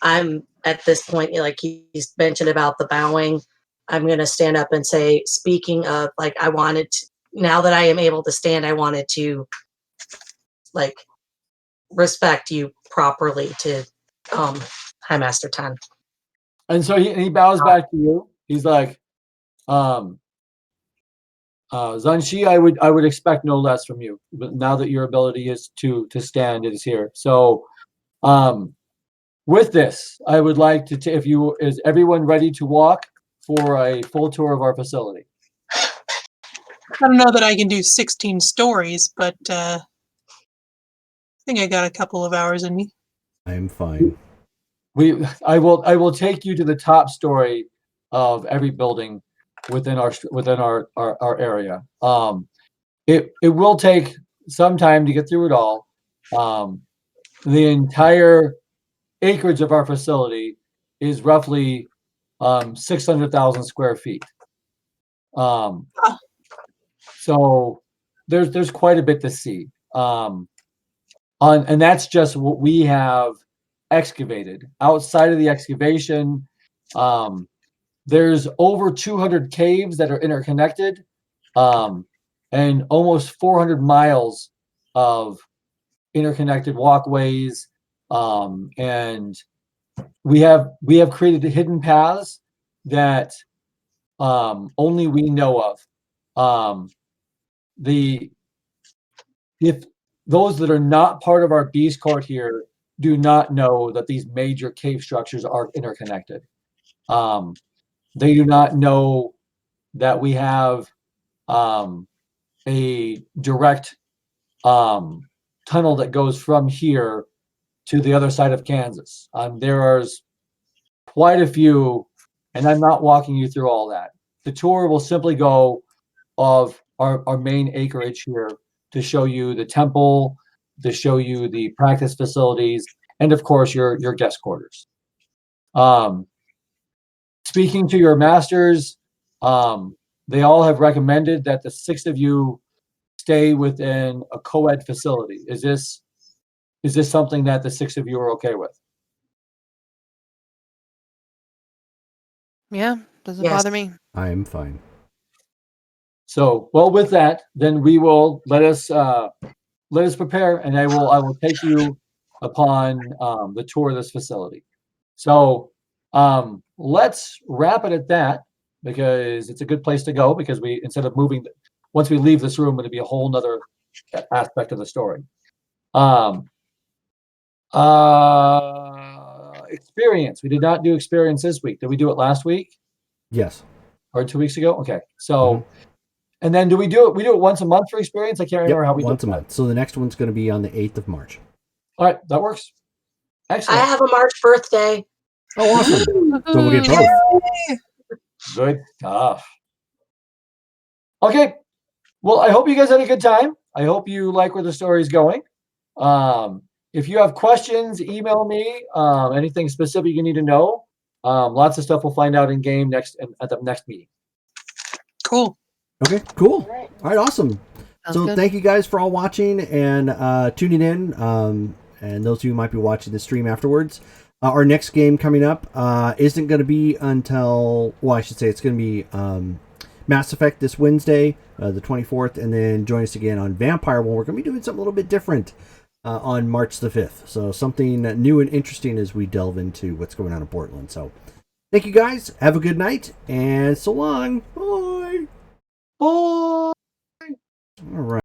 I'm at this point, like he's mentioned about the bowing, I'm gonna stand up and say, speaking of, like, now that I am able to stand, I wanted to like respect you properly to High Master Tan. And so he bows back to you. He's like, Zanshi, I would expect no less from you. But now that your ability is to stand, it is here. So, with this, I would like to. Is everyone ready to walk for a full tour of our facility? I don't know that I can do 16 stories, but I think I got a couple of hours in me. I'm fine. I will take you to the top story of every building within our area. It will take some time to get through it all. The entire acreage of our facility is roughly 600,000 square feet. So there's quite a bit to see. And that's just what we have excavated. Outside of the excavation, there's over 200 caves that are interconnected, and almost 400 miles of interconnected walkways, and we have created hidden paths that only we know of. If those that are not part of our beast court here do not know that these major cave structures are interconnected. They do not know that we have a direct tunnel that goes from here to the other side of Kansas. There is quite a few, and I'm not walking you through all that. The tour will simply go of our main acreage here to show you the temple, to show you the practice facilities, and of course your guest quarters. Speaking to your masters, they all have recommended that the 6 of you stay within a co-ed facility. Is this something that the 6 of you are okay with? Yeah, doesn't Yes. bother me. I am fine. So, well, with that, then we will let us prepare, and I will take you upon the tour of this facility. So, let's wrap it at that, because it's a good place to go, because instead of moving, once we leave this room, it'll be a whole nother aspect of the story. Experience. We did not do experience this week. Did we do it last week? Yes. Or 2 weeks ago? Okay. So, and then do we do it? We do it once a month for experience? I can't remember how we do it. Once a month. So the next one's going to be on the 8th of March. All right. That works. Excellent. I have a March birthday. Oh, awesome. So we'll get both. Good stuff. Okay. Well, I hope you guys had a good time. I hope you like where the story is going. If you have questions, email me. Anything specific you need to know. Lots of stuff we'll find out in game at the next meeting. Cool. Okay, cool. All right, awesome. So good. thank you guys for all watching and tuning in. And those of you who might be watching the stream afterwards. Our next game coming up isn't going to be until, well, I should say it's going to be Mass Effect this Wednesday, the 24th, and then join us again on Vampire, when we're going to be doing something a little bit different on March the 5th. So something new and interesting as we delve into what's going on in Portland. So Thank you guys. Have a good night, and so long. Bye. Oh. All right.